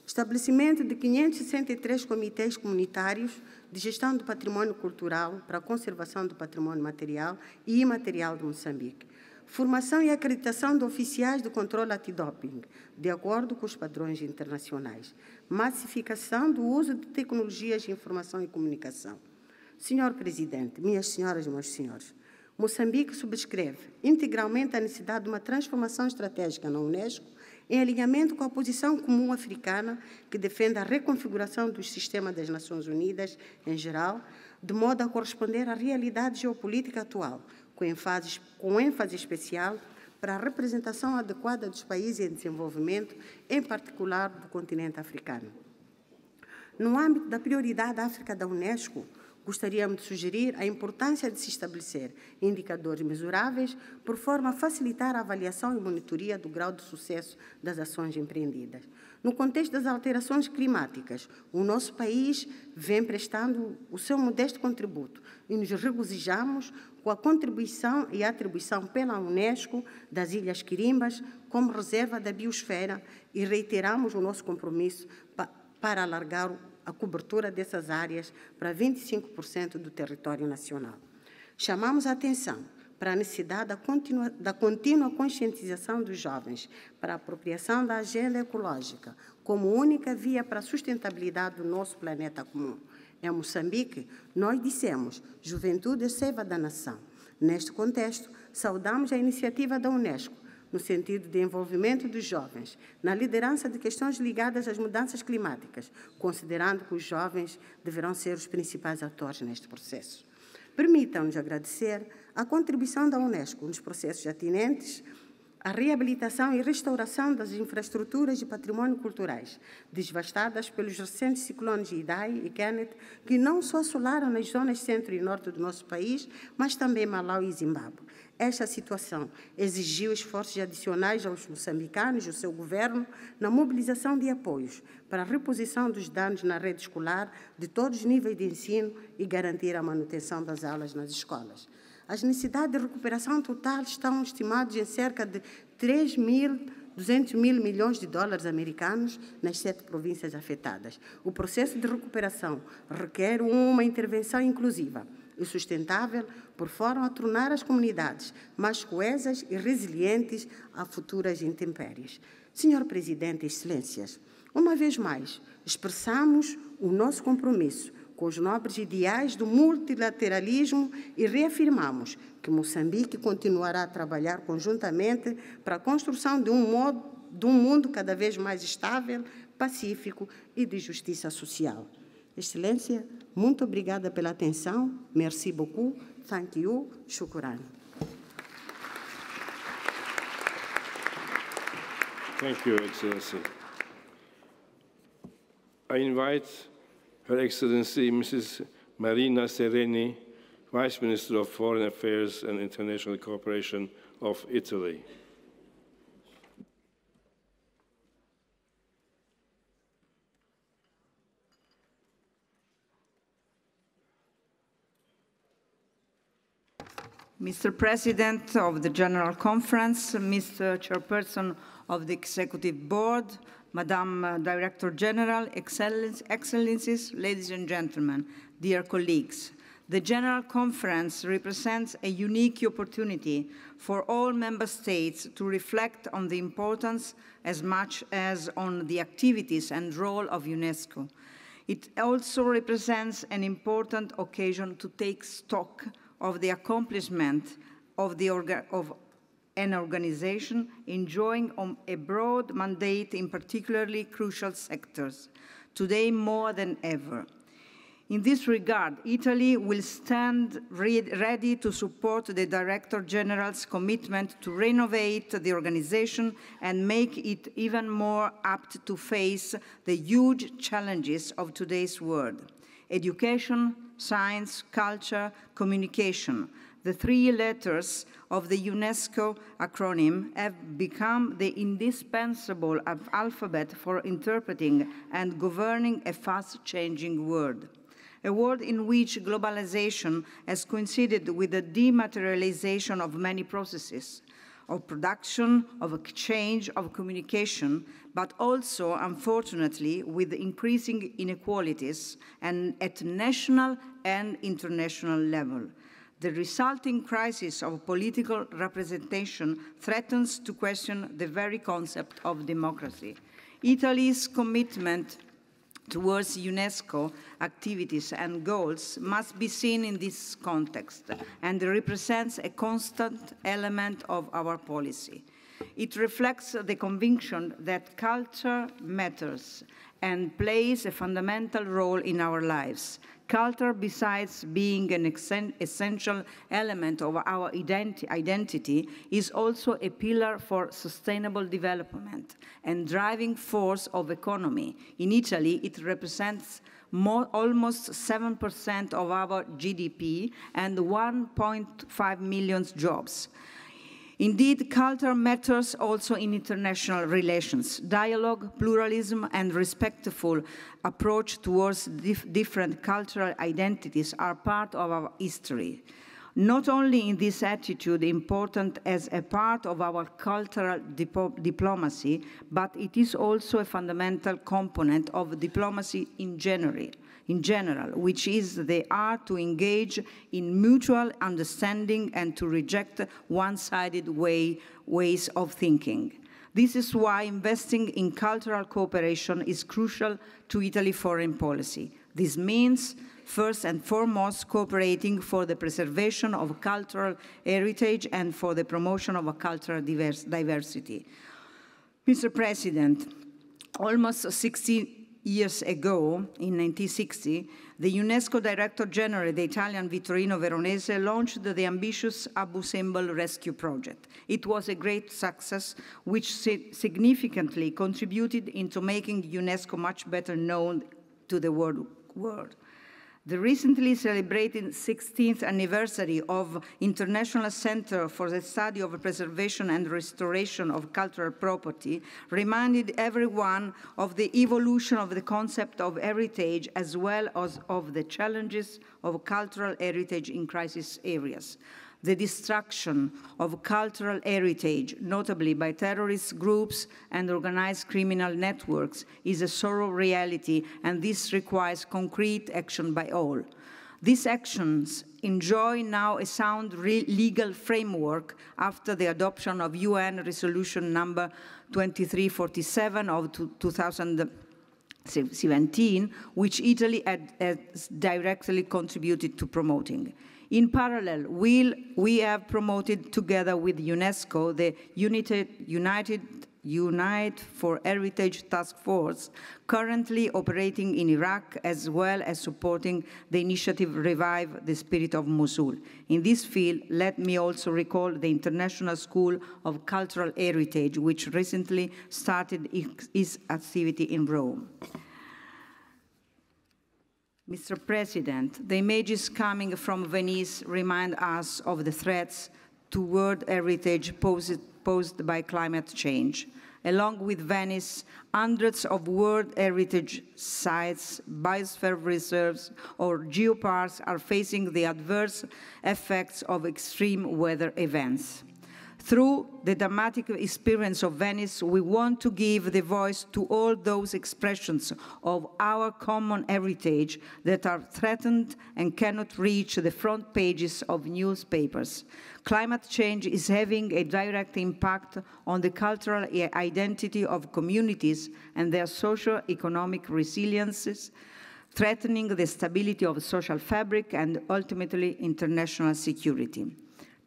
Estabelecimento de 563 comitês comunitários de gestão do patrimônio cultural para a conservação do patrimônio material e imaterial de Moçambique. Formação e acreditação de oficiais do controle antidoping, de acordo com os padrões internacionais. Massificação do uso de tecnologias de informação e comunicação. Senhor Presidente, minhas senhoras e meus senhores, Moçambique subscreve integralmente a necessidade de uma transformação estratégica na UNESCO em alinhamento com a posição comum africana que defende a reconfiguração do sistema das Nações Unidas em geral, de modo a corresponder à realidade geopolítica atual, com ênfase especial para a representação adequada dos países em desenvolvimento, em particular do continente africano. No âmbito da prioridade África da UNESCO, gostaríamos de sugerir a importância de se estabelecer indicadores mesuráveis por forma a facilitar a avaliação e monitoria do grau de sucesso das ações empreendidas. No contexto das alterações climáticas, o nosso país vem prestando o seu modesto contributo e nos regozijamos com a contribuição e atribuição pela UNESCO das Ilhas Quirimbas como reserva da biosfera e reiteramos o nosso compromisso para alargar a cobertura dessas áreas para 25% do território nacional. Chamamos a atenção para a necessidade da contínua conscientização dos jovens para a apropriação da agenda ecológica como única via para a sustentabilidade do nosso planeta comum. Em Moçambique, nós dissemos, juventude é seiva da nação. Neste contexto, saudamos a iniciativa da UNESCO, no sentido de envolvimento dos jovens, na liderança de questões ligadas às mudanças climáticas, considerando que os jovens deverão ser os principais atores neste processo. Permitam-nos agradecer a contribuição da UNESCO nos processos atinentes à reabilitação e restauração das infraestruturas de patrimônio culturais, devastadas pelos recentes ciclones Idai e Kenneth, que não só assolaram nas zonas centro e norte do nosso país, mas também Malau e Zimbábue. Esta situação exigiu esforços adicionais aos moçambicanos e ao seu governo na mobilização de apoios para a reposição dos danos na rede escolar de todos os níveis de ensino e garantir a manutenção das aulas nas escolas. As necessidades de recuperação total estão estimadas em cerca de 200 mil milhões de dólares americanos nas 7 províncias afetadas. O processo de recuperação requer uma intervenção inclusiva e sustentável, por forma a tornar as comunidades mais coesas e resilientes a futuras intempéries. Senhor Presidente, Excelências, uma vez mais, expressamos o nosso compromisso com os nobres ideais do multilateralismo e reafirmamos que Moçambique continuará a trabalhar conjuntamente para a construção de um mundo cada vez mais estável, pacífico e de justiça social. Excelência, muito obrigada pela atenção. Merci beaucoup. Thank you. Shukran. Thank you, Excellency. I invite Her Excellency Mrs. Marina Sereni, Vice Minister of Foreign Affairs and International Cooperation of Italy. Mr. President of the General Conference, Mr. Chairperson of the Executive Board, Madam Director General, Excellencies, ladies and gentlemen, dear colleagues, the General Conference represents a unique opportunity for all member states to reflect on the importance as much as on the activities and role of UNESCO. It also represents an important occasion to take stock of the accomplishment of an organization enjoying a broad mandate in particularly crucial sectors, today more than ever. In this regard, Italy will stand ready to support the Director General's commitment to renovate the organization and make it even more apt to face the huge challenges of today's world: education, science, culture, communication. The three letters of the UNESCO acronym have become the indispensable alphabet for interpreting and governing a fast-changing world. A world in which globalization has coincided with the dematerialization of many processes, of production, of exchange, of communication, but also, unfortunately, with increasing inequalities and at national and international level. The resulting crisis of political representation threatens to question the very concept of democracy. Italy's commitment towards UNESCO activities and goals must be seen in this context and represents a constant element of our policy. It reflects the conviction that culture matters and plays a fundamental role in our lives. Culture, besides being an essential element of our identity, is also a pillar for sustainable development and driving force of economy. In Italy, it represents almost 7% of our GDP and 1.5 million jobs. Indeed, culture matters also in international relations. Dialogue, pluralism, and respectful approach towards different cultural identities are part of our history. Not only is this attitude important as a part of our cultural diplomacy, but it is also a fundamental component of diplomacy in general, which is the art to engage in mutual understanding and to reject one-sided ways of thinking. This is why investing in cultural cooperation is crucial to Italy's foreign policy. This means, first and foremost, cooperating for the preservation of cultural heritage and for the promotion of cultural diversity. Mr. President, almost 60 years ago, in 1960, the UNESCO Director General, the Italian Vittorino Veronese, launched the ambitious Abu Simbel Rescue Project. It was a great success, which significantly contributed into making UNESCO much better known to the world. The recently celebrated 16th anniversary of International Center for the Study of Preservation and Restoration of Cultural Property reminded everyone of the evolution of the concept of heritage as well as of the challenges of cultural heritage in crisis areas. The destruction of cultural heritage, notably by terrorist groups and organized criminal networks, is a sorrow reality, and this requires concrete action by all. These actions enjoy now a sound legal framework after the adoption of UN Resolution number 2347 of 2017, which Italy has directly contributed to promoting. In parallel, we have promoted together with UNESCO the Unite for Heritage Task Force, currently operating in Iraq, as well as supporting the initiative Revive the Spirit of Mosul. In this field, let me also recall the International School of Cultural Heritage, which recently started its activity in Rome. Mr. President, the images coming from Venice remind us of the threats to world heritage posed by climate change. Along with Venice, hundreds of World Heritage sites, biosphere reserves, or geoparks are facing the adverse effects of extreme weather events. Through the dramatic experience of Venice, we want to give the voice to all those expressions of our common heritage that are threatened and cannot reach the front pages of newspapers. Climate change is having a direct impact on the cultural identity of communities and their socio-economic resiliences, threatening the stability of the social fabric and ultimately international security.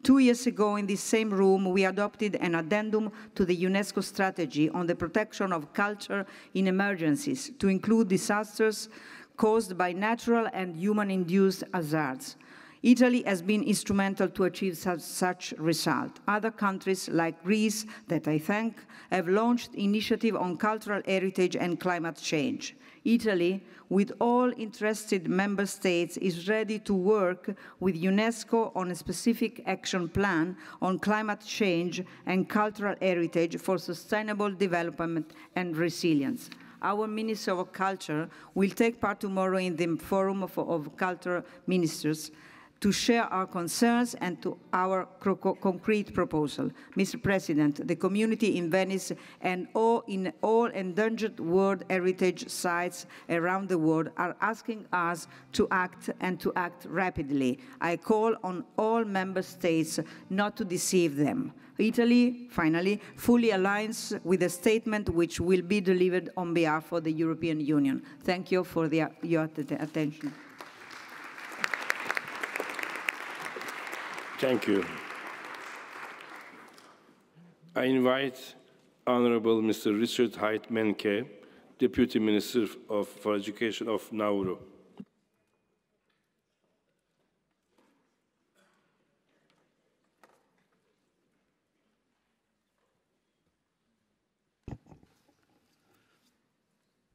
2 years ago, in this same room, we adopted an addendum to the UNESCO strategy on the protection of culture in emergencies to include disasters caused by natural and human-induced hazards. Italy has been instrumental to achieve such result. Other countries like Greece, that I thank, have launched initiatives on cultural heritage and climate change. Italy, with all interested member states, is ready to work with UNESCO on a specific action plan on climate change and cultural heritage for sustainable development and resilience. Our Minister of Culture will take part tomorrow in the Forum of Culture Ministers to share our concerns and to our concrete proposal. Mr. President, the community in Venice and in all endangered World Heritage sites around the world are asking us to act and to act rapidly. I call on all member states not to deceive them. Italy, finally, fully aligns with the statement which will be delivered on behalf of the European Union. Thank you for your attention. Thank you. I invite Honorable Mr. Richard Hyde Menke, Deputy Minister for Education of Nauru.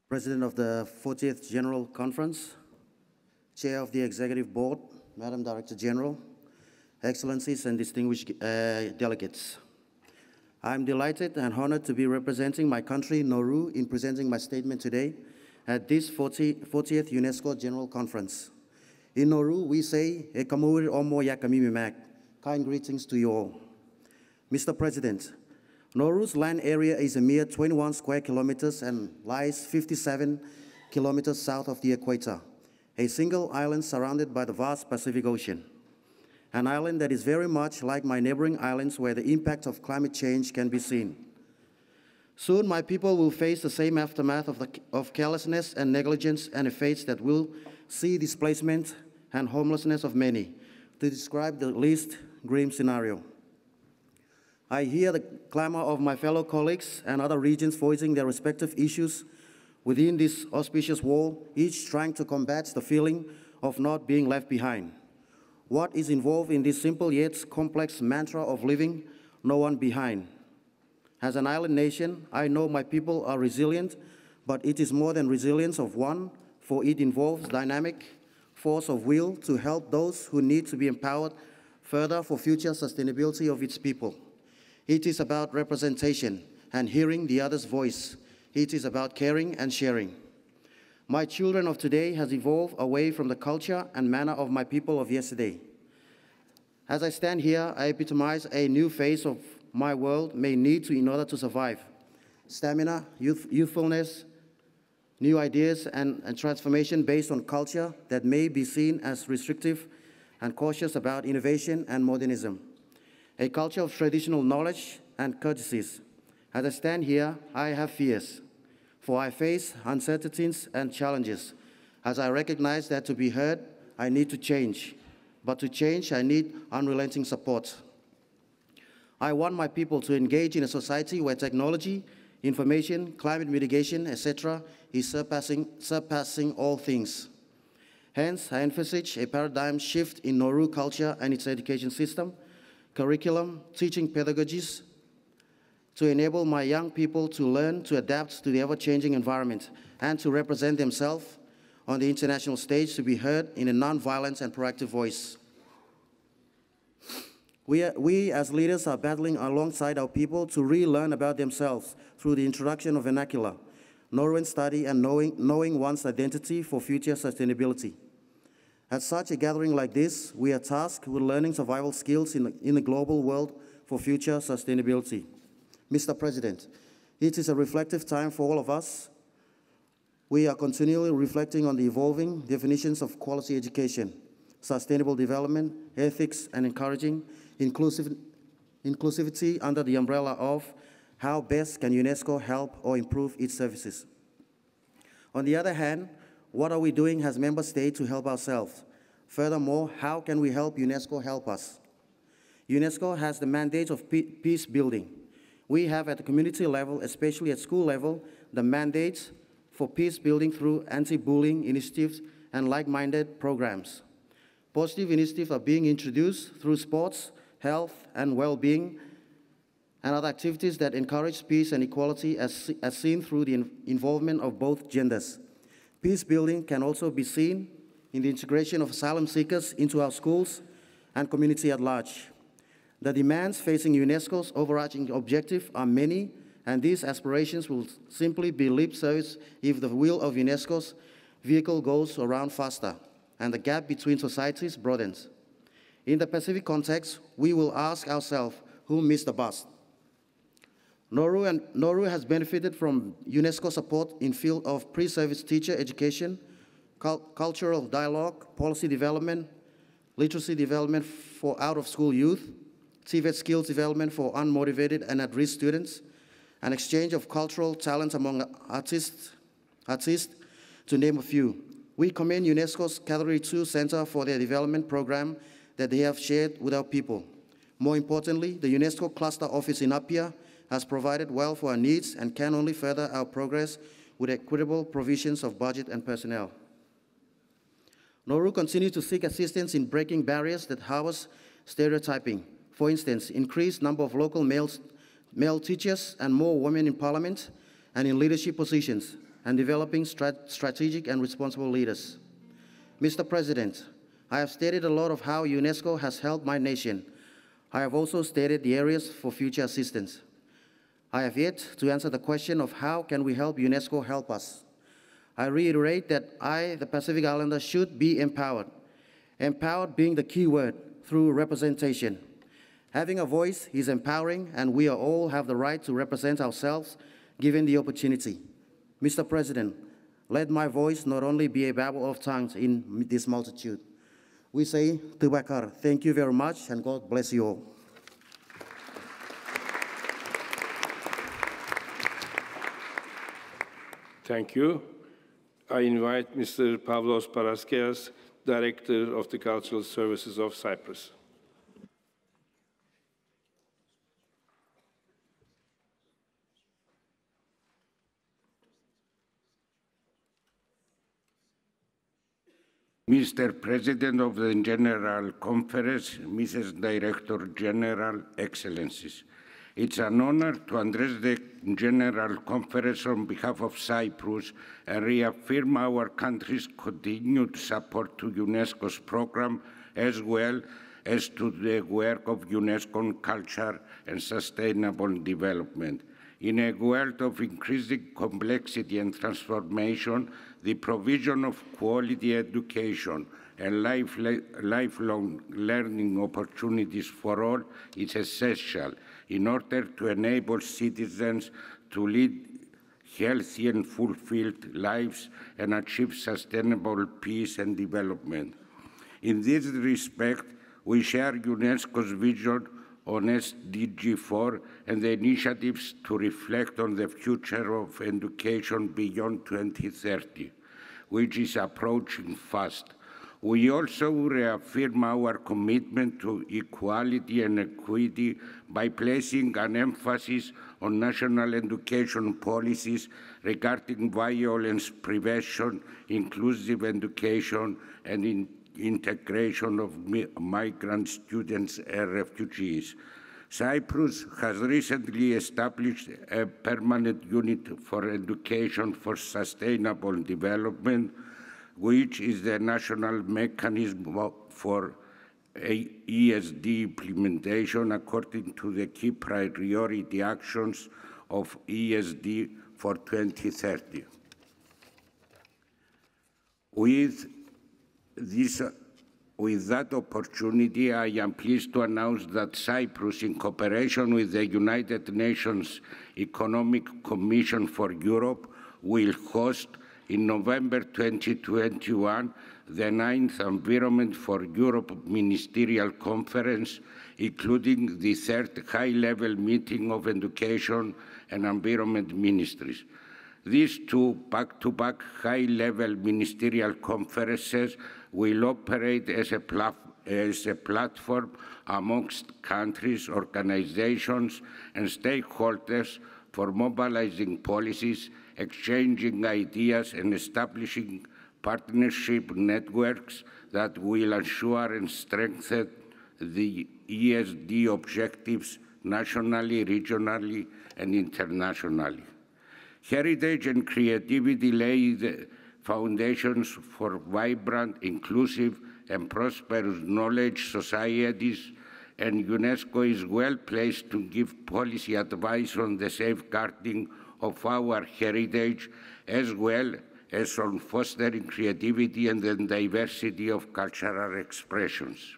President of the 40th General Conference, Chair of the Executive Board, Madam Director General, Excellencies and distinguished delegates. I'm delighted and honored to be representing my country, Nauru, in presenting my statement today at this 40th UNESCO General Conference. In Nauru, we say, E kamuri omo ya kamimimak. Kind greetings to you all. Mr. President, Nauru's land area is a mere 21 square kilometers and lies 57 kilometers south of the equator, a single island surrounded by the vast Pacific Ocean. An island that is very much like my neighboring islands where the impact of climate change can be seen. Soon my people will face the same aftermath of carelessness and negligence and a fate that will see displacement and homelessness of many, to describe the least grim scenario. I hear the clamor of my fellow colleagues and other regions voicing their respective issues within this auspicious wall, each trying to combat the feeling of not being left behind. What is involved in this simple yet complex mantra of leaving no one behind? As an island nation, I know my people are resilient, but it is more than resilience of one, for it involves dynamic force of will to help those who need to be empowered further for future sustainability of its people. It is about representation and hearing the other's voice. It is about caring and sharing. My children of today has evolved away from the culture and manner of my people of yesterday. As I stand here, I epitomize a new phase of my world may need to in order to survive. Stamina, youthfulness, new ideas and transformation based on culture that may be seen as restrictive and cautious about innovation and modernism. A culture of traditional knowledge and courtesies. As I stand here, I have fears, for I face uncertainties and challenges. As I recognize that to be heard, I need to change. But to change, I need unrelenting support. I want my people to engage in a society where technology, information, climate mitigation, etc. is surpassing all things. Hence, I envisage a paradigm shift in Nauru culture and its education system, curriculum, teaching pedagogies, to enable my young people to learn to adapt to the ever-changing environment and to represent themselves on the international stage to be heard in a non-violent and proactive voice. We as leaders are battling alongside our people to relearn about themselves through the introduction of vernacular, Nauruan study, and knowing one's identity for future sustainability. At such a gathering like this, we are tasked with learning survival skills in the global world for future sustainability. Mr. President, it is a reflective time for all of us. We are continually reflecting on the evolving definitions of quality education, sustainable development, ethics, and encouraging inclusivity under the umbrella of how best can UNESCO help or improve its services. On the other hand, what are we doing as member states to help ourselves? Furthermore, how can we help UNESCO help us? UNESCO has the mandate of peace building. We have at the community level, especially at school level, the mandate for peace building through anti-bullying initiatives and like-minded programs. Positive initiatives are being introduced through sports, health, and well-being, and other activities that encourage peace and equality as seen through the involvement of both genders. Peace building can also be seen in the integration of asylum seekers into our schools and community at large. The demands facing UNESCO's overarching objective are many, and these aspirations will simply be lip service if the wheel of UNESCO's vehicle goes around faster and the gap between societies broadens. In the Pacific context, we will ask ourselves, who missed the bus? Nauru has benefited from UNESCO support in field of pre-service teacher education, cultural dialogue, policy development, literacy development for out-of-school youth, TVET skills development for unmotivated and at-risk students, an exchange of cultural talent among artists, to name a few. We commend UNESCO's Category 2 Center for their development program that they have shared with our people. More importantly, the UNESCO Cluster Office in Apia has provided well for our needs and can only further our progress with equitable provisions of budget and personnel. Nauru continues to seek assistance in breaking barriers that harvest stereotyping. For instance, increased number of local male teachers and more women in parliament and in leadership positions, and developing strategic and responsible leaders. Mr. President, I have stated a lot of how UNESCO has helped my nation. I have also stated the areas for future assistance. I have yet to answer the question of how can we help UNESCO help us. I reiterate that I, the Pacific Islander, should be empowered. Empowered being the key word through representation. Having a voice is empowering, and we all have the right to represent ourselves given the opportunity. Mr. President, let my voice not only be a babble of tongues in this multitude. We say, Tubakar, thank you very much, and God bless you all. Thank you. I invite Mr. Pavlos Paraskeas, Director of the Cultural Services of Cyprus. Mr. President of the General Conference, Mrs. Director General, Excellencies. It's an honor to address the General Conference on behalf of Cyprus and reaffirm our country's continued support to UNESCO's program, as well as to the work of UNESCO on culture and sustainable development. In a world of increasing complexity and transformation, the provision of quality education and lifelong learning opportunities for all is essential in order to enable citizens to lead healthy and fulfilled lives and achieve sustainable peace and development. In this respect, we share UNESCO's vision on SDG 4 and the initiatives to reflect on the future of education beyond 2030, which is approaching fast. We also reaffirm our commitment to equality and equity by placing an emphasis on national education policies regarding violence prevention, inclusive education, and integration of migrant students and refugees. Cyprus has recently established a permanent unit for education for sustainable development, which is the national mechanism for ESD implementation according to the key priority actions of ESD for 2030. With that opportunity, I am pleased to announce that Cyprus, in cooperation with the United Nations Economic Commission for Europe, will host in November 2021 the 9th Environment for Europe Ministerial Conference, including the 3rd high-level meeting of education and environment ministries. These two back-to-back high-level ministerial conferences will operate as a platform amongst countries, organizations, and stakeholders for mobilizing policies, exchanging ideas, and establishing partnership networks that will ensure and strengthen the ESD objectives nationally, regionally, and internationally. Heritage and creativity lay the foundations for vibrant, inclusive, and prosperous knowledge societies, and UNESCO is well placed to give policy advice on the safeguarding of our heritage, as well as on fostering creativity and the diversity of cultural expressions.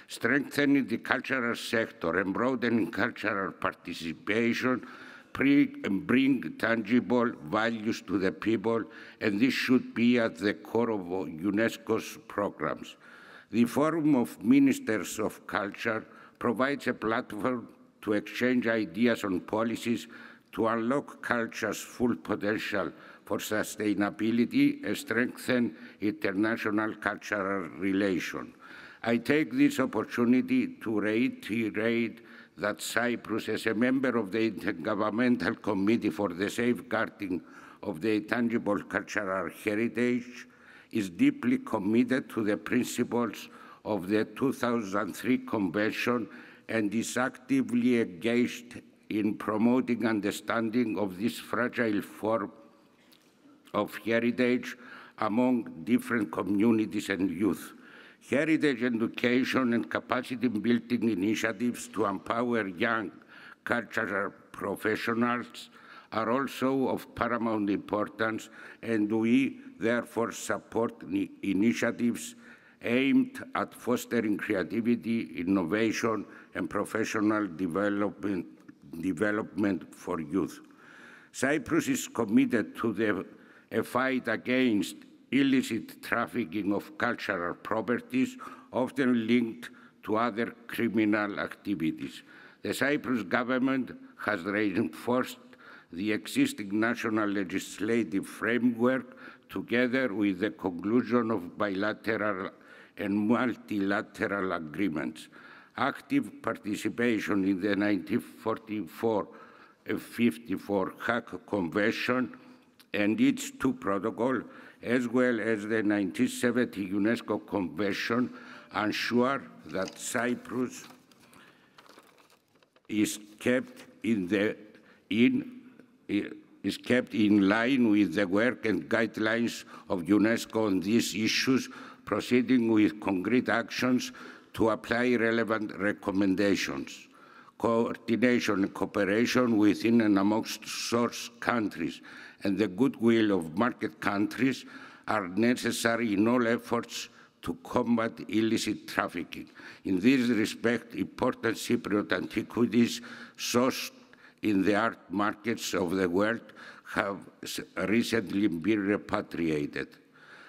Strengthening the cultural sector and broadening cultural participation bring tangible values to the people, and this should be at the core of UNESCO's programs. The Forum of Ministers of Culture provides a platform to exchange ideas on policies to unlock culture's full potential for sustainability and strengthen international cultural relations. I take this opportunity to reiterate that Cyprus, as a member of the Intergovernmental Committee for the Safeguarding of the Tangible Cultural Heritage, is deeply committed to the principles of the 2003 Convention and is actively engaged in promoting understanding of this fragile form of heritage among different communities and youth. Heritage education and capacity building initiatives to empower young cultural professionals are also of paramount importance, and we therefore support initiatives aimed at fostering creativity, innovation, and professional development for youth. Cyprus is committed to the fight against illicit trafficking of cultural properties, often linked to other criminal activities. The Cyprus government has reinforced the existing national legislative framework together with the conclusion of bilateral and multilateral agreements. Active participation in the 1944-54 Hague Convention and its two protocols, as well as the 1970 UNESCO Convention, ensure that Cyprus is kept in line with the work and guidelines of UNESCO on these issues, proceeding with concrete actions to apply relevant recommendations. Coordination and cooperation within and amongst source countries and the goodwill of market countries are necessary in all efforts to combat illicit trafficking. In this respect, important Cypriot antiquities sourced in the art markets of the world have recently been repatriated.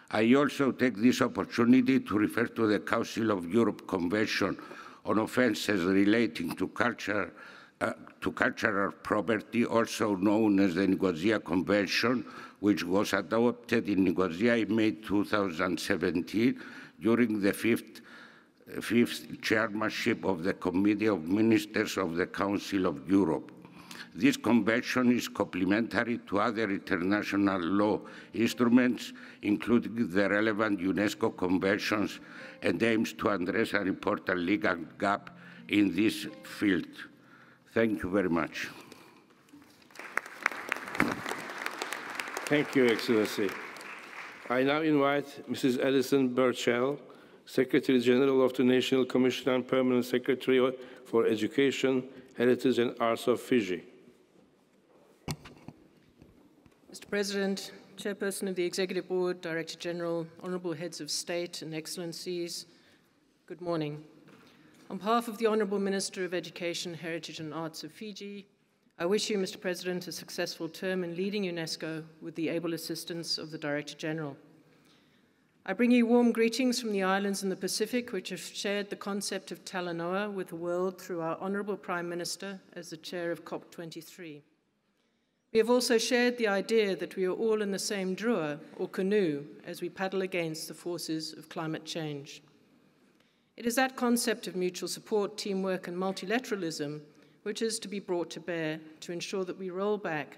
I also take this opportunity to refer to the Council of Europe Convention on Offences Relating to Cultural Property, also known as the Nicosia Convention, which was adopted in Nicosia in May 2017 during the fifth chairmanship of the Committee of Ministers of the Council of Europe. This convention is complementary to other international law instruments, including the relevant UNESCO conventions, and aims to address an important legal gap in this field. Thank you very much. Thank you, Excellency. I now invite Mrs. Alison Burchell, Secretary General of the National Commission and Permanent Secretary for Education, Heritage and Arts of Fiji. Mr. President, Chairperson of the Executive Board, Director General, Honourable Heads of State and Excellencies, good morning. On behalf of the Honourable Minister of Education, Heritage and Arts of Fiji, I wish you, Mr. President, a successful term in leading UNESCO with the able assistance of the Director General. I bring you warm greetings from the islands in the Pacific, which have shared the concept of Talanoa with the world through our Honourable Prime Minister as the chair of COP23. We have also shared the idea that we are all in the same drua, or canoe, as we paddle against the forces of climate change. It is that concept of mutual support, teamwork, and multilateralism which is to be brought to bear to ensure that we roll back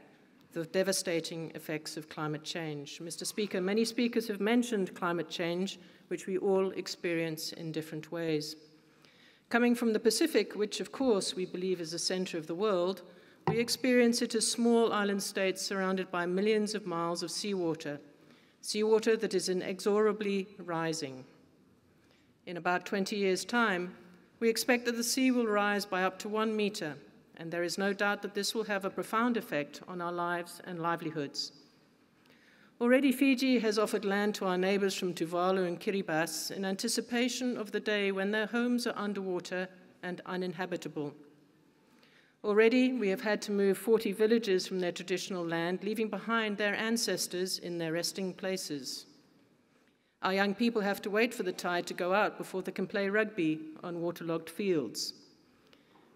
the devastating effects of climate change. Mr. Speaker, many speakers have mentioned climate change, which we all experience in different ways. Coming from the Pacific, which of course we believe is the center of the world, we experience it as small island states surrounded by millions of miles of seawater that is inexorably rising. In about 20 years' time, we expect that the sea will rise by up to 1 meter, and there is no doubt that this will have a profound effect on our lives and livelihoods. Already Fiji has offered land to our neighbors from Tuvalu and Kiribati in anticipation of the day when their homes are underwater and uninhabitable. Already we have had to move 40 villages from their traditional land, leaving behind their ancestors in their resting places. Our young people have to wait for the tide to go out before they can play rugby on waterlogged fields.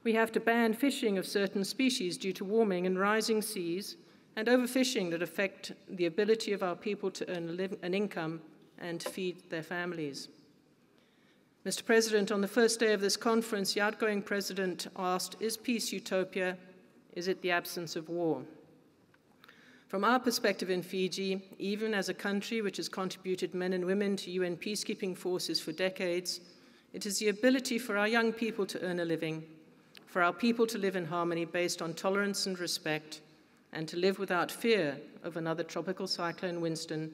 We have to ban fishing of certain species due to warming and rising seas and overfishing that affect the ability of our people to earn an income and feed their families. Mr. President, on the first day of this conference, the outgoing president asked, is peace utopia? Is it the absence of war? From our perspective in Fiji, even as a country which has contributed men and women to UN peacekeeping forces for decades, it is the ability for our young people to earn a living, for our people to live in harmony based on tolerance and respect, and to live without fear of another tropical cyclone Winston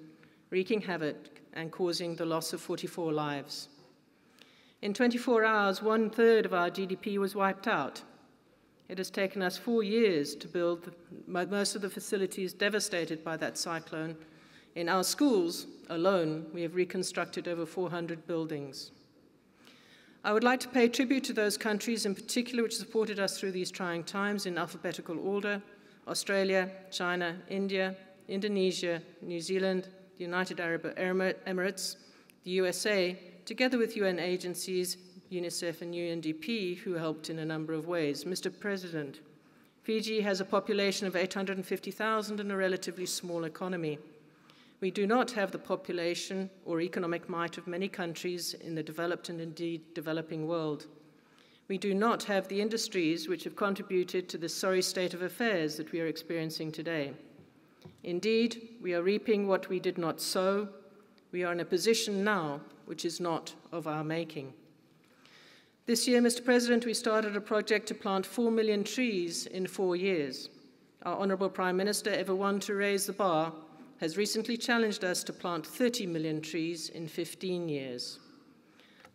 wreaking havoc and causing the loss of 44 lives. In 24 hours, 1/3 of our GDP was wiped out. It has taken us 4 years to build most of the facilities devastated by that cyclone. In our schools alone, we have reconstructed over 400 buildings. I would like to pay tribute to those countries in particular which supported us through these trying times in alphabetical order: Australia, China, India, Indonesia, New Zealand, the United Arab Emirates, the USA, together with UN agencies, UNICEF and UNDP, who helped in a number of ways. Mr. President, Fiji has a population of 850,000 and a relatively small economy. We do not have the population or economic might of many countries in the developed and indeed developing world. We do not have the industries which have contributed to the sorry state of affairs that we are experiencing today. Indeed, we are reaping what we did not sow. We are in a position now which is not of our making. This year, Mr. President, we started a project to plant 4 million trees in 4 years. Our Honourable Prime Minister, ever one to raise the bar, has recently challenged us to plant 30 million trees in 15 years.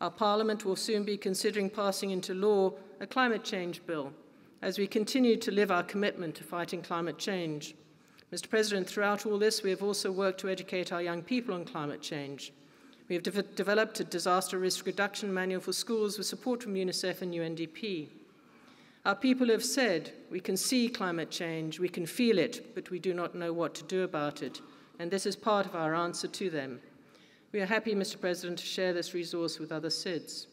Our Parliament will soon be considering passing into law a climate change bill as we continue to live our commitment to fighting climate change. Mr. President, throughout all this, we have also worked to educate our young people on climate change. We have developed a disaster risk reduction manual for schools with support from UNICEF and UNDP. Our people have said, we can see climate change, we can feel it, but we do not know what to do about it, and this is part of our answer to them. We are happy, Mr. President, to share this resource with other SIDS.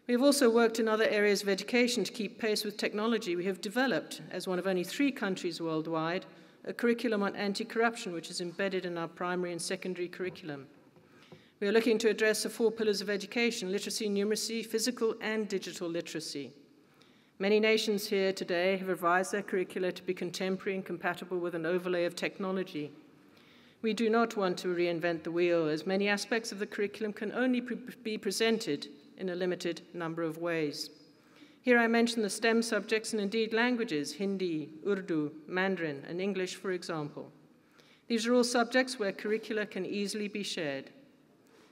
We have also worked in other areas of education to keep pace with technology. We have developed, as one of only 3 countries worldwide, a curriculum on anti-corruption, which is embedded in our primary and secondary curriculum. We are looking to address the 4 pillars of education: literacy, numeracy, physical and digital literacy. Many nations here today have revised their curricula to be contemporary and compatible with an overlay of technology. We do not want to reinvent the wheel, as many aspects of the curriculum can only be presented in a limited number of ways. Here I mention the STEM subjects and indeed languages: Hindi, Urdu, Mandarin, and English, for example. These are all subjects where curricula can easily be shared.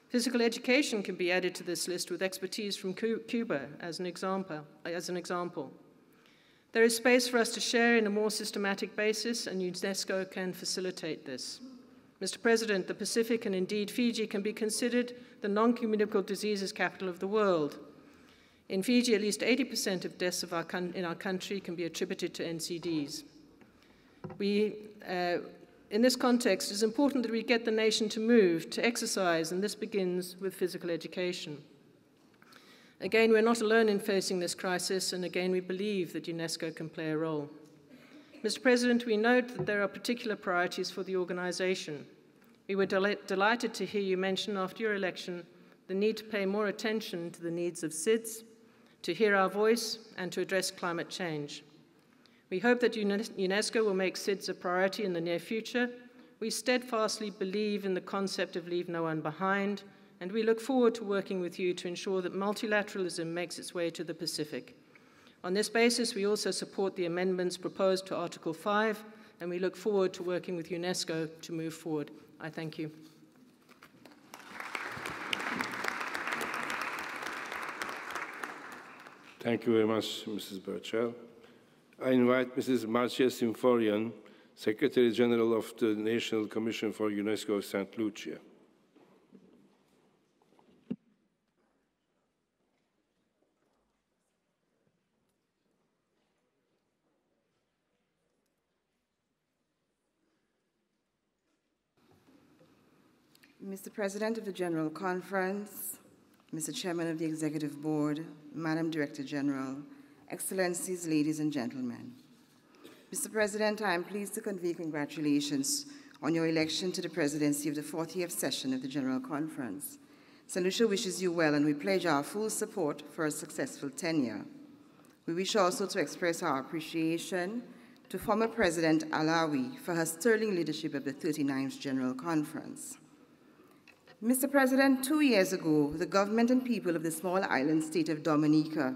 Physical education can be added to this list with expertise from Cuba as an example. There is space for us to share in a more systematic basis, and UNESCO can facilitate this. Mr. President, the Pacific, and indeed Fiji, can be considered the non-communicable diseases capital of the world. In Fiji, at least 80% of deaths in our country can be attributed to NCDs. In this context, it's important that we get the nation to move, to exercise, and this begins with physical education. Again, we're not alone in facing this crisis, and again, we believe that UNESCO can play a role. Mr. President, we note that there are particular priorities for the organization. We were delighted to hear you mention after your election the need to pay more attention to the needs of SIDS, to hear our voice, and to address climate change. We hope that UNESCO will make SIDS a priority in the near future. We steadfastly believe in the concept of leave no one behind, and we look forward to working with you to ensure that multilateralism makes its way to the Pacific. On this basis, we also support the amendments proposed to Article 5, and we look forward to working with UNESCO to move forward. I thank you. Thank you very much, Mrs. Burchell. I invite Mrs. Marcia Symphorian, Secretary General of the National Commission for UNESCO St. Lucia. Mr. President of the General Conference, Mr. Chairman of the Executive Board, Madam Director General, Excellencies, ladies and gentlemen. Mr. President, I am pleased to convey congratulations on your election to the presidency of the 40th session of the General Conference. St. Lucia wishes you well, and we pledge our full support for a successful tenure. We wish also to express our appreciation to former President Alawi for her sterling leadership of the 39th General Conference. Mr. President, 2 years ago, the government and people of the small island state of Dominica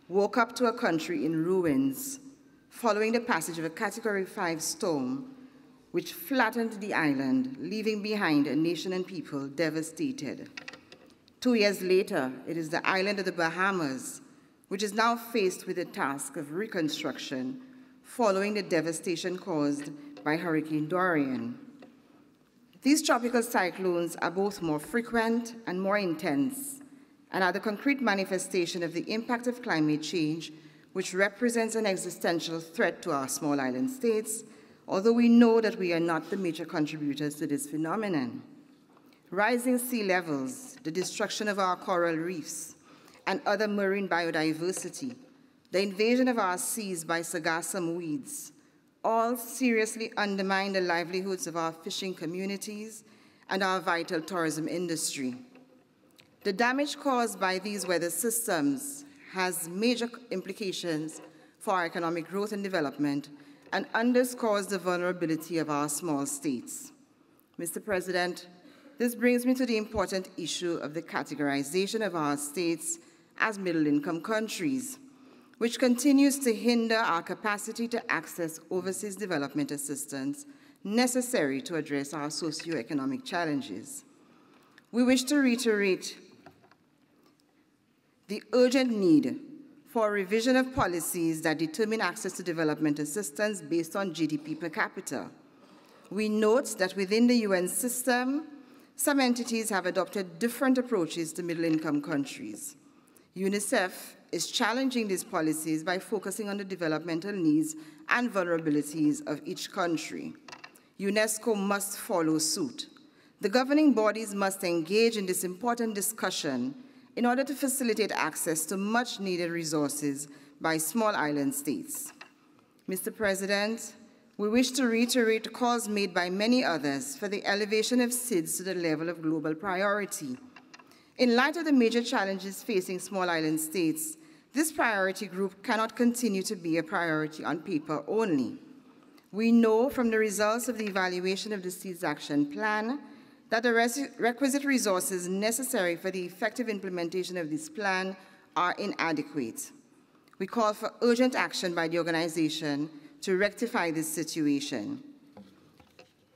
woke up to a country in ruins following the passage of a Category 5 storm which flattened the island, leaving behind a nation and people devastated. 2 years later, it is the island of the Bahamas which is now faced with the task of reconstruction following the devastation caused by Hurricane Dorian. These tropical cyclones are both more frequent and more intense, and are the concrete manifestation of the impact of climate change, which represents an existential threat to our small island states, although we know that we are not the major contributors to this phenomenon. Rising sea levels, the destruction of our coral reefs, and other marine biodiversity, the invasion of our seas by sargassum weeds, all seriously undermine the livelihoods of our fishing communities and our vital tourism industry. The damage caused by these weather systems has major implications for our economic growth and development and underscores the vulnerability of our small states. Mr. President, this brings me to the important issue of the categorization of our states as middle-income countries, which continues to hinder our capacity to access overseas development assistance necessary to address our socioeconomic challenges. We wish to reiterate the urgent need for a revision of policies that determine access to development assistance based on GDP per capita. We note that within the UN system, some entities have adopted different approaches to middle-income countries. UNICEF is challenging these policies by focusing on the developmental needs and vulnerabilities of each country. UNESCO must follow suit. The governing bodies must engage in this important discussion in order to facilitate access to much-needed resources by small island states. Mr. President, we wish to reiterate calls made by many others for the elevation of SIDS to the level of global priority. In light of the major challenges facing small island states, this priority group cannot continue to be a priority on paper only. We know from the results of the evaluation of the SIDS Action Plan that the requisite resources necessary for the effective implementation of this plan are inadequate. We call for urgent action by the organization to rectify this situation.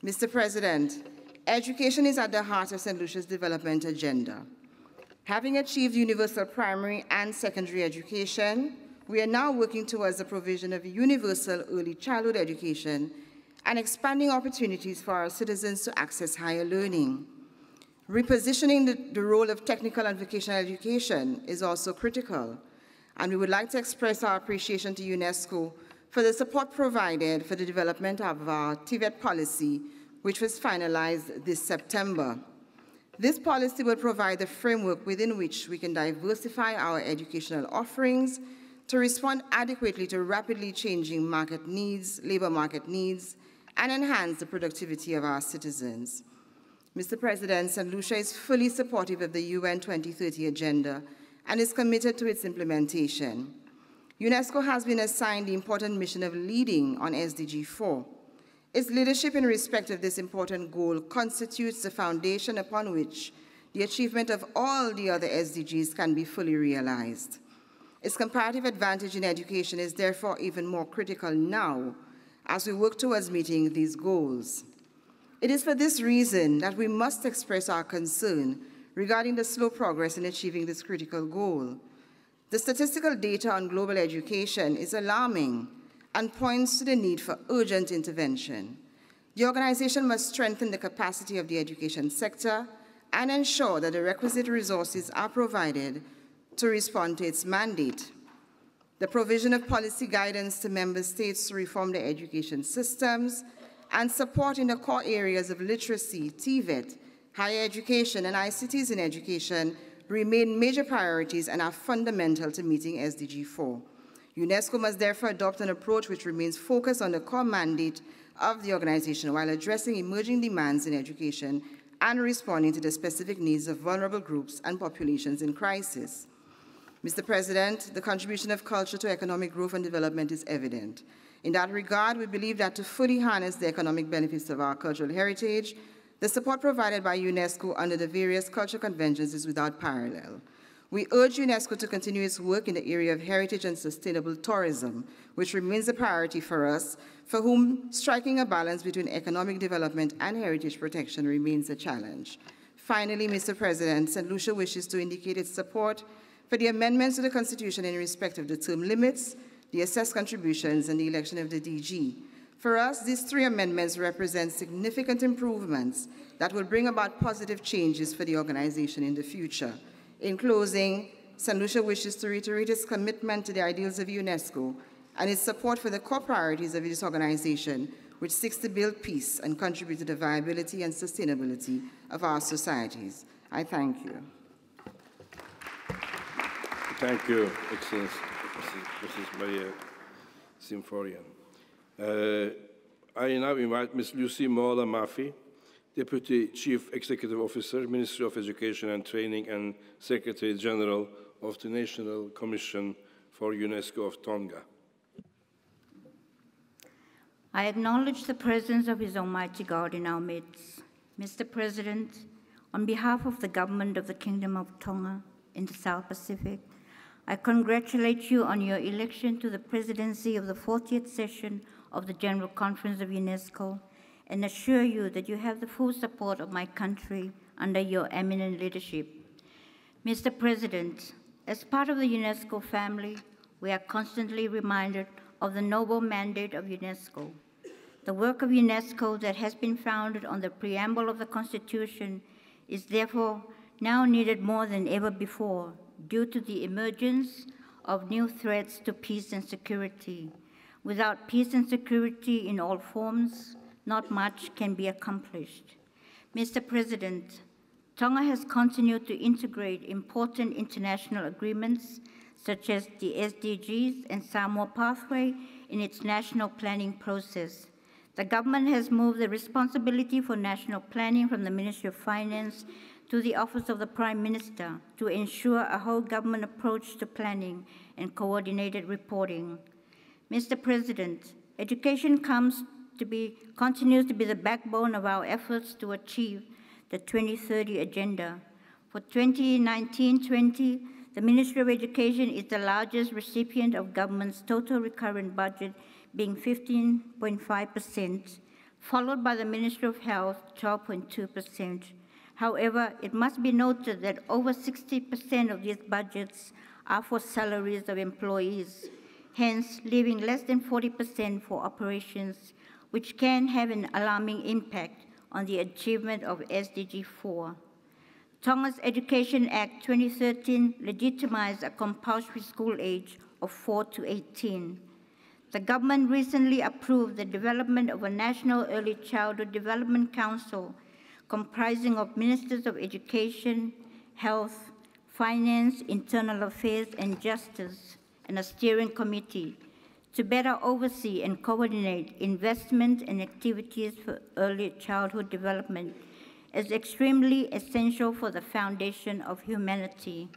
Mr. President, education is at the heart of St. Lucia's development agenda. Having achieved universal primary and secondary education, we are now working towards the provision of universal early childhood education and expanding opportunities for our citizens to access higher learning. Repositioning the role of technical and vocational education is also critical, and we would like to express our appreciation to UNESCO for the support provided for the development of our TVET policy, which was finalized this September. This policy will provide the framework within which we can diversify our educational offerings to respond adequately to rapidly changing market needs, labor market needs, and enhance the productivity of our citizens. Mr. President, St. Lucia is fully supportive of the UN 2030 agenda and is committed to its implementation. UNESCO has been assigned the important mission of leading on SDG 4. Its leadership in respect of this important goal constitutes the foundation upon which the achievement of all the other SDGs can be fully realized. Its comparative advantage in education is therefore even more critical now as we work towards meeting these goals. It is for this reason that we must express our concern regarding the slow progress in achieving this critical goal. The statistical data on global education is alarming and points to the need for urgent intervention. The organization must strengthen the capacity of the education sector and ensure that the requisite resources are provided to respond to its mandate. The provision of policy guidance to member states to reform their education systems and support in the core areas of literacy, TVET, higher education, and ICTs in education remain major priorities and are fundamental to meeting SDG 4. UNESCO must therefore adopt an approach which remains focused on the core mandate of the organization while addressing emerging demands in education and responding to the specific needs of vulnerable groups and populations in crisis. Mr. President, the contribution of culture to economic growth and development is evident. In that regard, we believe that to fully harness the economic benefits of our cultural heritage, the support provided by UNESCO under the various cultural conventions is without parallel. We urge UNESCO to continue its work in the area of heritage and sustainable tourism, which remains a priority for us, for whom striking a balance between economic development and heritage protection remains a challenge. Finally, Mr. President, St. Lucia wishes to indicate its support for the amendments to the Constitution in respect of the term limits, the assessed contributions, and the election of the DG. For us, these three amendments represent significant improvements that will bring about positive changes for the organization in the future. In closing, St. Lucia wishes to reiterate its commitment to the ideals of UNESCO and its support for the core priorities of its organization, which seeks to build peace and contribute to the viability and sustainability of our societies. I thank you. Thank you, Excellency, Mrs. Maria Symphorian. I now invite Ms. Lucy Mola Mafi, Deputy Chief Executive Officer, Ministry of Education and Training, and Secretary General of the National Commission for UNESCO of Tonga. I acknowledge the presence of His Almighty God in our midst. Mr. President, on behalf of the government of the Kingdom of Tonga in the South Pacific, I congratulate you on your election to the presidency of the 40th session of the General Conference of UNESCO and assure you that you have the full support of my country under your eminent leadership. Mr. President, as part of the UNESCO family, we are constantly reminded of the noble mandate of UNESCO. The work of UNESCO that has been founded on the preamble of the Constitution is therefore now needed more than ever before due to the emergence of new threats to peace and security. Without peace and security in all forms, not much can be accomplished. Mr. President, Tonga has continued to integrate important international agreements such as the SDGs and Samoa Pathway in its national planning process. The government has moved the responsibility for national planning from the Ministry of Finance to the Office of the Prime Minister to ensure a whole government approach to planning and coordinated reporting. Mr. President, education continues to be the backbone of our efforts to achieve the 2030 Agenda. For 2019-20, the Ministry of Education is the largest recipient of government's total recurrent budget, being 15.5%. followed by the Ministry of Health, 12.2%. However, it must be noted that over 60% of these budgets are for salaries of employees, hence leaving less than 40% for operations, which can have an alarming impact on the achievement of SDG 4. Tonga's Education Act 2013 legitimized a compulsory school age of 4 to 18. The government recently approved the development of a National Early Childhood Development Council comprising of Ministers of Education, Health, Finance, Internal Affairs, and Justice, and a steering committee to better oversee and coordinate investment and activities for early childhood development is extremely essential for the foundation of humanity.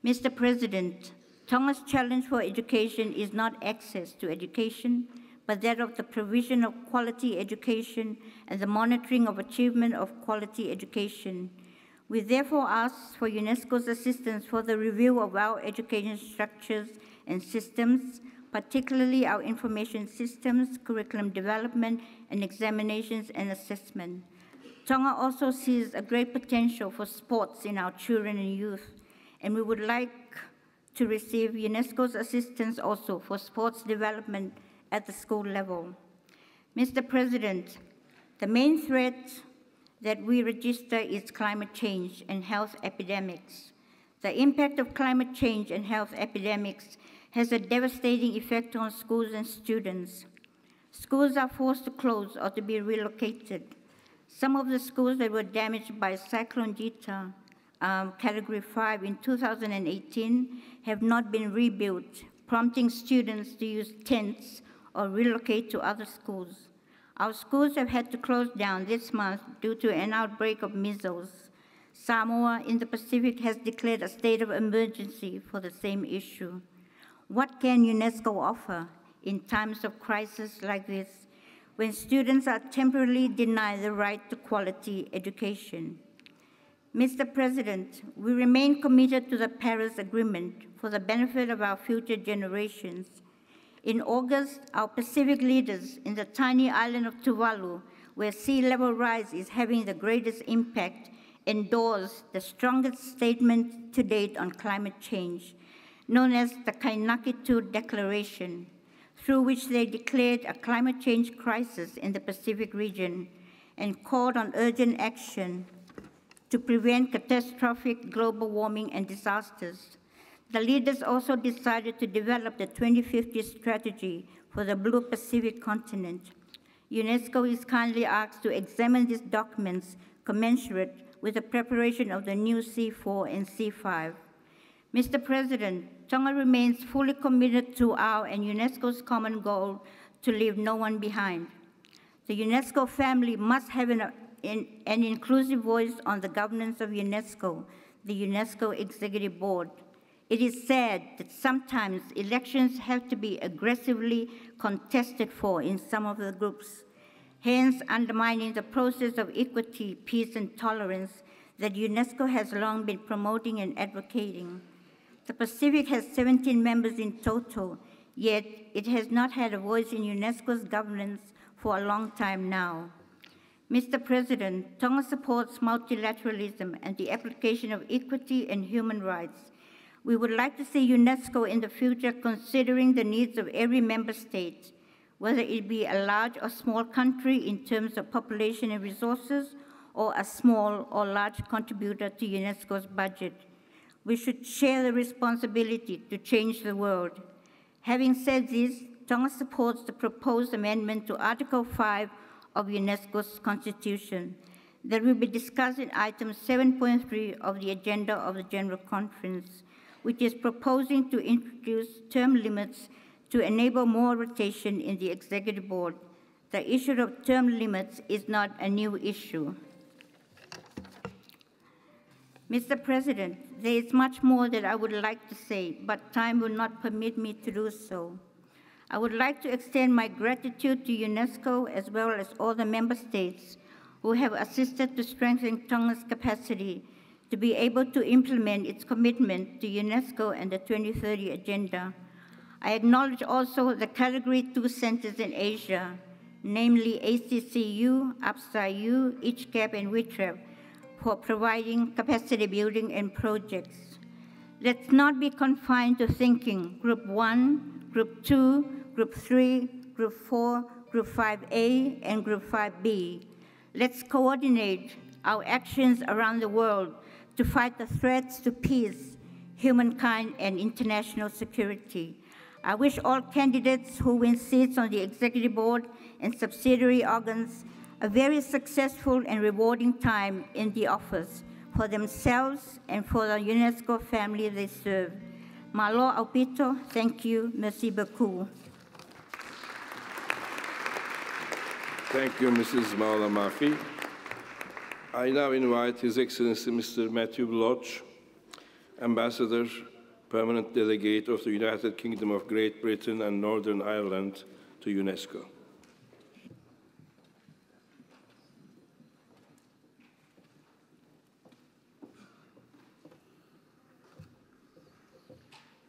Mr. President, Tonga's challenge for education is not access to education, but that of the provision of quality education and the monitoring of achievement of quality education. We therefore ask for UNESCO's assistance for the review of our education structures and systems, particularly our information systems, curriculum development, and examinations and assessment. Tonga also sees a great potential for sports in our children and youth, and we would like to receive UNESCO's assistance also for sports development at the school level. Mr. President, the main threat that we register is climate change and health epidemics. The impact of climate change and health epidemics has a devastating effect on schools and students. Schools are forced to close or to be relocated. Some of the schools that were damaged by Cyclone Gita, Category 5 in 2018, have not been rebuilt, prompting students to use tents or relocate to other schools. Our schools have had to close down this month due to an outbreak of measles. Samoa in the Pacific has declared a state of emergency for the same issue. What can UNESCO offer in times of crisis like this, when students are temporarily denied the right to quality education? Mr. President, we remain committed to the Paris Agreement for the benefit of our future generations. In August, our Pacific leaders in the tiny island of Tuvalu, where sea level rise is having the greatest impact, endorsed the strongest statement to date on climate change, known as the Kainaki 2 Declaration, through which they declared a climate change crisis in the Pacific region and called on urgent action to prevent catastrophic global warming and disasters. The leaders also decided to develop the 2050 strategy for the Blue Pacific continent. UNESCO is kindly asked to examine these documents commensurate with the preparation of the new C4 and C5. Mr. President, Tonga remains fully committed to our and UNESCO's common goal to leave no one behind. The UNESCO family must have an inclusive voice on the governance of UNESCO, the UNESCO Executive Board. It is sad that sometimes elections have to be aggressively contested for in some of the groups, hence undermining the process of equity, peace, and tolerance that UNESCO has long been promoting and advocating. The Pacific has 17 members in total, yet it has not had a voice in UNESCO's governance for a long time now. Mr. President, Tonga supports multilateralism and the application of equity and human rights. We would like to see UNESCO in the future considering the needs of every member state, whether it be a large or small country in terms of population and resources, or a small or large contributor to UNESCO's budget. We should share the responsibility to change the world. Having said this, Tonga supports the proposed amendment to Article 5 of UNESCO's Constitution that will be discussed in item 7.3 of the agenda of the General Conference, which is proposing to introduce term limits to enable more rotation in the Executive Board. The issue of term limits is not a new issue. Mr. President, there is much more that I would like to say, but time will not permit me to do so. I would like to extend my gratitude to UNESCO as well as all the member states who have assisted to strengthen Tonga's capacity to be able to implement its commitment to UNESCO and the 2030 Agenda. I acknowledge also the Category 2 centers in Asia, namely ACCU, APSA-U, ICCAP, and WITREP, for providing capacity building and projects. Let's not be confined to thinking Group 1, Group 2, Group 3, Group 4, Group 5A, and Group 5B. Let's coordinate our actions around the world to fight the threats to peace, humankind, and international security. I wish all candidates who win seats on the executive board and subsidiary organs a very successful and rewarding time in the office for themselves and for the UNESCO family they serve. Malo Aupito, thank you, merci beaucoup. Thank you, Mrs. Maula Mafi. I now invite His Excellency Mr. Matthew Lodge, Ambassador, Permanent Delegate of the United Kingdom of Great Britain and Northern Ireland to UNESCO.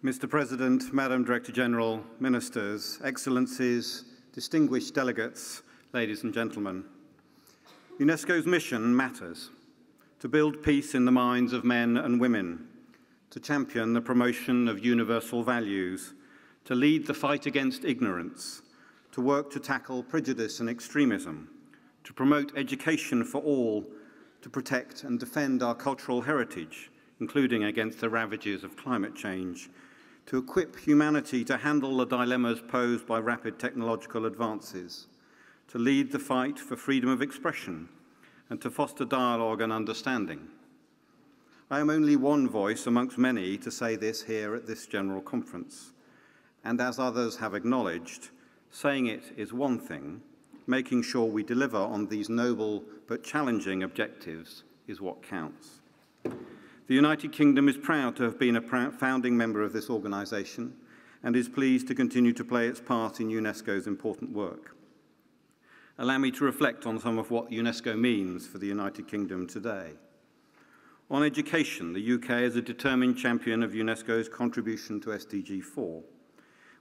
Mr. President, Madam Director General, Ministers, Excellencies, distinguished delegates, ladies and gentlemen. UNESCO's mission matters: to build peace in the minds of men and women, to champion the promotion of universal values, to lead the fight against ignorance, to work to tackle prejudice and extremism, to promote education for all, to protect and defend our cultural heritage, including against the ravages of climate change, to equip humanity to handle the dilemmas posed by rapid technological advances, to lead the fight for freedom of expression, and to foster dialogue and understanding. I am only one voice amongst many to say this here at this General Conference, and as others have acknowledged, saying it is one thing, making sure we deliver on these noble but challenging objectives is what counts. The United Kingdom is proud to have been a founding member of this organisation and is pleased to continue to play its part in UNESCO's important work. Allow me to reflect on some of what UNESCO means for the United Kingdom today. On education, the UK is a determined champion of UNESCO's contribution to SDG 4.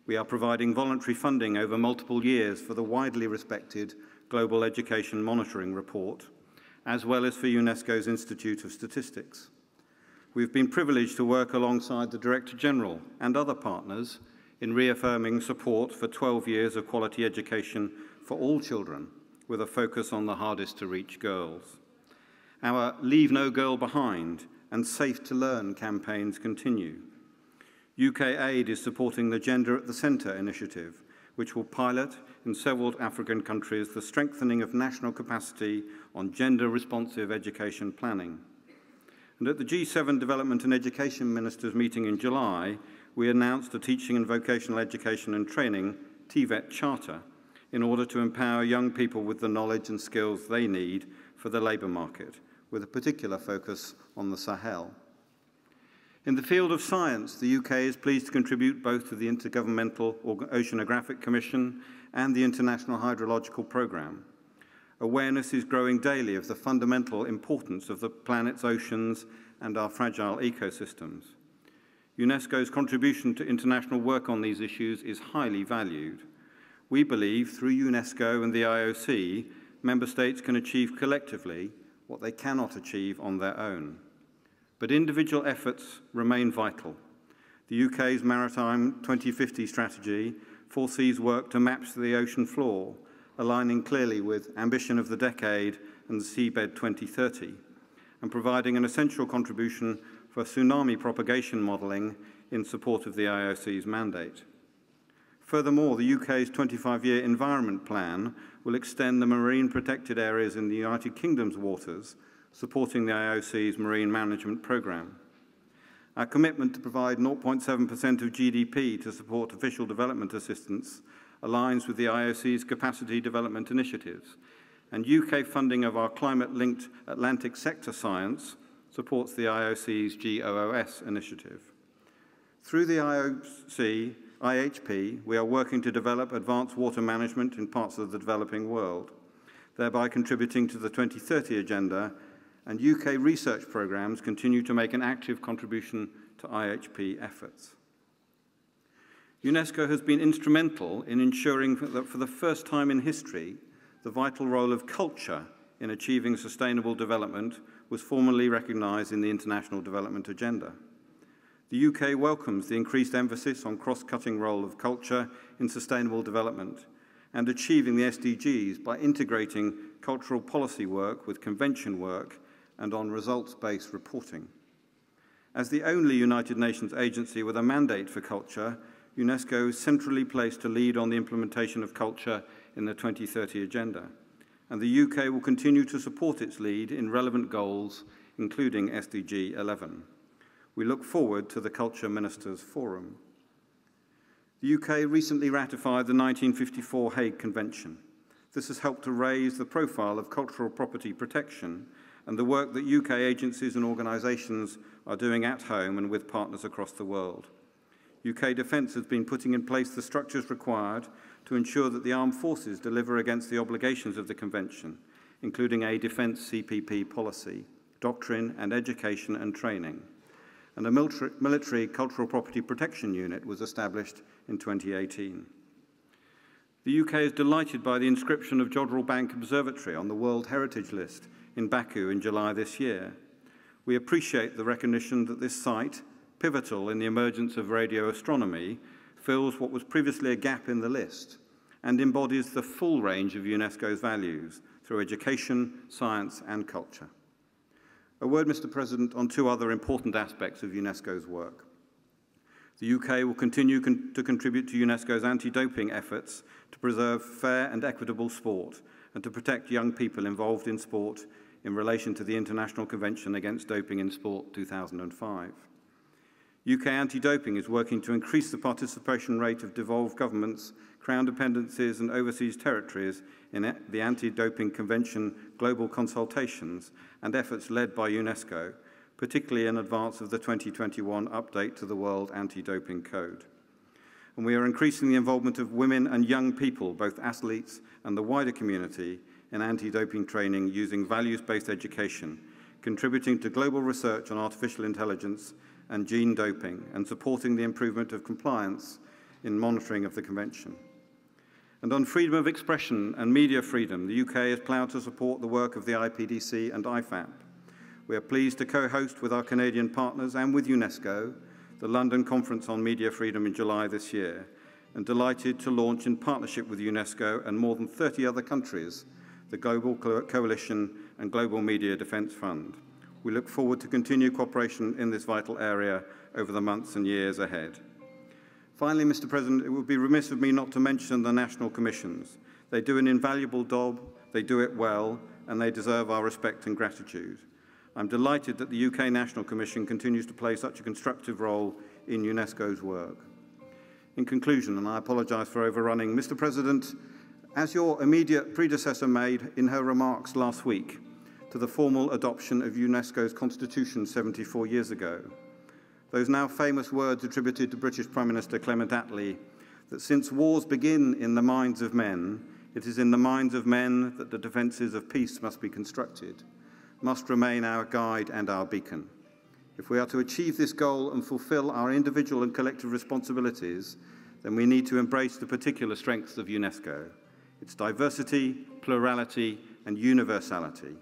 We are providing voluntary funding over multiple years for the widely respected Global Education Monitoring Report, as well as for UNESCO's Institute of Statistics. We've been privileged to work alongside the Director General and other partners in reaffirming support for 12 years of quality education for all children, with a focus on the hardest to reach girls. Our Leave No Girl Behind and Safe to Learn campaigns continue. UK Aid is supporting the Gender at the Centre initiative, which will pilot in several African countries the strengthening of national capacity on gender-responsive education planning. And at the G7 Development and Education Ministers meeting in July, we announced a Teaching and Vocational Education and Training, TVET Charter, in order to empower young people with the knowledge and skills they need for the labour market, with a particular focus on the Sahel. In the field of science, the UK is pleased to contribute both to the Intergovernmental Oceanographic Commission and the International Hydrological Programme. Awareness is growing daily of the fundamental importance of the planet's oceans and our fragile ecosystems. UNESCO's contribution to international work on these issues is highly valued. We believe through UNESCO and the IOC, member states can achieve collectively what they cannot achieve on their own. But individual efforts remain vital. The UK's Maritime 2050 strategy foresees work to map the ocean floor, aligning clearly with Ambition of the Decade and the Seabed 2030, and providing an essential contribution for tsunami propagation modelling in support of the IOC's mandate. Furthermore, the UK's 25-year Environment Plan will extend the marine protected areas in the United Kingdom's waters, supporting the IOC's Marine Management Programme. Our commitment to provide 0.7% of GDP to support official development assistance aligns with the IOC's capacity development initiatives, and UK funding of our climate-linked Atlantic sector science supports the IOC's GOOS initiative. Through the IHP, we are working to develop advanced water management in parts of the developing world, thereby contributing to the 2030 agenda, and UK research programmes continue to make an active contribution to IHP efforts. UNESCO has been instrumental in ensuring that for the first time in history, the vital role of culture in achieving sustainable development was formally recognised in the International Development Agenda. The UK welcomes the increased emphasis on cross-cutting role of culture in sustainable development and achieving the SDGs by integrating cultural policy work with convention work and on results-based reporting. As the only United Nations agency with a mandate for culture, UNESCO is centrally placed to lead on the implementation of culture in the 2030 Agenda, and the UK will continue to support its lead in relevant goals, including SDG 11. We look forward to the Culture Ministers Forum. The UK recently ratified the 1954 Hague Convention. This has helped to raise the profile of cultural property protection and the work that UK agencies and organisations are doing at home and with partners across the world. UK Defence has been putting in place the structures required to ensure that the armed forces deliver against the obligations of the Convention, including a Defence CPP policy, doctrine and education and training. And a military cultural property protection unit was established in 2018. The UK is delighted by the inscription of Jodrell Bank Observatory on the World Heritage List in Baku in July this year. We appreciate the recognition that this site, pivotal in the emergence of radio astronomy, fills what was previously a gap in the list and embodies the full range of UNESCO's values through education, science and culture. A word, Mr. President, on two other important aspects of UNESCO's work. The UK will continue to contribute to UNESCO's anti-doping efforts to preserve fair and equitable sport and to protect young people involved in sport in relation to the International Convention Against Doping in Sport 2005. UK anti-doping is working to increase the participation rate of devolved governments, crown dependencies and overseas territories in the Anti-Doping Convention global consultations and efforts led by UNESCO, particularly in advance of the 2021 update to the World Anti-Doping Code. And we are increasing the involvement of women and young people, both athletes and the wider community, in anti-doping training using values-based education, contributing to global research on artificial intelligence and gene doping, and supporting the improvement of compliance in monitoring of the Convention. And on freedom of expression and media freedom, the UK is proud to support the work of the IPDC and IFAP. We are pleased to co-host with our Canadian partners and with UNESCO the London Conference on Media Freedom in July this year, and delighted to launch in partnership with UNESCO and more than 30 other countries the Global Coalition and Global Media Defence Fund. We look forward to continued cooperation in this vital area over the months and years ahead. Finally, Mr. President, it would be remiss of me not to mention the national commissions. They do an invaluable job, they do it well, and they deserve our respect and gratitude. I'm delighted that the UK National Commission continues to play such a constructive role in UNESCO's work. In conclusion, and I apologise for overrunning, Mr. President, as your immediate predecessor made in her remarks last week to the formal adoption of UNESCO's Constitution 74 years ago, those now famous words attributed to British Prime Minister Clement Attlee, that since wars begin in the minds of men, it is in the minds of men that the defences of peace must be constructed, must remain our guide and our beacon. If we are to achieve this goal and fulfil our individual and collective responsibilities, then we need to embrace the particular strengths of UNESCO, its diversity, plurality, and universality.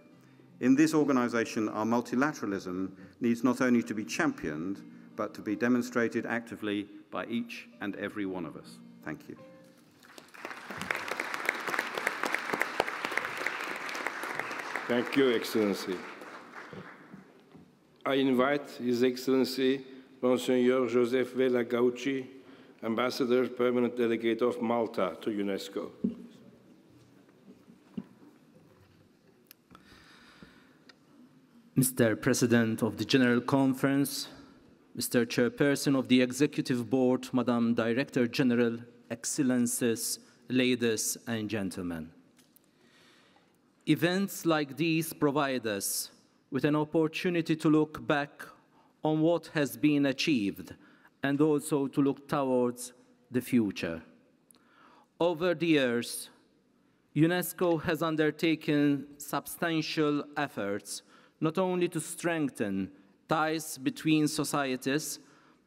In this organisation, our multilateralism needs not only to be championed, but to be demonstrated actively by each and every one of us. Thank you. Thank you, Excellency. I invite His Excellency Monseigneur Joseph Vela Gauci, Ambassador, Permanent Delegate of Malta to UNESCO. Mr. President of the General Conference, Mr. Chairperson of the Executive Board, Madam Director General, Excellencies, ladies and gentlemen. Events like these provide us with an opportunity to look back on what has been achieved and also to look towards the future. Over the years, UNESCO has undertaken substantial efforts not only to strengthen ties between societies,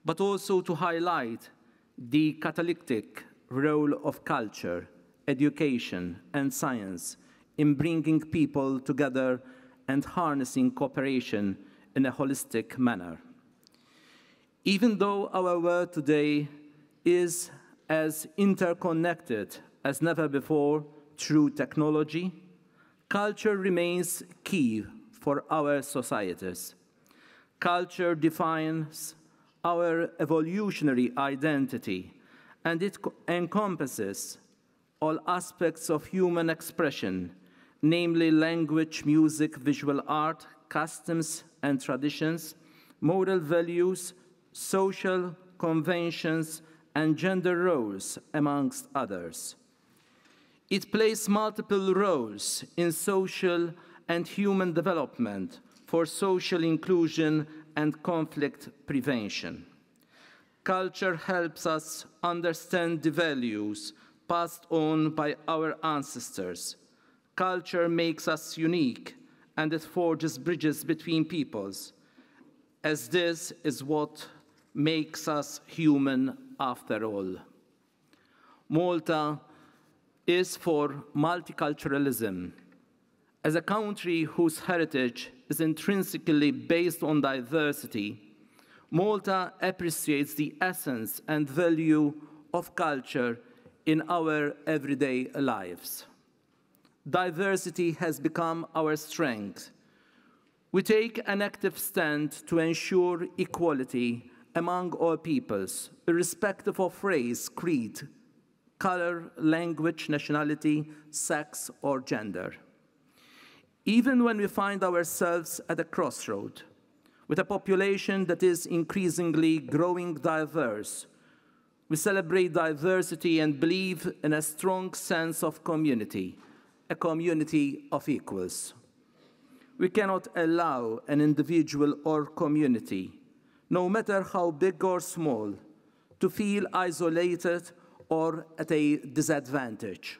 but also to highlight the catalytic role of culture, education, and science in bringing people together and harnessing cooperation in a holistic manner. Even though our world today is as interconnected as never before through technology, culture remains key for our societies. Culture defines our evolutionary identity, and it encompasses all aspects of human expression, namely language, music, visual art, customs and traditions, moral values, social conventions, and gender roles, amongst others. It plays multiple roles in social and human development for social inclusion and conflict prevention. Culture helps us understand the values passed on by our ancestors. Culture makes us unique, and it forges bridges between peoples, as this is what makes us human after all. Malta is for multiculturalism. As a country whose heritage is intrinsically based on diversity, Malta appreciates the essence and value of culture in our everyday lives. Diversity has become our strength. We take an active stand to ensure equality among all peoples, irrespective of race, creed, color, language, nationality, sex, or gender. Even when we find ourselves at a crossroad, with a population that is increasingly growing diverse, we celebrate diversity and believe in a strong sense of community, a community of equals. We cannot allow an individual or community, no matter how big or small, to feel isolated or at a disadvantage.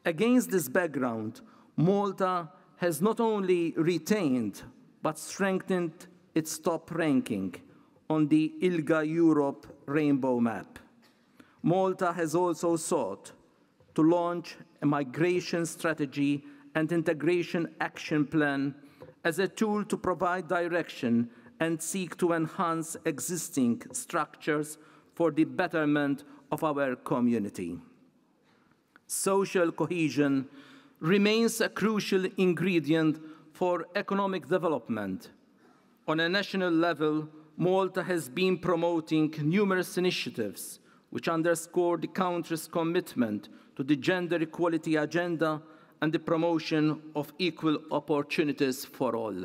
Against this background, Malta has not only retained but strengthened its top ranking on the ILGA Europe Rainbow Map. Malta has also sought to launch a migration strategy and integration action plan as a tool to provide direction and seek to enhance existing structures for the betterment of our community. Social cohesion remains a crucial ingredient for economic development. On a national level, Malta has been promoting numerous initiatives which underscore the country's commitment to the gender equality agenda and the promotion of equal opportunities for all.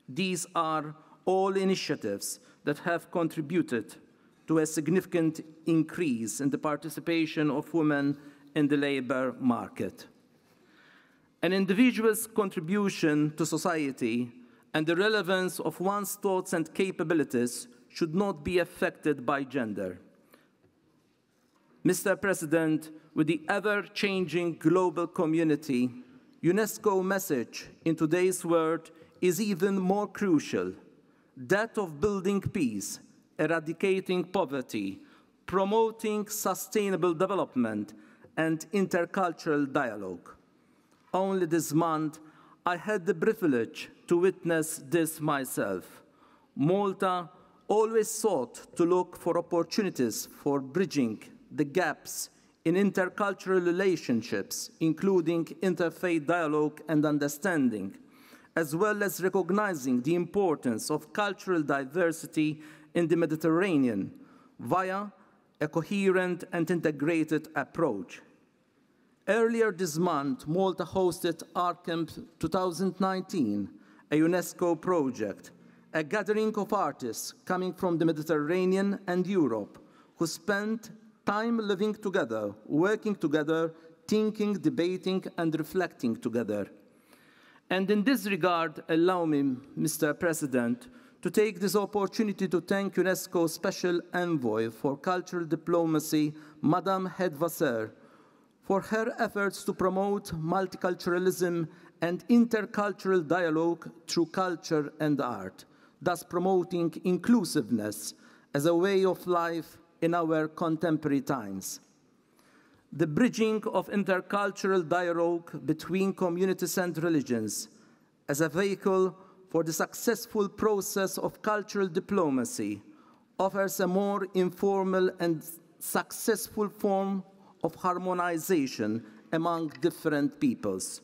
These are all initiatives that have contributed to a significant increase in the participation of women in the labor market. An individual's contribution to society and the relevance of one's thoughts and capabilities should not be affected by gender. Mr. President, with the ever-changing global community, UNESCO's message in today's world is even more crucial, that of building peace, eradicating poverty, promoting sustainable development, and intercultural dialogue. Only this month, I had the privilege to witness this myself. Malta always sought to look for opportunities for bridging the gaps in intercultural relationships, including interfaith dialogue and understanding, as well as recognizing the importance of cultural diversity in the Mediterranean via a coherent and integrated approach. Earlier this month, Malta hosted ArtCamp 2019, a UNESCO project, a gathering of artists coming from the Mediterranean and Europe who spent time living together, working together, thinking, debating, and reflecting together. And in this regard, allow me, Mr. President, to take this opportunity to thank UNESCO Special Envoy for Cultural Diplomacy, Madame Hedvasser, for her efforts to promote multiculturalism and intercultural dialogue through culture and art, thus promoting inclusiveness as a way of life in our contemporary times. The bridging of intercultural dialogue between communities and religions as a vehicle for the successful process of cultural diplomacy offers a more informal and successful form of harmonization among different peoples.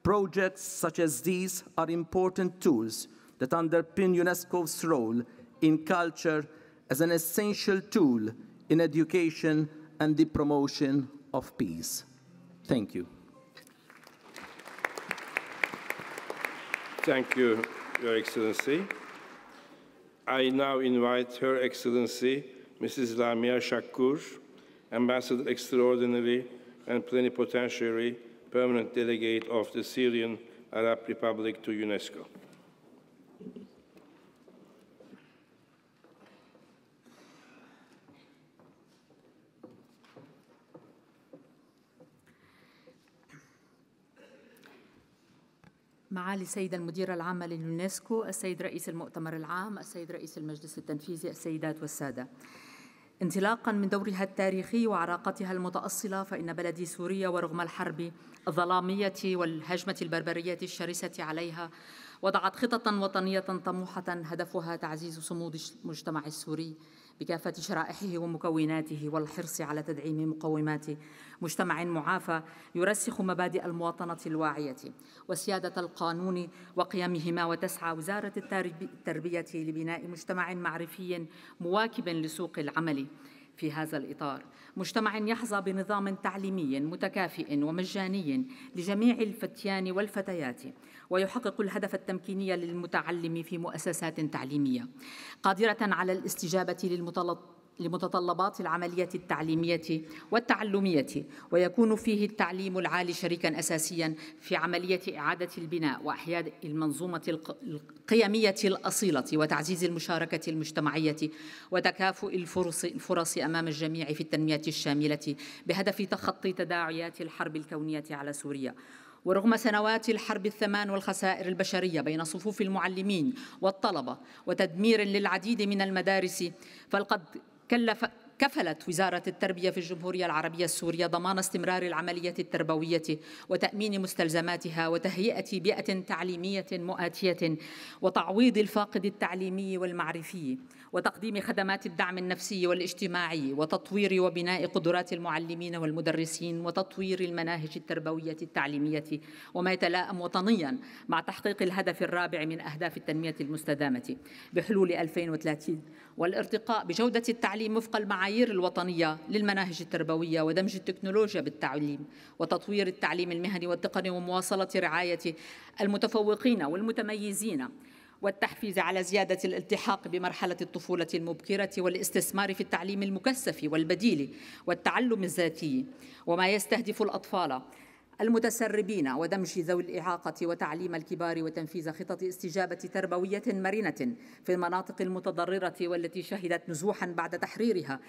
Projects such as these are important tools that underpin UNESCO's role in culture as an essential tool in education and the promotion of peace. Thank you. Thank you, Your Excellency. I now invite Her Excellency, Mrs. Lamia Shakur, Ambassador Extraordinary and Plenipotentiary Permanent Delegate of the Syrian Arab Republic to UNESCO. معالي السيدة المديرة العامة لليونسكو، السيد رئيس المؤتمر العام، السيد رئيس المجلس التنفيذي، السيدات والسادة. انطلاقاً من دورها التاريخي وعراقتها المتأصلة، فإن بلدي سوريا ورغم الحرب الظلامية والهجمة البربرية الشرسة عليها وضعت خططاً وطنية طموحة هدفها تعزيز صمود المجتمع السوري بكافة شرائحه ومكوناته والحرص على تدعيم مقومات مجتمع معافى يرسخ مبادئ المواطنة الواعية وسيادة القانون وقيمهما. وتسعى وزارة التربية لبناء مجتمع معرفي مواكب لسوق العمل في هذا الإطار، مجتمع يحظى بنظام تعليمي متكافئ ومجاني لجميع الفتيان والفتيات، ويحقق الهدف التمكيني للمتعلم في مؤسسات تعليمية قادرة على الاستجابة لمتطلبات العملية التعليمية والتعلمية، ويكون فيه التعليم العالي شريكاً أساسياً في عملية إعادة البناء وإحياء المنظومة القيمية الأصيلة وتعزيز المشاركة المجتمعية وتكافؤ الفرص أمام الجميع في التنمية الشاملة بهدف تخطي تداعيات الحرب الكونية على سوريا. ورغم سنوات الحرب الثمان والخسائر البشرية بين صفوف المعلمين والطلبة وتدمير للعديد من المدارس، فلقد كفلت وزارة التربية في الجمهورية العربية السورية ضمان استمرار العملية التربوية وتأمين مستلزماتها وتهيئة بيئة تعليمية مؤاتية وتعويض الفاقد التعليمي والمعرفي وتقديم خدمات الدعم النفسي والاجتماعي وتطوير وبناء قدرات المعلمين والمدرسين وتطوير المناهج التربوية التعليمية، وما يتلائم وطنياً مع تحقيق الهدف الرابع من أهداف التنمية المستدامة بحلول 2030 والارتقاء بجودة التعليم وفق المعايير الوطنية للمناهج التربوية ودمج التكنولوجيا بالتعليم وتطوير التعليم المهني والتقني ومواصلة رعاية المتفوقين والمتميزين والتحفيز على زيادة الالتحاق بمرحلة الطفولة المبكرة والاستثمار في التعليم المكثف والبديل والتعلم الذاتي، وما يستهدف الأطفال المتسربين ودمج ذوي الإعاقة وتعليم الكبار وتنفيذ خطط استجابة تربوية مرنة في المناطق المتضررة والتي شهدت نزوحاً بعد تحريرها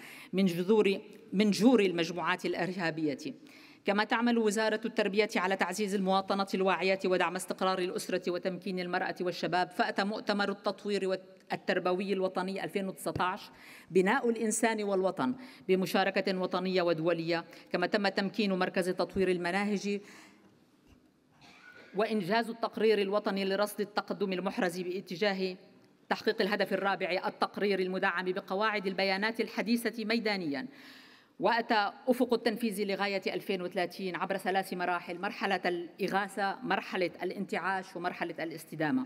من جور المجموعات الإرهابية. كما تعمل وزارة التربية على تعزيز المواطنة الواعية ودعم استقرار الأسرة وتمكين المرأة والشباب، فأتى مؤتمر التطوير التربوي الوطني 2019 بناء الإنسان والوطن بمشاركة وطنية ودولية، كما تم تمكين مركز تطوير المناهج وإنجاز التقرير الوطني لرصد التقدم المحرز باتجاه تحقيق الهدف الرابع التقرير المدعم بقواعد البيانات الحديثة ميدانياً. وأتى أفق التنفيذ لغاية 2030 عبر 3 مراحل: مرحلة الإغاثة، مرحلة الانتعاش، ومرحلة الاستدامة.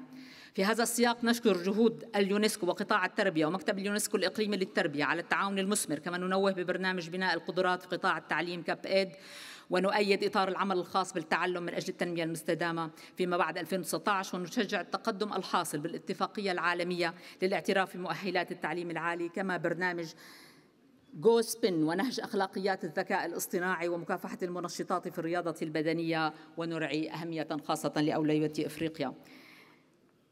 في هذا السياق نشكر جهود اليونسكو وقطاع التربية ومكتب اليونسكو الإقليمي للتربية على التعاون المثمر، كما ننوه ببرنامج بناء القدرات في قطاع التعليم كاب إيد، ونؤيد إطار العمل الخاص بالتعلم من أجل التنمية المستدامة فيما بعد 2019، ونشجع التقدم الحاصل بالاتفاقية العالمية للاعتراف بمؤهلات التعليم العالي، كما برنامج جو سبين ونهج أخلاقيات الذكاء الاصطناعي ومكافحة المنشطات في الرياضة البدنية، ونرعي أهمية خاصة لأولوية إفريقيا.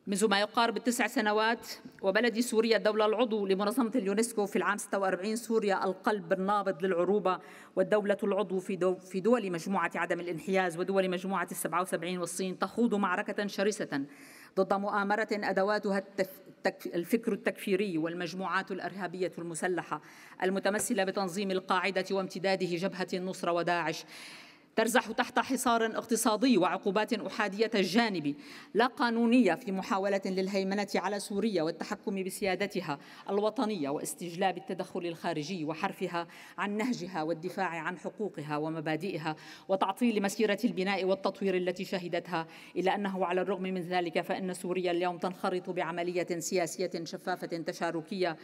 منذ ما يقارب 9 سنوات وبلد سوريا الدولة العضو لمنظمة اليونسكو في العام 46، سوريا القلب النابض للعروبة والدولة العضو في دول مجموعة عدم الانحياز ودول مجموعة 77 والصين، تخوض معركة شرسة ضد مؤامرة أدواتها الفكر التكفيري والمجموعات الإرهابية المسلحة المتمثلة بتنظيم القاعدة وامتداده جبهة النصرة وداعش، ترزح تحت حصار اقتصادي وعقوبات أحادية الجانب لا قانونية في محاولة للهيمنة على سوريا والتحكم بسيادتها الوطنية واستجلاب التدخل الخارجي وحرفها عن نهجها والدفاع عن حقوقها ومبادئها وتعطيل مسيرة البناء والتطوير التي شهدتها. إلا أنه على الرغم من ذلك فإن سوريا اليوم تنخرط بعملية سياسية شفافة تشاركية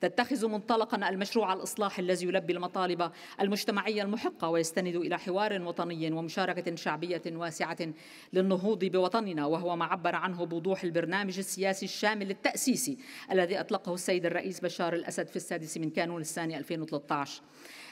تتخذ منطلقا المشروع الإصلاحي الذي يلبي المطالب المجتمعية المحقة ويستند إلى حوار وطني ومشاركة شعبية واسعة للنهوض بوطننا، وهو ما عبر عنه بوضوح البرنامج السياسي الشامل التأسيسي الذي أطلقه السيد الرئيس بشار الأسد في 6 من كانون الثاني 2013.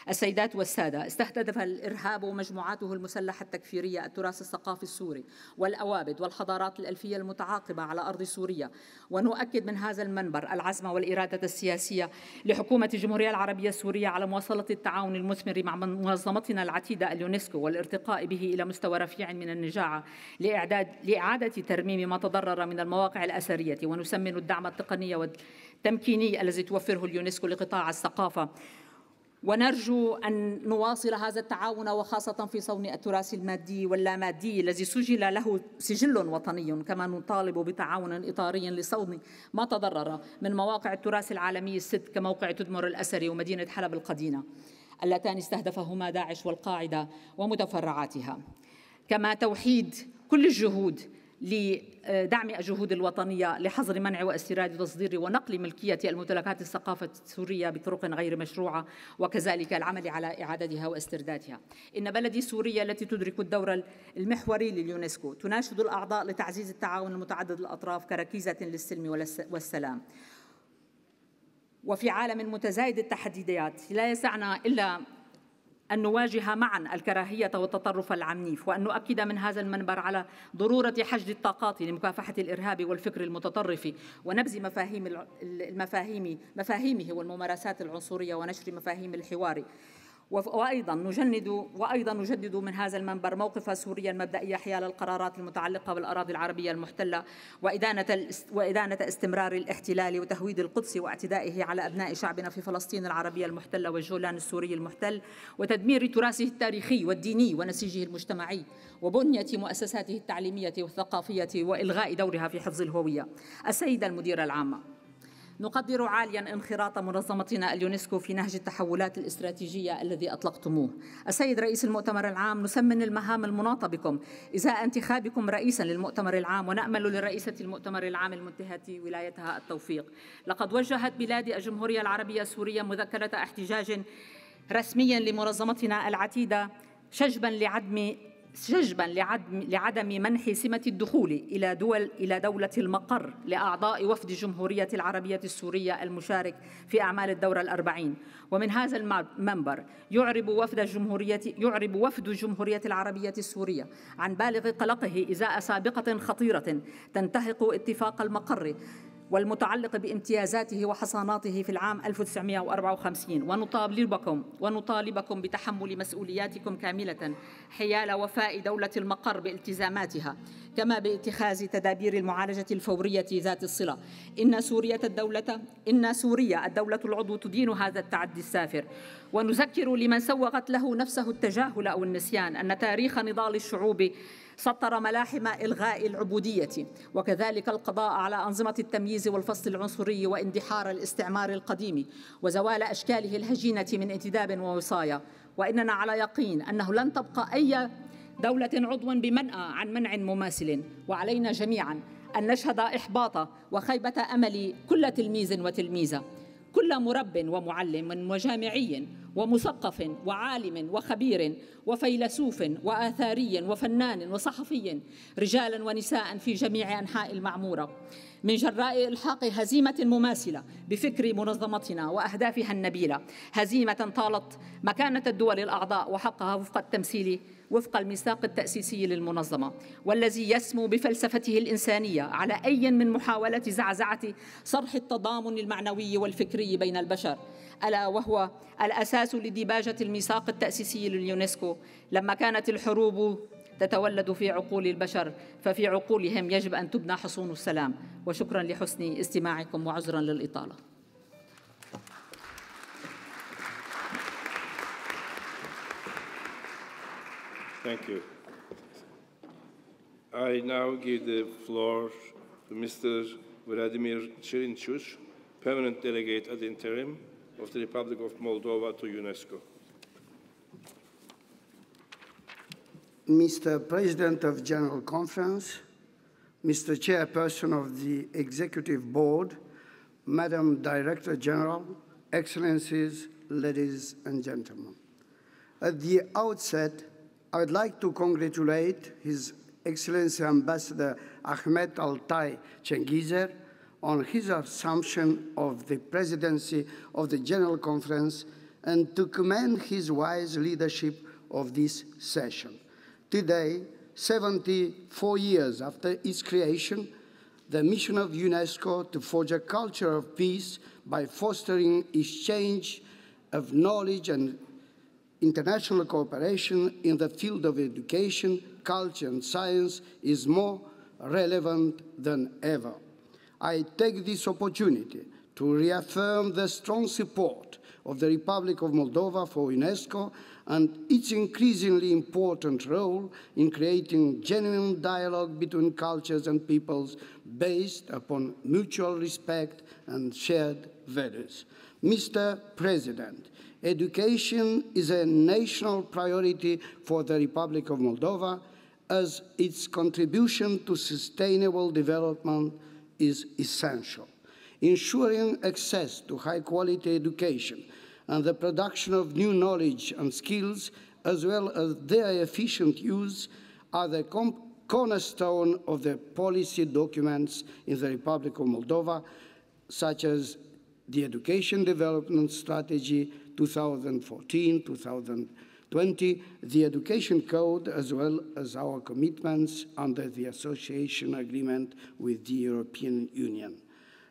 السيدات والسادة، استهدف الإرهاب ومجموعاته المسلحة التكفيرية التراث الثقافي السوري والأوابد والحضارات الألفية المتعاقبة على أرض سوريا، ونؤكد من هذا المنبر العزم والإرادة السياسية لحكومة الجمهورية العربية السورية على مواصلة التعاون المثمر مع منظمتنا العتيدة اليونسكو والارتقاء به إلى مستوى رفيع من النجاعة لإعادة ترميم ما تضرر من المواقع الأثرية، ونسمن الدعم التقني والتمكيني الذي توفره اليونسكو لقطاع الثقافة، ونرجو أن نواصل هذا التعاون وخاصة في صون التراث المادي واللامادي الذي سجل له سجل وطني، كما نطالب بتعاون إطاري لصون ما تضرر من مواقع التراث العالمي الست كموقع تدمر الأثري ومدينة حلب القديمة اللتان استهدفهما داعش والقاعدة ومتفرعاتها، كما توحيد كل الجهود لدعم الجهود الوطنية لحظر منع واستيراد وتصدير ونقل ملكية الممتلكات الثقافة السورية بطرق غير مشروعة، وكذلك العمل على إعادتها واستردادها. إن بلدي سوريا التي تدرك الدور المحوري لليونسكو تناشد الأعضاء لتعزيز التعاون المتعدد الأطراف كركيزة للسلم والسلام. وفي عالم متزايد التحديات لا يسعنا إلا أن نواجه معا الكراهية والتطرف العنيف، وأن نؤكد من هذا المنبر على ضرورة حشد الطاقات لمكافحة الإرهاب والفكر المتطرف ونبذ مفاهيمه والممارسات العنصرية ونشر مفاهيم الحوار. وأيضا نجدد من هذا المنبر موقف سوريا المبدئي حيال القرارات المتعلقة بالأراضي العربية المحتلة وإدانة استمرار الاحتلال وتهويد القدس واعتدائه على أبناء شعبنا في فلسطين العربية المحتلة والجولان السوري المحتل، وتدمير تراثه التاريخي والديني ونسيجه المجتمعي وبنية مؤسساته التعليمية والثقافية وإلغاء دورها في حفظ الهوية. السيدة المديرة العامة، نقدر عاليا انخراط منظمتنا اليونسكو في نهج التحولات الاستراتيجية الذي أطلقتموه. السيد رئيس المؤتمر العام، نسمن المهام المناطة بكم إزاء انتخابكم رئيسا للمؤتمر العام، ونأمل لرئيسة المؤتمر العام المنتهية ولايتها التوفيق. لقد وجهت بلاد الجمهورية العربية السورية مذكرة احتجاج رسميا لمنظمتنا العتيدة شجبا لعدم منح سمة الدخول إلى دولة المقر لأعضاء وفد الجمهورية العربية السورية المشارك في أعمال الدورة الأربعين. ومن هذا المنبر يعرب وفد الجمهورية العربية السورية عن بالغ قلقه إزاء سابقة خطيرة تنتهك اتفاق المقر والمتعلق بامتيازاته وحصاناته في العام 1954، ونطالبكم بتحمل مسؤولياتكم كاملة حيال وفاء دولة المقر بالتزاماتها، كما باتخاذ تدابير المعالجة الفورية ذات الصلة. إن سوريا الدولة العضو تدين هذا التعدي السافر، ونذكر لمن سوغت له نفسه التجاهل أو النسيان أن تاريخ نضال الشعوب سطر ملاحم إلغاء العبودية، وكذلك القضاء على أنظمة التمييز والفصل العنصري واندحار الاستعمار القديم وزوال أشكاله الهجينة من انتداب ووصاية. وإننا على يقين أنه لن تبقى أي دولة عضوا بمنأى عن منع مماثل، وعلينا جميعا أن نشهد إحباط وخيبة أمل كل تلميذ وتلميذة، كل مرب ومعلم وجامعي ومثقف وعالم وخبير وفيلسوف وآثاري وفنان وصحفي، رجالا ونساء في جميع أنحاء المعمورة، من جراء إلحاق هزيمة مماثلة بفكر منظمتنا وأهدافها النبيلة، هزيمة طالت مكانة الدول الأعضاء وحقها وفق الميثاق التأسيسي للمنظمة، والذي يسمو بفلسفته الإنسانية على أي من محاولة زعزعة صرح التضامن المعنوي والفكري بين البشر، ألا وهو الأساس لديباجة الميثاق التأسيسي لليونسكو. لما كانت الحروب تتولد في عقول البشر ففي عقولهم يجب أن تبنى حصون السلام. وشكرا لحسن استماعكم وعذرا للإطالة. Thank you. I now give the floor to Mr. Vladimir Chirinchus, Permanent Delegate ad interim of the Republic of Moldova to UNESCO. Mr. President of General Conference, Mr. Chairperson of the Executive Board, Madam Director General, Excellencies, ladies and gentlemen. At the outset, I would like to congratulate His Excellency Ambassador Ahmet Altay Cengizer on his assumption of the presidency of the General Conference and to commend his wise leadership of this session. Today, 74 years after its creation, the mission of UNESCO to forge a culture of peace by fostering exchange of knowledge and international cooperation in the field of education, culture, and science is more relevant than ever. I take this opportunity to reaffirm the strong support of the Republic of Moldova for UNESCO and its increasingly important role in creating genuine dialogue between cultures and peoples based upon mutual respect and shared values. Mr. President, education is a national priority for the Republic of Moldova as its contribution to sustainable development is essential. Ensuring access to high-quality education and the production of new knowledge and skills, as well as their efficient use, are the cornerstone of the policy documents in the Republic of Moldova, such as the Education Development Strategy 2014-2020, the Education Code, as well as our commitments under the Association Agreement with the European Union.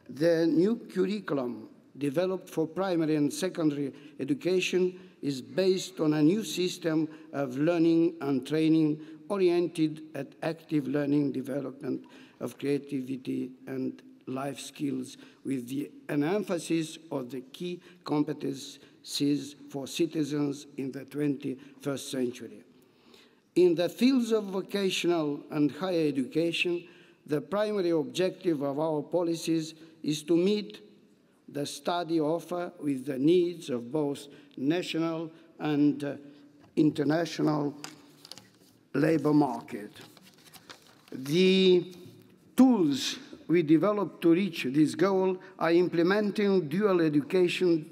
The new curriculum developed for primary and secondary education is based on a new system of learning and training oriented at active learning, development of creativity and life skills, with an emphasis on the key competencies for citizens in the 21st century. In the fields of vocational and higher education, the primary objective of our policies is to meet the study offer with the needs of both national and international labor market. The tools we developed to reach this goal are implementing dual education,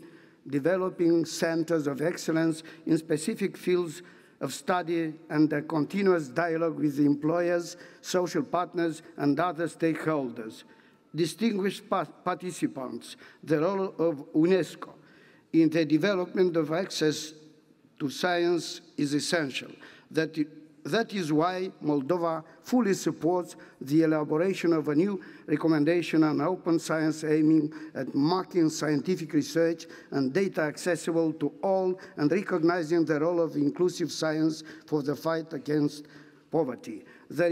developing centers of excellence in specific fields of study, and a continuous dialogue with the employers, social partners, and other stakeholders. Distinguished participants, the role of UNESCO in the development of access to science is essential. That is why Moldova fully supports the elaboration of a new recommendation on open science aiming at making scientific research and data accessible to all and recognizing the role of inclusive science for the fight against poverty. The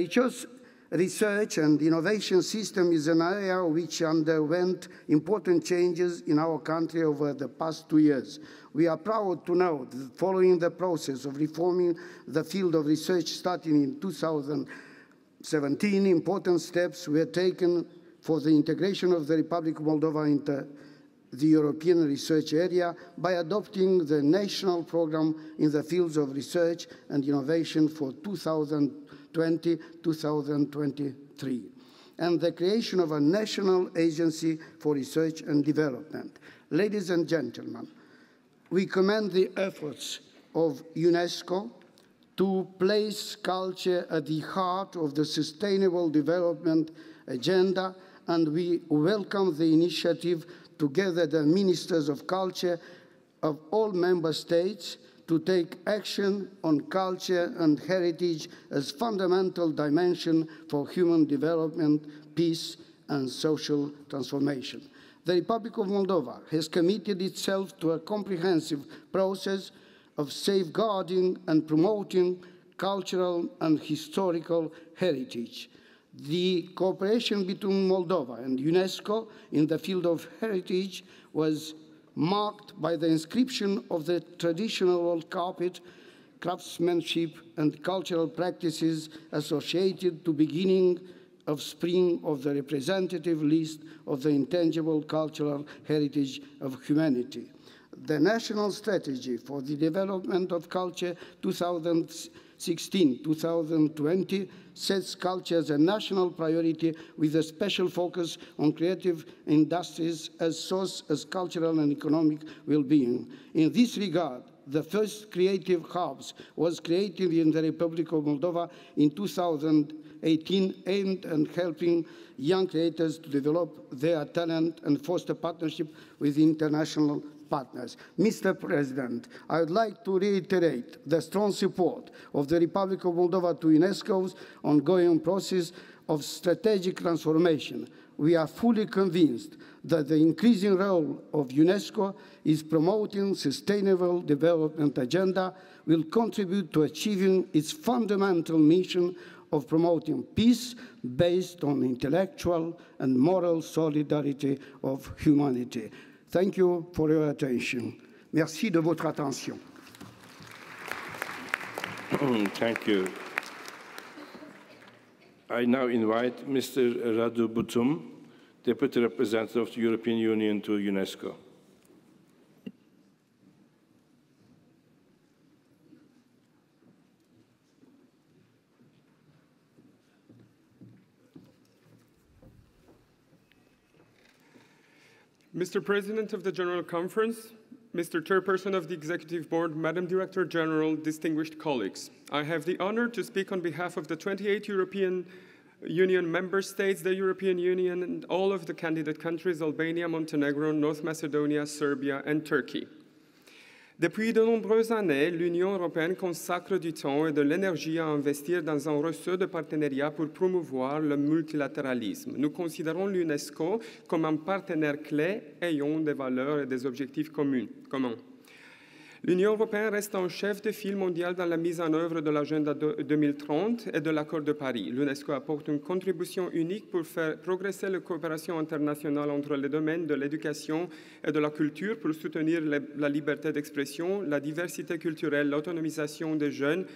research and innovation system is an area which underwent important changes in our country over the past 2 years. We are proud to note that following the process of reforming the field of research starting in 2017, important steps were taken for the integration of the Republic of Moldova into the European research area by adopting the national program in the fields of research and innovation for 2020-2023, and the creation of a national agency for research and development. Ladies and gentlemen, we commend the efforts of UNESCO to place culture at the heart of the Sustainable Development Agenda, and we welcome the initiative to gather the ministers of culture of all member states to take action on culture and heritage as fundamental dimension for human development, peace, and social transformation. The Republic of Moldova has committed itself to a comprehensive process of safeguarding and promoting cultural and historical heritage. The cooperation between Moldova and UNESCO in the field of heritage was marked by the inscription of the traditional old carpet, craftsmanship, and cultural practices associated to beginning of spring of the representative list of the intangible cultural heritage of humanity. The National Strategy for the Development of Culture 2016-2020 sets culture as a national priority with a special focus on creative industries as source as cultural and economic well-being. In this regard, the first creative hubs was created in the Republic of Moldova in 2018, aimed at helping young creators to develop their talent and foster partnership with international partners. Mr. President, I would like to reiterate the strong support of the Republic of Moldova to UNESCO's ongoing process of strategic transformation. We are fully convinced that the increasing role of UNESCO is promoting sustainable development agenda will contribute to achieving its fundamental mission of promoting peace based on intellectual and moral solidarity of humanity. Thank you for your attention. Merci de votre attention. Thank you. I now invite Mr. Radu Butum, Deputy Representative of the European Union to UNESCO. Mr. President of the General Conference, Mr. Chairperson of the Executive Board, Madam Director General, distinguished colleagues, I have the honor to speak on behalf of the 28 European Union member states, the European Union, and all of the candidate countries, Albania, Montenegro, North Macedonia, Serbia, and Turkey. Depuis de nombreuses années, l'Union européenne consacre du temps et de l'énergie à investir dans un réseau de partenariats pour promouvoir le multilatéralisme. Nous considérons l'UNESCO comme un partenaire clé ayant des valeurs et des objectifs communs. L'Union européenne reste un chef de file mondial dans la mise en œuvre de l'agenda 2030 et de l'accord de Paris. L'UNESCO apporte une contribution unique pour faire progresser la coopération internationale entre les domaines de l'éducation et de la culture pour soutenir la liberté d'expression, la diversité culturelle, l'autonomisation des jeunes,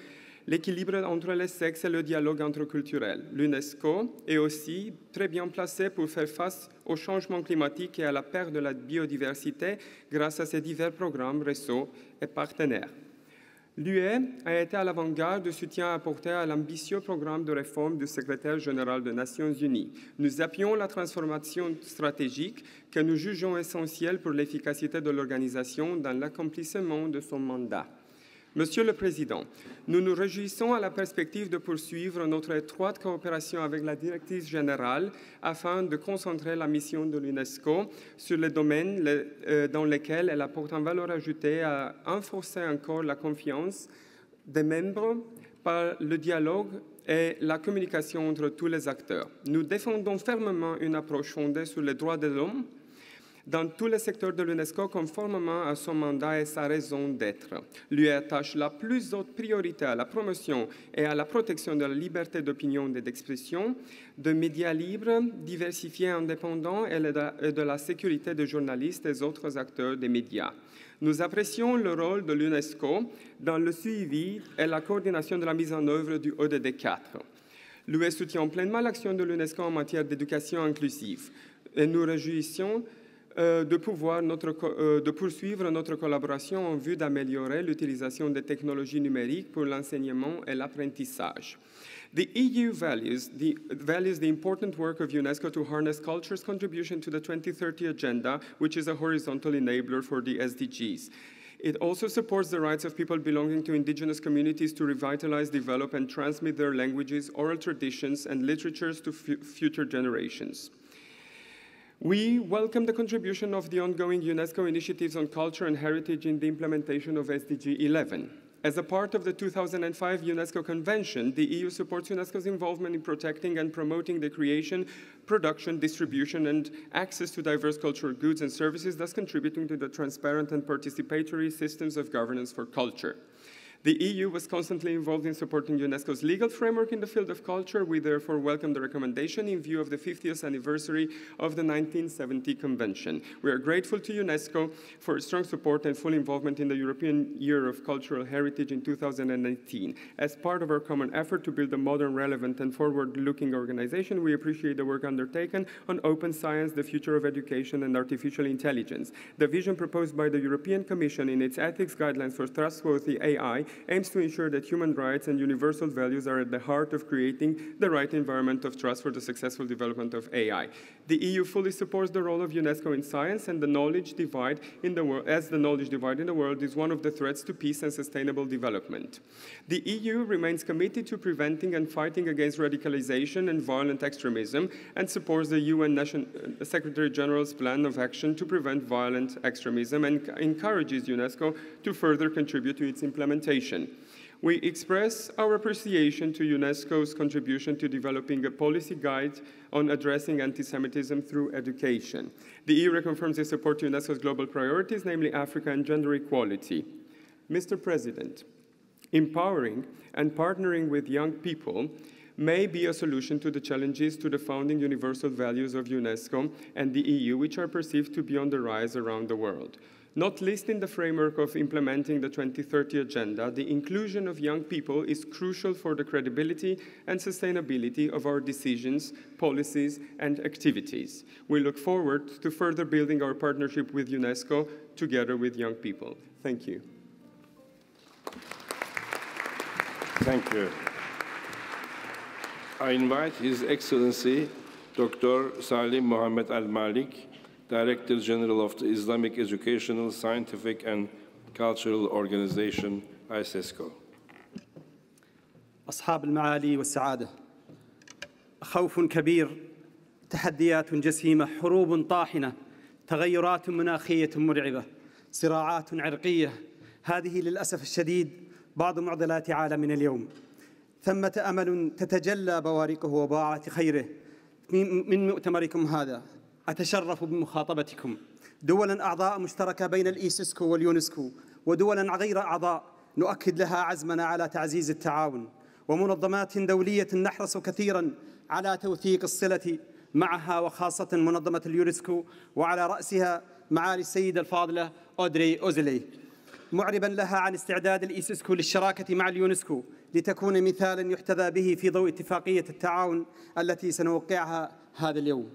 l'équilibre entre les sexes et le dialogue interculturel. L'UNESCO est aussi très bien placée pour faire face au changement climatique et à la perte de la biodiversité grâce à ses divers programmes, réseaux et partenaires. L'UE a été à l'avant-garde du soutien apporté à l'ambitieux programme de réforme du secrétaire général des Nations Unies. Nous appuyons la transformation stratégique que nous jugeons essentielle pour l'efficacité de l'organisation dans l'accomplissement de son mandat. Monsieur le Président, nous nous réjouissons à la perspective de poursuivre notre étroite coopération avec la directrice générale afin de concentrer la mission de l'UNESCO sur les domaines dans lesquels elle apporte une valeur ajoutée à renforcer encore la confiance des membres par le dialogue et la communication entre tous les acteurs. Nous défendons fermement une approche fondée sur les droits de l'homme dans tous les secteurs de l'UNESCO conformément à son mandat et sa raison d'être. Lui attache la plus haute priorité à la promotion et à la protection de la liberté d'opinion et d'expression, de médias libres, diversifiés et indépendants et de la sécurité des journalistes et autres acteurs des médias. Nous apprécions le rôle de l'UNESCO dans le suivi et la coordination de la mise en œuvre du ODD 4. L'UE soutient pleinement l'action de l'UNESCO en matière d'éducation inclusive et nous réjouissons de poursuivre notre collaboration en vue d'améliorer l'utilisation des technologies numériques pour l'enseignement et l'apprentissage. The EU values the important work of UNESCO to harness culture's contribution to the 2030 Agenda, which is a horizontal enabler for the SDGs. It also supports the rights of people belonging to indigenous communities to revitalize, develop, and transmit their languages, oral traditions, and literatures to future generations. We welcome the contribution of the ongoing UNESCO initiatives on culture and heritage in the implementation of SDG 11. As a part of the 2005 UNESCO Convention, the EU supports UNESCO's involvement in protecting and promoting the creation, production, distribution, and access to diverse cultural goods and services, thus contributing to the transparent and participatory systems of governance for culture. The EU was constantly involved in supporting UNESCO's legal framework in the field of culture. We therefore welcome the recommendation in view of the 50th anniversary of the 1970 Convention. We are grateful to UNESCO for its strong support and full involvement in the European Year of Cultural Heritage in 2018. As part of our common effort to build a modern, relevant, and forward-looking organization, we appreciate the work undertaken on open science, the future of education, and artificial intelligence. The vision proposed by the European Commission in its ethics guidelines for trustworthy AI aims to ensure that human rights and universal values are at the heart of creating the right environment of trust for the successful development of AI. The EU fully supports the role of UNESCO in science, and the knowledge divide in the world, as the knowledge divide in the world is one of the threats to peace and sustainable development. The EU remains committed to preventing and fighting against radicalization and violent extremism, and supports the UN Secretary General's plan of action to prevent violent extremism, and encourages UNESCO to further contribute to its implementation. We express our appreciation to UNESCO's contribution to developing a policy guide on addressing anti-Semitism through education. The EU reconfirms its support to UNESCO's global priorities, namely Africa and gender equality. Mr. President, empowering and partnering with young people may be a solution to the challenges to the founding universal values of UNESCO and the EU, which are perceived to be on the rise around the world. Not least in the framework of implementing the 2030 Agenda, the inclusion of young people is crucial for the credibility and sustainability of our decisions, policies, and activities. We look forward to further building our partnership with UNESCO together with young people. Thank you. Thank you. I invite His Excellency Dr. Salim Mohammed Al-Malik, Director General of the Islamic Educational, Scientific and Cultural Organization, ISESCO. أصحاب المعالي والسعادة، خوف كبير، تحديات جسيمة، حروب طاحنة، تغيرات مناخية مرعبة، صراعات عرقية، هذه للأسف الشديد بعض معضلات عالمنا اليوم. ثمة أمل تتجلى بوارقه وباعات خيره من مؤتمركم هذا. أتشرف بمخاطبتكم دولاً أعضاء مشتركة بين الإيسيسكو واليونسكو، ودولاً غير أعضاء نؤكد لها عزمنا على تعزيز التعاون، ومنظمات دولية نحرص كثيراً على توثيق الصلة معها، وخاصة منظمة اليونسكو وعلى رأسها معالي السيدة الفاضلة أودري أوزلي، معرباً لها عن استعداد الإيسيسكو للشراكة مع اليونسكو لتكون مثالاً يحتذى به في ضوء اتفاقية التعاون التي سنوقعها هذا اليوم.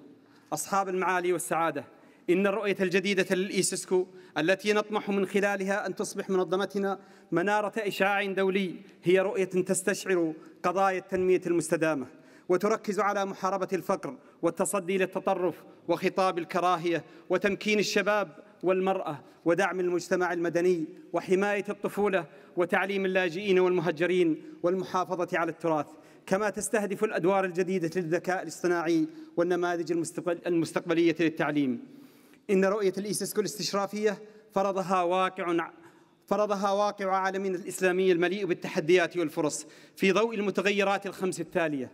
أصحاب المعالي والسعادة، إن الرؤية الجديدة للإيسيسكو التي نطمح من خلالها أن تصبح منظمتنا منارة إشعاع دولي هي رؤية تستشعر قضايا التنمية المستدامة، وتركز على محاربة الفقر والتصدي للتطرف وخطاب الكراهية وتمكين الشباب والمرأة ودعم المجتمع المدني وحماية الطفولة وتعليم اللاجئين والمهجرين والمحافظة على التراث، كما تستهدف الأدوار الجديدة للذكاء الاصطناعي والنماذج المستقبلية للتعليم. إن رؤية الإيسيسكو الاستشرافية فرضها واقع عالمنا الإسلامي المليء بالتحديات والفرص في ضوء المتغيرات الخمس التالية.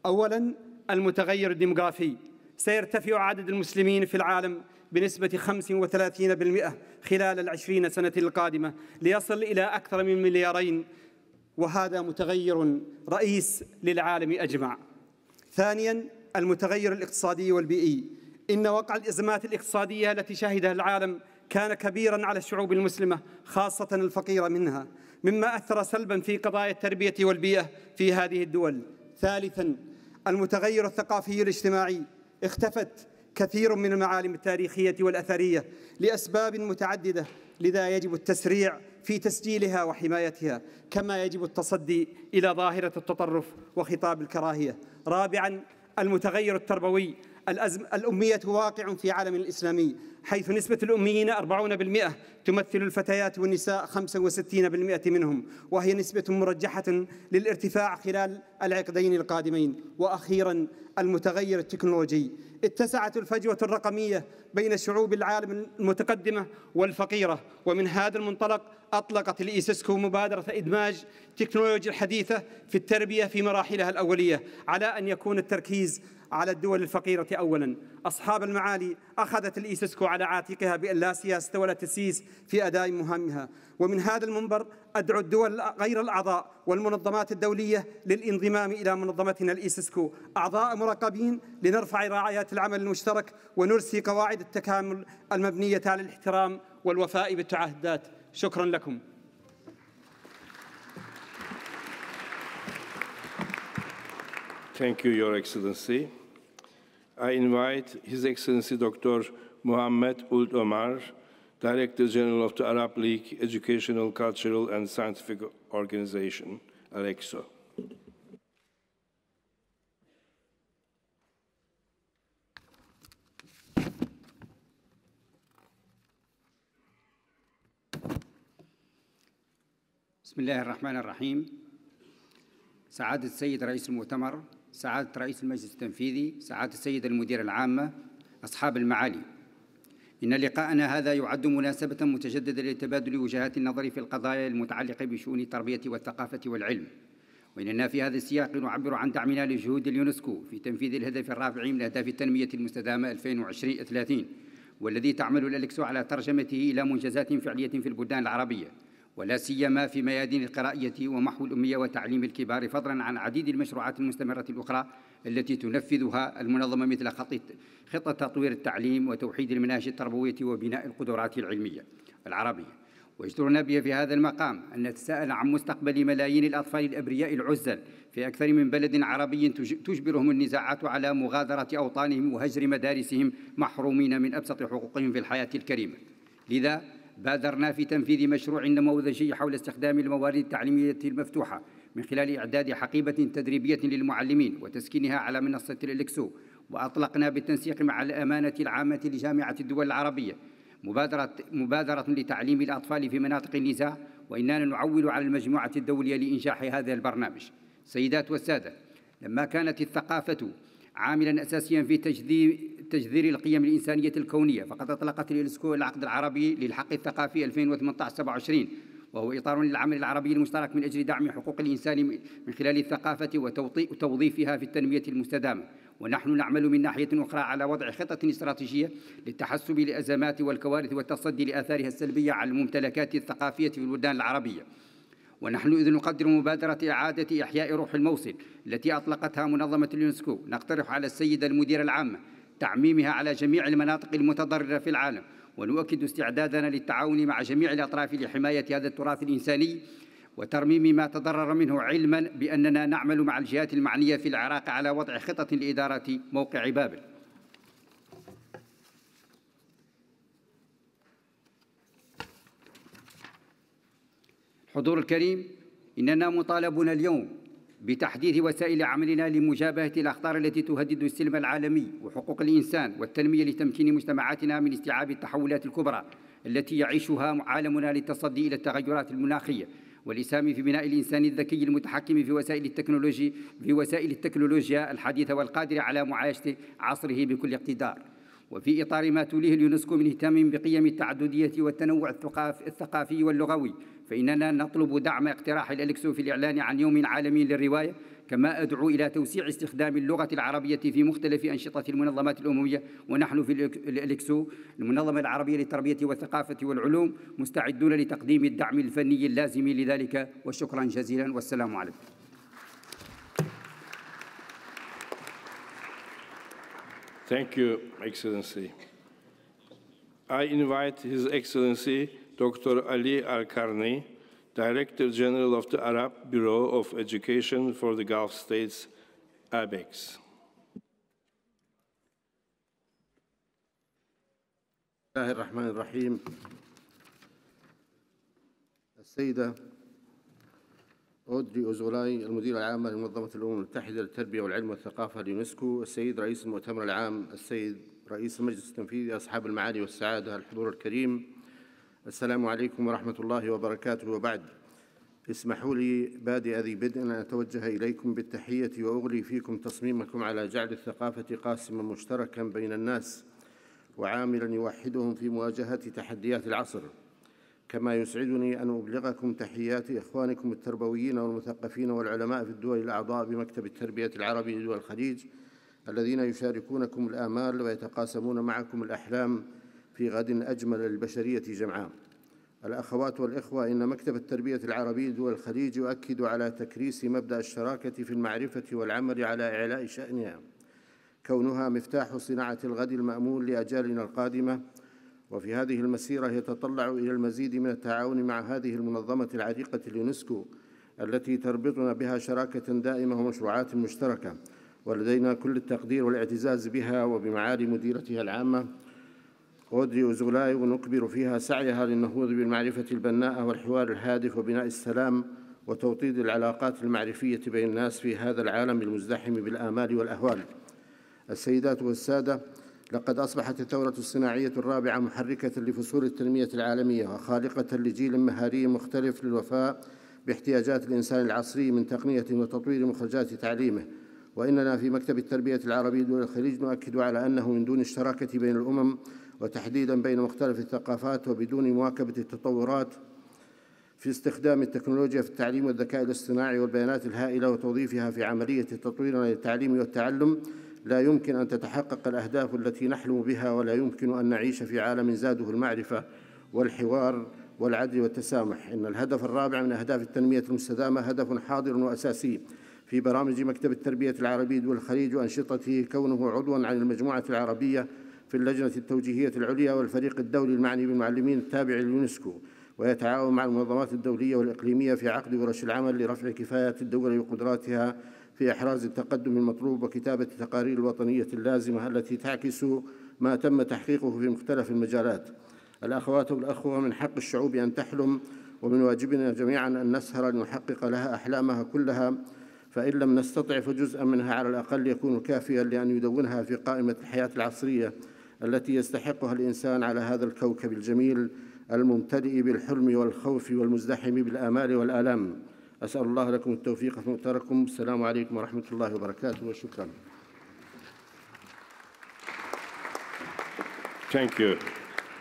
أولاً، المتغير الديموغرافي، سيرتفع عدد المسلمين في العالم بنسبة 35% خلال ال20 سنة القادمة ليصل إلى أكثر من 2 مليارين، وهذا متغير رئيس للعالم أجمع. ثانياً، المتغير الاقتصادي والبيئي، إن وقع الأزمات الاقتصادية التي شهدها العالم كان كبيراً على الشعوب المسلمة خاصة الفقيرة منها، مما أثر سلباً في قضايا التربية والبيئة في هذه الدول. ثالثاً، المتغير الثقافي الاجتماعي، اختفت كثير من المعالم التاريخية والأثرية لأسباب متعددة، لذا يجب التسريع في تسجيلها وحمايتها، كما يجب التصدي إلى ظاهرة التطرف وخطاب الكراهية. رابعاً، المتغير التربوي، الأمية واقع في عالم الإسلامي، حيث نسبة الأميين 40%، تمثل الفتيات والنساء 65% منهم، وهي نسبة مرجحة للارتفاع خلال العقدين القادمين. وأخيراً، المتغير التكنولوجي، اتسعت الفجوة الرقمية بين شعوب العالم المتقدمة والفقيرة، ومن هذا المنطلق أطلقت الإيسيسكو مبادرة إدماج التكنولوجيا الحديثة في التربية في مراحلها الأولية، على أن يكون التركيز على الدول الفقيرة أولاً. أصحاب المعالي، أخذت الإيسيسكو على على عاتقها بأن لا سياسة ولا تسييس في أداء مهامها. ومن هذا المنبر أدعو الدول غير الأعضاء والمنظمات الدولية للانضمام إلى منظمتنا الإيسسكو أعضاء مراقبين لنرفع رايات العمل المشترك ونرسي قواعد التكامل المبنية على الاحترام والوفاء بالتعهدات. شكرا لكم. Thank you, Your Excellency. I invite His Excellency Dr. Mohammed Ould Omar, Director General of the Arab League Educational, Cultural and Scientific Organization, ALECSO. بسم الله الرحمن الرحيم. سعادة السيد رئيس المؤتمر، سعادة رئيس المجلس التنفيذي، سعادة السيد المدير العامة، أصحاب المعالي، إن لقاءنا هذا يعد مناسبة متجددة لتبادل وجهات النظر في القضايا المتعلقة بشؤون التربية والثقافة والعلم، وإننا في هذا السياق نعبر عن دعمنا لجهود اليونسكو في تنفيذ الهدف الرابع من أهداف التنمية المستدامة 2030 والذي تعمل الأليكسو على ترجمته إلى منجزات فعلية في البلدان العربية، ولا سيما في ميادين القرائية ومحو الأمية وتعليم الكبار، فضلا عن عديد المشروعات المستمرة الأخرى التي تنفذها المنظمة مثل خطة تطوير التعليم وتوحيد المناهج التربوية وبناء القدرات العلمية العربية. ويجدرنا بها في هذا المقام أن نتساءل عن مستقبل ملايين الأطفال الأبرياء العزل في أكثر من بلد عربي تجبرهم النزاعات على مغادرة أوطانهم وهجر مدارسهم محرومين من أبسط حقوقهم في الحياة الكريمة. لذا بادرنا في تنفيذ مشروع نموذجي حول استخدام الموارد التعليمية المفتوحة من خلال إعداد حقيبة تدريبية للمعلمين وتسكينها على منصة الأليكسو، وأطلقنا بالتنسيق مع الأمانة العامة لجامعة الدول العربية مبادرة لتعليم الأطفال في مناطق النزاع، وإننا نعول على المجموعة الدولية لإنجاح هذا البرنامج. سيدات والسادة، لما كانت الثقافة عاملاً أساسياً في تجذير القيم الإنسانية الكونية، فقد أطلقت اليونسكو العقد العربي للحق الثقافي 2018-27، وهو إطار للعمل العربي المشترك من أجل دعم حقوق الإنسان من خلال الثقافة وتوظيفها في التنمية المستدامة. ونحن نعمل من ناحية أخرى على وضع خطط استراتيجية للتحسب للأزمات والكوارث والتصدي لآثارها السلبية على الممتلكات الثقافية في البلدان العربية. ونحن إذ نقدر مبادرة إعادة إحياء روح الموصل التي أطلقتها منظمة اليونسكو، نقترح على السيدة المديرة العامة تعميمها على جميع المناطق المتضررة في العالم، ونؤكد استعدادنا للتعاون مع جميع الأطراف لحماية هذا التراث الإنساني وترميم ما تضرر منه، علماً بأننا نعمل مع الجهات المعنية في العراق على وضع خطط لإدارة موقع بابل. الحضور الكريم، إننا مطالبون اليوم بتحديث وسائل عملنا لمجابهة الأخطار التي تهدد السلم العالمي وحقوق الإنسان والتنمية لتمكين مجتمعاتنا من استيعاب التحولات الكبرى التي يعيشها عالمنا للتصدي إلى التغيرات المناخية والإسهام في بناء الإنسان الذكي المتحكم في وسائل التكنولوجيا الحديثة والقادر على معايشة عصره بكل اقتدار. وفي إطار ما توليه اليونسكو من اهتمام بقيم التعددية والتنوع الثقافي واللغوي، فإننا نطلب دعم اقتراح الأليكسو في الإعلان عن يوم عالمي للرواية، كما أدعو إلى توسيع استخدام اللغة العربية في مختلف أنشطة المنظمات الأممية. ونحن في الأليكسو المنظمة العربية للتربية والثقافة والعلوم مستعدون لتقديم الدعم الفني اللازم لذلك. وشكرا جزيلا، والسلام عليكم. Thank you, Excellency. I invite His Excellency Dr. Ali Al-Karni, Director General of the Arab Bureau of Education for the Gulf States, ABEGS. بسم الله الرحمن الرحيم. السيدة أودري أوزولاي، المديرة العامة لمنظمة الأمم المتحدة للتربية والعلم والثقافة اليونسكو، السيد رئيس المؤتمر العام، السيد رئيس المجلس التنفيذي، أصحاب المعالي والسعادة، الحضور الكريم، السلام عليكم ورحمة الله وبركاته. وبعد، اسمحوا لي بادئ ذي بدء أن أتوجه إليكم بالتحية وأغلي فيكم تصميمكم على جعل الثقافة قاسما مشتركا بين الناس وعاملا يوحدهم في مواجهة تحديات العصر. كما يسعدني أن أبلغكم تحيات إخوانكم التربويين والمثقفين والعلماء في الدول الأعضاء بمكتب التربية العربي لدول الخليج، الذين يشاركونكم الآمال ويتقاسمون معكم الأحلام في غد أجمل للبشرية جمعاء. الأخوات والإخوة، إن مكتب التربية العربي دول الخليج يؤكد على تكريس مبدأ الشراكة في المعرفة والعمل على إعلاء شأنها، كونها مفتاح صناعة الغد المأمول لأجيالنا القادمة. وفي هذه المسيرة يتطلع إلى المزيد من التعاون مع هذه المنظمة العريقة اليونسكو التي تربطنا بها شراكة دائمة ومشروعات مشتركة، ولدينا كل التقدير والاعتزاز بها وبمعالي مديرتها العامة أودري أوزولاي، ونكبر فيها سعيها للنهوض بالمعرفة البناءة والحوار الهادف وبناء السلام وتوطيد العلاقات المعرفية بين الناس في هذا العالم المزدحم بالآمال والأهوال. السيدات والسادة، لقد أصبحت الثورة الصناعية الرابعة محركة لفصول التنمية العالمية وخالقة لجيل مهاري مختلف للوفاء باحتياجات الإنسان العصري من تقنية وتطوير مخرجات تعليمه. وإننا في مكتب التربية العربي دول الخليج نؤكد على أنه من دون الشراكة بين الأمم وتحديداً بين مختلف الثقافات وبدون مواكبة التطورات في استخدام التكنولوجيا في التعليم والذكاء الاصطناعي والبيانات الهائلة وتوظيفها في عملية تطويرنا للتعليم والتعلم، لا يمكن أن تتحقق الأهداف التي نحلم بها، ولا يمكن أن نعيش في عالم زاده المعرفة والحوار والعدل والتسامح. إن الهدف الرابع من أهداف التنمية المستدامة هدف حاضر وأساسي في برامج مكتب التربية العربي دول الخليج وأنشطته، كونه عضواً عن المجموعة العربية في اللجنة التوجيهية العليا والفريق الدولي المعني بالمعلمين التابع لليونسكو، ويتعاون مع المنظمات الدولية والإقليمية في عقد ورش العمل لرفع كفاية الدول وقدراتها في إحراز التقدم المطلوب وكتابة التقارير الوطنية اللازمة التي تعكس ما تم تحقيقه في مختلف المجالات. الأخوات والأخوة، من حق الشعوب أن تحلم، ومن واجبنا جميعاً أن نسهر لنحقق لها أحلامها كلها، فإن لم نستطع فجزءاً منها على الأقل يكون كافياً لأن يدونها في قائمة الحياة العصرية التي يستحقها الإنسان على هذا الكوكب الجميل الممتلئ بالحلم والخوف والمزدحم بالآمال والآلام. أسأل الله لكم التوفيق في مؤتمركم. السلام عليكم ورحمة الله وبركاته، وشكرا. Thank you.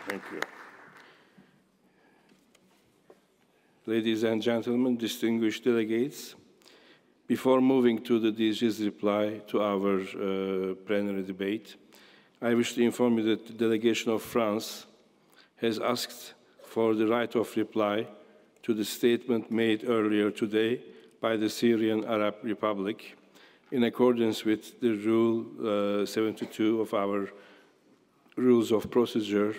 Thank you. Ladies and gentlemen, distinguished delegates, before moving to the DG's reply to our plenary debate, I wish to inform you that the delegation of France has asked for the right of reply to the statement made earlier today by the Syrian Arab Republic. In accordance with the Rule 72 of our Rules of Procedure,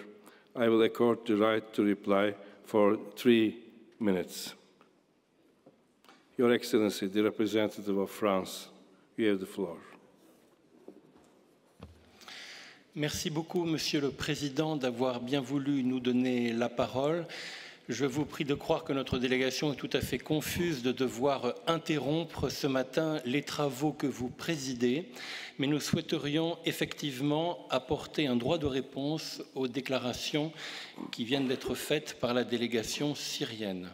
I will accord the right to reply for 3 minutes. Your Excellency, the representative of France, you have the floor. Merci beaucoup, Monsieur le Président, d'avoir bien voulu nous donner la parole. Je vous prie de croire que notre délégation est tout à fait confuse de devoir interrompre ce matin les travaux que vous présidez, mais nous souhaiterions effectivement apporter un droit de réponse aux déclarations qui viennent d'être faites par la délégation syrienne.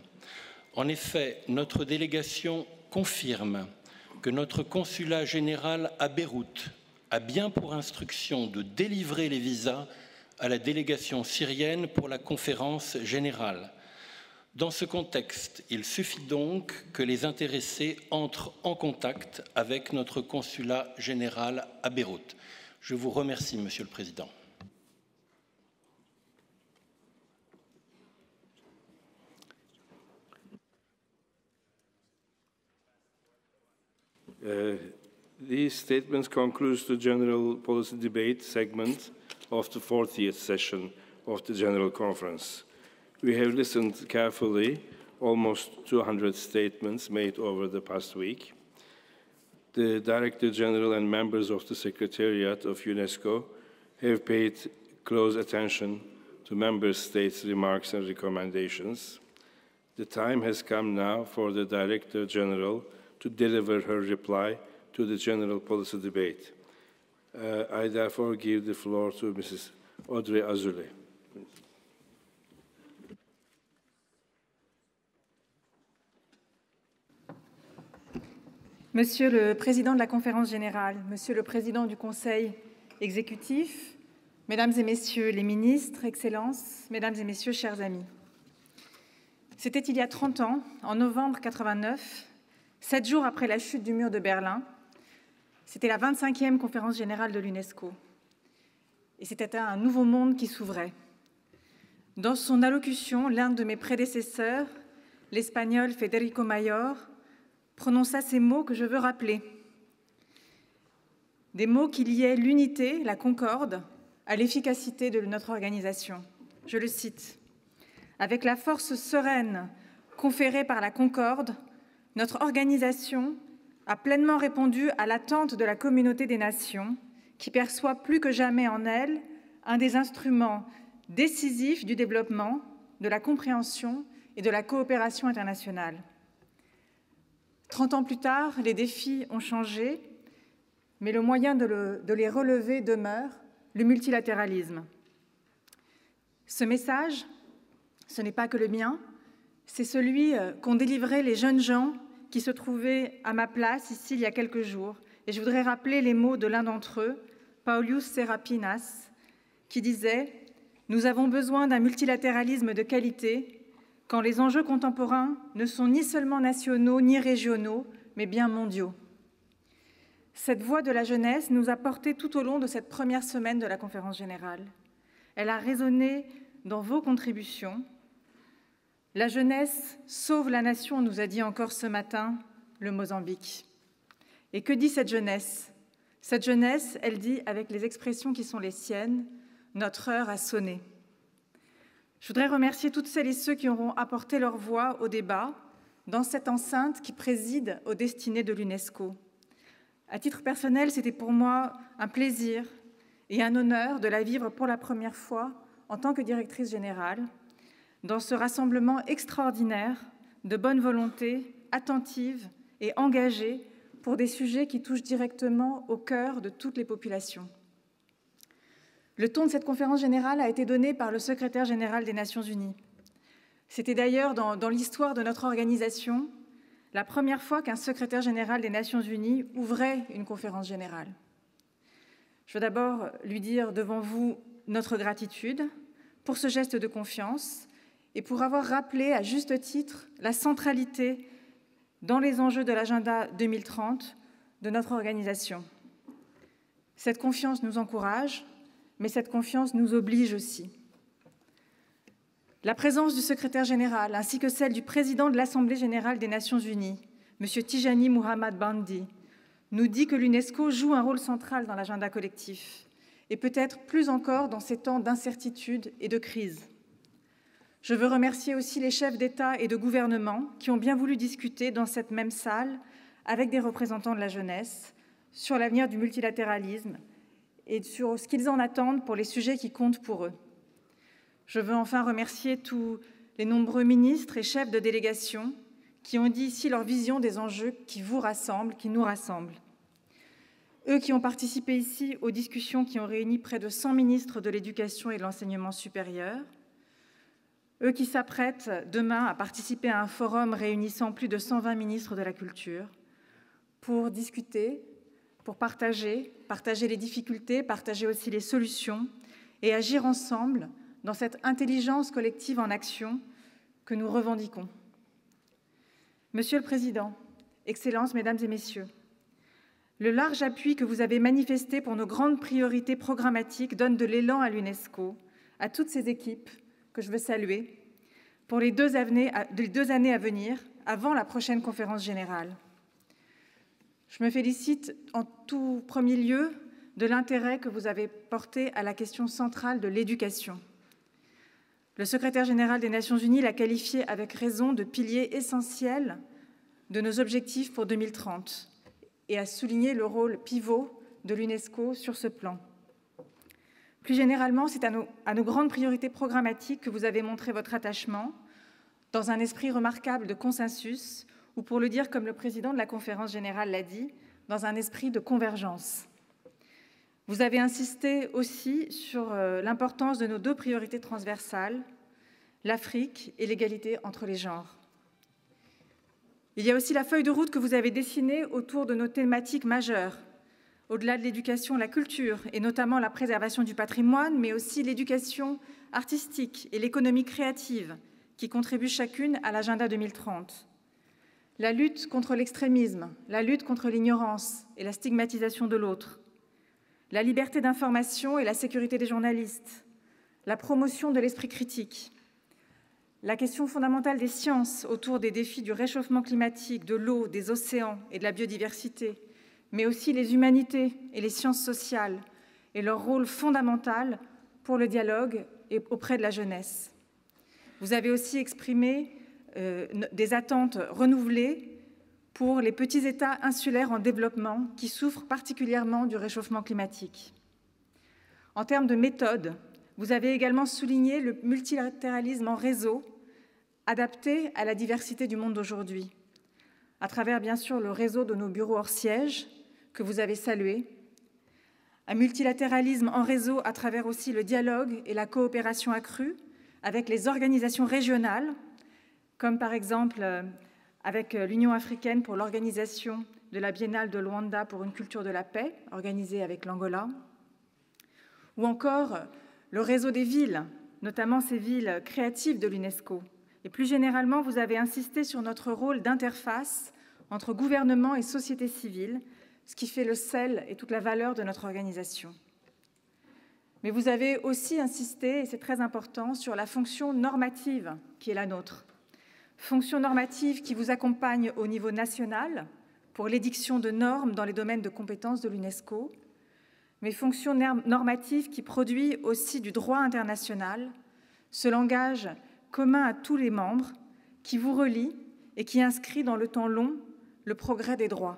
En effet, notre délégation confirme que notre consulat général à Beyrouth a bien pour instruction de délivrer les visas à la délégation syrienne pour la conférence générale. Dans ce contexte, il suffit donc que les intéressés entrent en contact avec notre consulat général à Beyrouth. Je vous remercie, Monsieur le Président. These statements conclude the General Policy Debate segment of the 40th session of the General Conference. We have listened carefully, almost 200 statements made over the past week. The Director General and members of the Secretariat of UNESCO have paid close attention to Member States' remarks and recommendations. The time has come now for the Director General to deliver her reply to the General Policy Debate. I therefore give the floor to Mrs. Audrey Azoulay. Monsieur le Président de la Conférence générale, Monsieur le Président du Conseil exécutif, Mesdames et Messieurs les ministres, Excellences, Mesdames et Messieurs, chers amis. C'était il y a 30 ans, en novembre 89, 7 jours après la chute du mur de Berlin. C'était la 25e conférence générale de l'UNESCO. Et c'était un nouveau monde qui s'ouvrait, Dans son allocution, l'un de mes prédécesseurs, l'Espagnol Federico Mayor, prononça ces mots que je veux rappeler. Des mots qui liaient l'unité, la concorde, à l'efficacité de notre organisation. Je le cite. « Avec la force sereine conférée par la concorde, notre organisation a pleinement répondu à l'attente de la communauté des nations qui perçoit plus que jamais en elle un des instruments décisifs du développement, de la compréhension et de la coopération internationale. » 30 ans plus tard, les défis ont changé, mais le moyen de les relever demeure, le multilatéralisme. Ce message, ce n'est pas que le mien, c'est celui qu'ont délivré les jeunes gens qui se trouvaient à ma place ici il y a quelques jours. Et je voudrais rappeler les mots de l'un d'entre eux, Paulius Serapinas, qui disait « Nous avons besoin d'un multilatéralisme de qualité quand les enjeux contemporains ne sont ni seulement nationaux ni régionaux, mais bien mondiaux. » Cette voix de la jeunesse nous a portés tout au long de cette première semaine de la conférence générale. Elle a résonné dans vos contributions. La jeunesse sauve la nation, nous a dit encore ce matin le Mozambique. Et que dit cette jeunesse? Cette jeunesse, elle dit, avec les expressions qui sont les siennes, « Notre heure a sonné ». Je voudrais remercier toutes celles et ceux qui auront apporté leur voix au débat dans cette enceinte qui préside aux destinées de l'UNESCO. À titre personnel, c'était pour moi un plaisir et un honneur de la vivre pour la première fois en tant que directrice générale, dans ce rassemblement extraordinaire de bonne volonté, attentive et engagée pour des sujets qui touchent directement au cœur de toutes les populations. Le ton de cette conférence générale a été donné par le secrétaire général des Nations Unies. C'était d'ailleurs dans l'histoire de notre organisation la première fois qu'un secrétaire général des Nations Unies ouvrait une conférence générale. Je veux d'abord lui dire devant vous notre gratitude pour ce geste de confiance et pour avoir rappelé à juste titre la centralité dans les enjeux de l'agenda 2030 de notre organisation. Cette confiance nous encourage, mais cette confiance nous oblige aussi. La présence du secrétaire général ainsi que celle du président de l'Assemblée générale des Nations unies, M. Tijani Muhammad Bandi, nous dit que l'UNESCO joue un rôle central dans l'agenda collectif et peut-être plus encore dans ces temps d'incertitude et de crise. Je veux remercier aussi les chefs d'État et de gouvernement qui ont bien voulu discuter dans cette même salle avec des représentants de la jeunesse sur l'avenir du multilatéralisme et sur ce qu'ils en attendent pour les sujets qui comptent pour eux. Je veux enfin remercier tous les nombreux ministres et chefs de délégation qui ont dit ici leur vision des enjeux qui vous rassemblent, qui nous rassemblent. Eux qui ont participé ici aux discussions qui ont réuni près de 100 ministres de l'éducation et de l'enseignement supérieur, eux qui s'apprêtent demain à participer à un forum réunissant plus de 120 ministres de la culture pour discuter, pour partager les difficultés, partager aussi les solutions et agir ensemble dans cette intelligence collective en action que nous revendiquons. Monsieur le Président, Excellences, Mesdames et Messieurs, le large appui que vous avez manifesté pour nos grandes priorités programmatiques donne de l'élan à l'UNESCO, à toutes ses équipes que je veux saluer, pour les 2 années à venir, avant la prochaine conférence générale. Je me félicite en tout premier lieu de l'intérêt que vous avez porté à la question centrale de l'éducation. Le secrétaire général des Nations unies l'a qualifié avec raison de pilier essentiel de nos objectifs pour 2030 et a souligné le rôle pivot de l'UNESCO sur ce plan. Plus généralement, c'est à nos grandes priorités programmatiques que vous avez montré votre attachement dans un esprit remarquable de consensus ou, pour le dire comme le président de la conférence générale l'a dit, dans un esprit de convergence. Vous avez insisté aussi sur l'importance de nos 2 priorités transversales, l'Afrique et l'égalité entre les genres. Il y a aussi la feuille de route que vous avez dessinée autour de nos thématiques majeures, au-delà de l'éducation, la culture, et notamment la préservation du patrimoine, mais aussi l'éducation artistique et l'économie créative, qui contribuent chacune à l'agenda 2030. La lutte contre l'extrémisme, la lutte contre l'ignorance et la stigmatisation de l'autre, la liberté d'information et la sécurité des journalistes, la promotion de l'esprit critique, la question fondamentale des sciences autour des défis du réchauffement climatique, de l'eau, des océans et de la biodiversité, mais aussi les humanités et les sciences sociales et leur rôle fondamental pour le dialogue et auprès de la jeunesse. Vous avez aussi exprimé des attentes renouvelées pour les petits États insulaires en développement qui souffrent particulièrement du réchauffement climatique. En termes de méthode, vous avez également souligné le multilatéralisme en réseau adapté à la diversité du monde d'aujourd'hui, à travers bien sûr le réseau de nos bureaux hors siège que vous avez salué, un multilatéralisme en réseau à travers aussi le dialogue et la coopération accrue avec les organisations régionales, comme par exemple avec l'Union africaine pour l'organisation de la Biennale de Luanda pour une culture de la paix, organisée avec l'Angola, ou encore le réseau des villes, notamment ces villes créatives de l'UNESCO. Et plus généralement, vous avez insisté sur notre rôle d'interface entre gouvernement et société civile, ce qui fait le sel et toute la valeur de notre organisation. Mais vous avez aussi insisté, et c'est très important, sur la fonction normative qui est la nôtre. Fonction normative qui vous accompagne au niveau national pour l'édiction de normes dans les domaines de compétences de l'UNESCO, mais fonction normative qui produit aussi du droit international, ce langage commun à tous les membres, qui vous relie et qui inscrit dans le temps long le progrès des droits.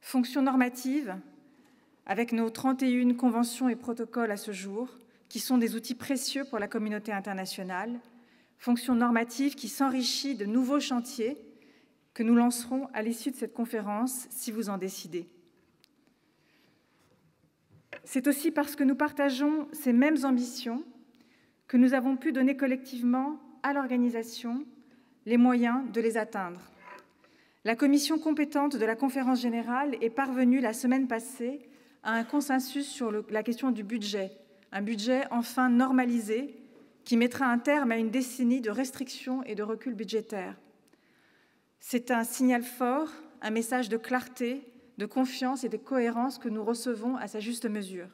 Fonction normative, avec nos 31 conventions et protocoles à ce jour, qui sont des outils précieux pour la communauté internationale, fonction normative qui s'enrichit de nouveaux chantiers que nous lancerons à l'issue de cette conférence, si vous en décidez. C'est aussi parce que nous partageons ces mêmes ambitions que nous avons pu donner collectivement à l'organisation les moyens de les atteindre. La commission compétente de la conférence générale est parvenue la semaine passée à un consensus sur la question du budget, un budget enfin normalisé qui mettra un terme à une décennie de restrictions et de recul budgétaires. C'est un signal fort, un message de clarté, de confiance et de cohérence que nous recevons à sa juste mesure.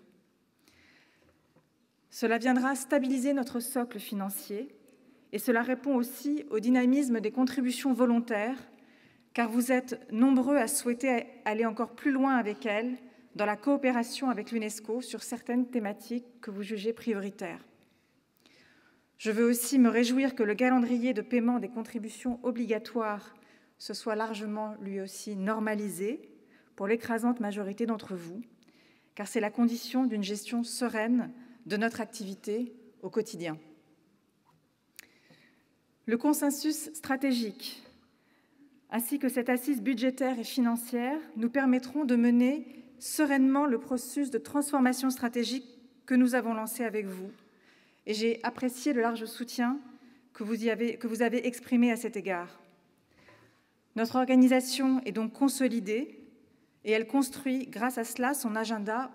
Cela viendra stabiliser notre socle financier et cela répond aussi au dynamisme des contributions volontaires, car vous êtes nombreux à souhaiter aller encore plus loin avec elles dans la coopération avec l'UNESCO sur certaines thématiques que vous jugez prioritaires. Je veux aussi me réjouir que le calendrier de paiement des contributions obligatoires se soit largement, lui aussi, normalisé pour l'écrasante majorité d'entre vous, car c'est la condition d'une gestion sereine de notre activité au quotidien. Le consensus stratégique, ainsi que cette assise budgétaire et financière, nous permettront de mener sereinement le processus de transformation stratégique que nous avons lancé avec vous. Et j'ai apprécié le large soutien que vous avez exprimé à cet égard. Notre organisation est donc consolidée et elle construit, grâce à cela, son agenda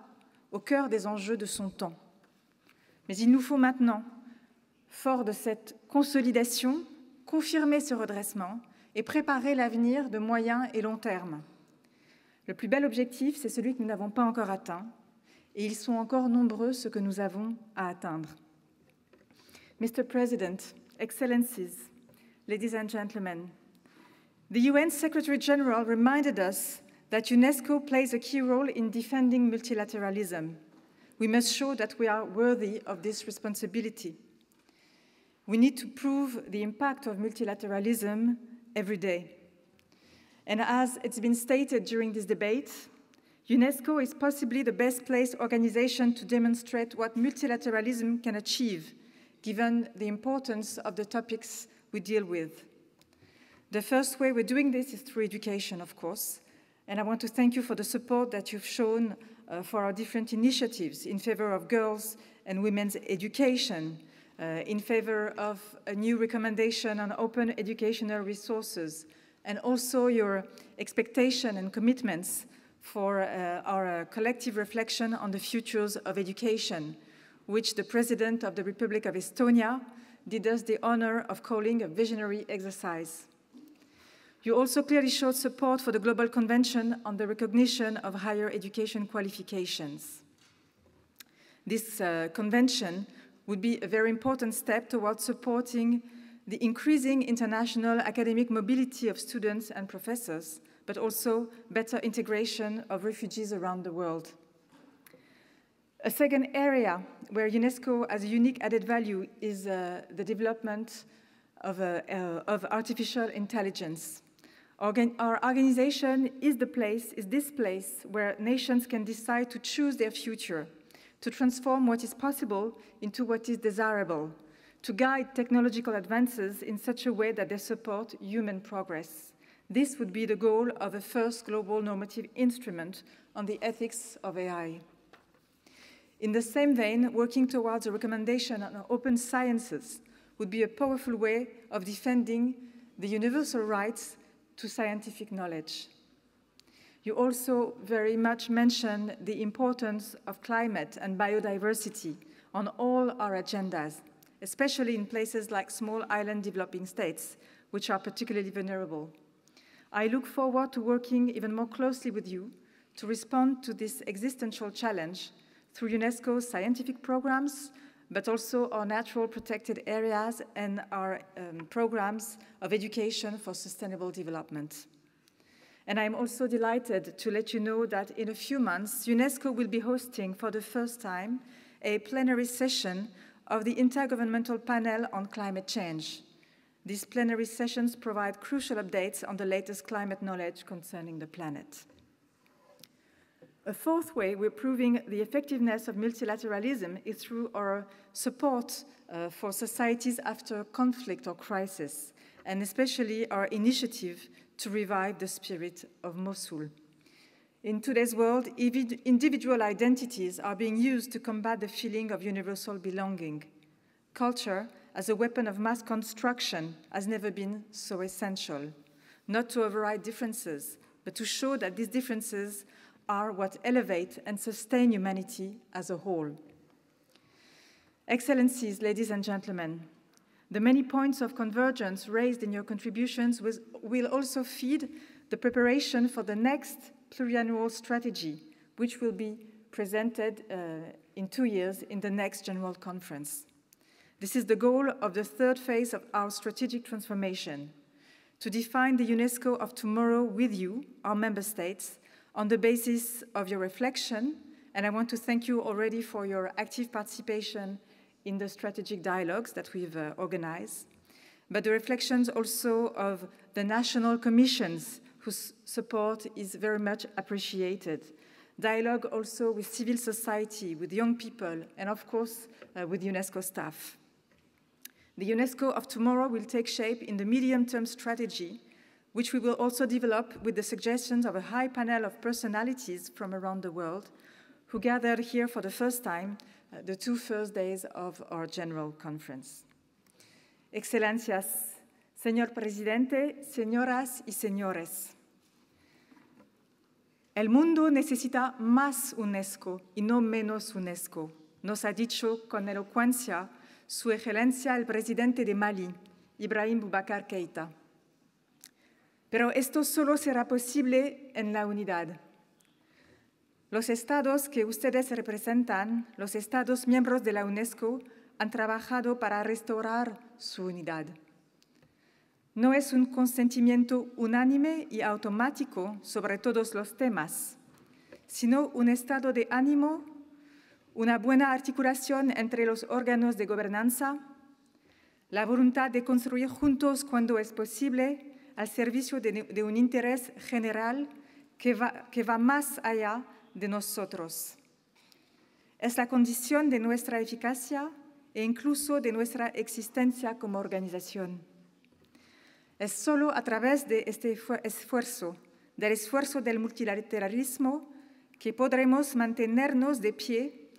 au cœur des enjeux de son temps. Mais il nous faut maintenant, fort de cette consolidation, confirmer ce redressement et préparer l'avenir de moyen et long terme. Le plus bel objectif, c'est celui que nous n'avons pas encore atteint, et ils sont encore nombreux ceux que nous avons à atteindre. Mr. President, Excellencies, ladies and gentlemen, the UN Secretary General reminded us that UNESCO plays a key role in defending multilateralism. We must show that we are worthy of this responsibility. We need to prove the impact of multilateralism every day. And as it's been stated during this debate, UNESCO is possibly the best placed organization to demonstrate what multilateralism can achieve, given the importance of the topics we deal with. The first way we're doing this is through education, of course, and I want to thank you for the support that you've shown for our different initiatives in favor of girls and women's education, in favor of a new recommendation on open educational resources, and also your expectation and commitments for our collective reflection on the futures of education, which the President of the Republic of Estonia did us the honor of calling a visionary exercise. You also clearly showed support for the Global Convention on the Recognition of Higher Education Qualifications. This convention would be a very important step towards supporting the increasing international academic mobility of students and professors, but also better integration of refugees around the world. A second area where UNESCO has a unique added value is the development of artificial intelligence. Our organization is this place where nations can decide to choose their future, to transform what is possible into what is desirable, to guide technological advances in such a way that they support human progress. This would be the goal of the first global normative instrument on the ethics of AI. In the same vein, working towards a recommendation on open sciences would be a powerful way of defending the universal rights to scientific knowledge. You also very much mentioned the importance of climate and biodiversity on all our agendas, especially in places like small island developing states, which are particularly vulnerable. I look forward to working even more closely with you to respond to this existential challenge through UNESCO's scientific programs, but also our natural protected areas and our programs of education for sustainable development. And I'm also delighted to let you know that in a few months, UNESCO will be hosting for the first time a plenary session of the Intergovernmental Panel on Climate Change. These plenary sessions provide crucial updates on the latest climate knowledge concerning the planet. A fourth way we're proving the effectiveness of multilateralism is through our support for societies after conflict or crisis, and especially our initiative to revive the spirit of Mosul. In today's world, individual identities are being used to combat the feeling of universal belonging. Culture, as a weapon of mass construction, has never been so essential, not to override differences, but to show that these differences are what elevate and sustain humanity as a whole. Excellencies, ladies and gentlemen, the many points of convergence raised in your contributions will also feed the preparation for the next pluriannual strategy, which will be presented in 2 years in the next General Conference. This is the goal of the third phase of our strategic transformation, to define the UNESCO of tomorrow with you, our member states, on the basis of your reflection, and I want to thank you already for your active participation in the strategic dialogues that we've organized, but the reflections also of the national commissions whose support is very much appreciated. Dialogue also with civil society, with young people, and of course with UNESCO staff. The UNESCO of tomorrow will take shape in the medium-term strategy, which we will also develop with the suggestions of a high panel of personalities from around the world who gathered here for the first time the 2 first days of our General Conference. Excelencias, Señor Presidente, Señoras y Señores, el mundo necesita más UNESCO y no menos UNESCO, nos ha dicho con elocuencia Su Excelencia el Presidente de Mali, Ibrahim Boubacar Keïta. Pero esto solo será posible en la unidad. Los estados que ustedes representan, los estados miembros de la UNESCO, han trabajado para restaurar su unidad. No es un consentimiento unánime y automático sobre todos los temas, sino un estado de ánimo, una buena articulación entre los órganos de gobernanza, la voluntad de construir juntos cuando es posible al servicio de un interés general que va más allá de nosotros. Es la condición de nuestra eficacia e incluso de nuestra existencia como organización. Es solo a través de este esfuerzo, del esfuerzo del multilateralismo, que podremos mantenernos de pie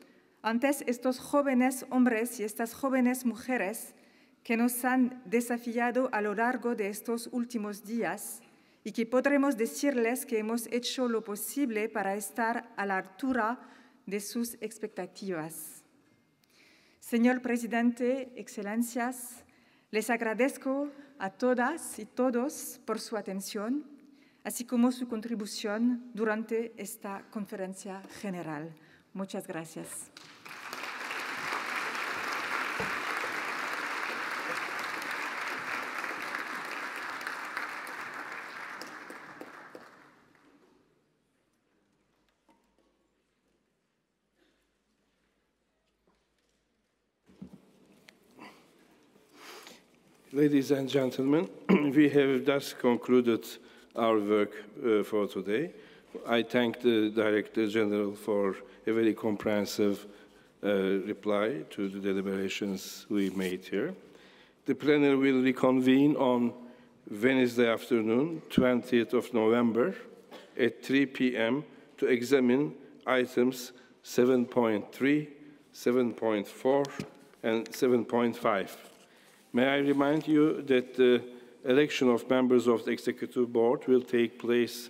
ante estos jóvenes hombres y estas jóvenes mujeres que nos han desafiado a lo largo de estos últimos días y que podremos decirles que hemos hecho lo posible para estar a la altura de sus expectativas. Señor Presidente, Excelencias, les agradezco a todas y todos por su atención, así como su contribución durante esta conferencia general. Muchas gracias. Ladies and gentlemen, we have thus concluded our work for today. I thank the Director General for a very comprehensive reply to the deliberations we made here. The plenary will reconvene on Wednesday afternoon, 20th of November, at 3 p.m. to examine items 7.3, 7.4, and 7.5. May I remind you that the election of members of the Executive Board will take place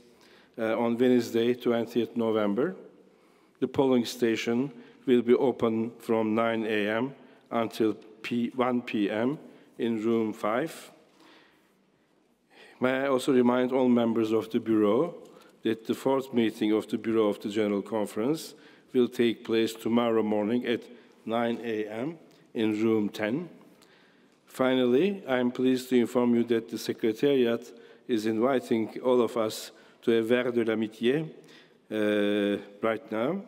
on Wednesday, 20th November. The polling station will be open from 9 a.m. until 1 p.m. in room 5. May I also remind all members of the Bureau that the fourth meeting of the Bureau of the General Conference will take place tomorrow morning at 9 a.m. in room 10. Finally, I am pleased to inform you that the Secretariat is inviting all of us to a verre de l'amitié right now.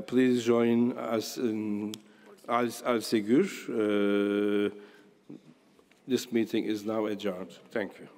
Please join us in Al-Segur. This meeting is now adjourned. Thank you.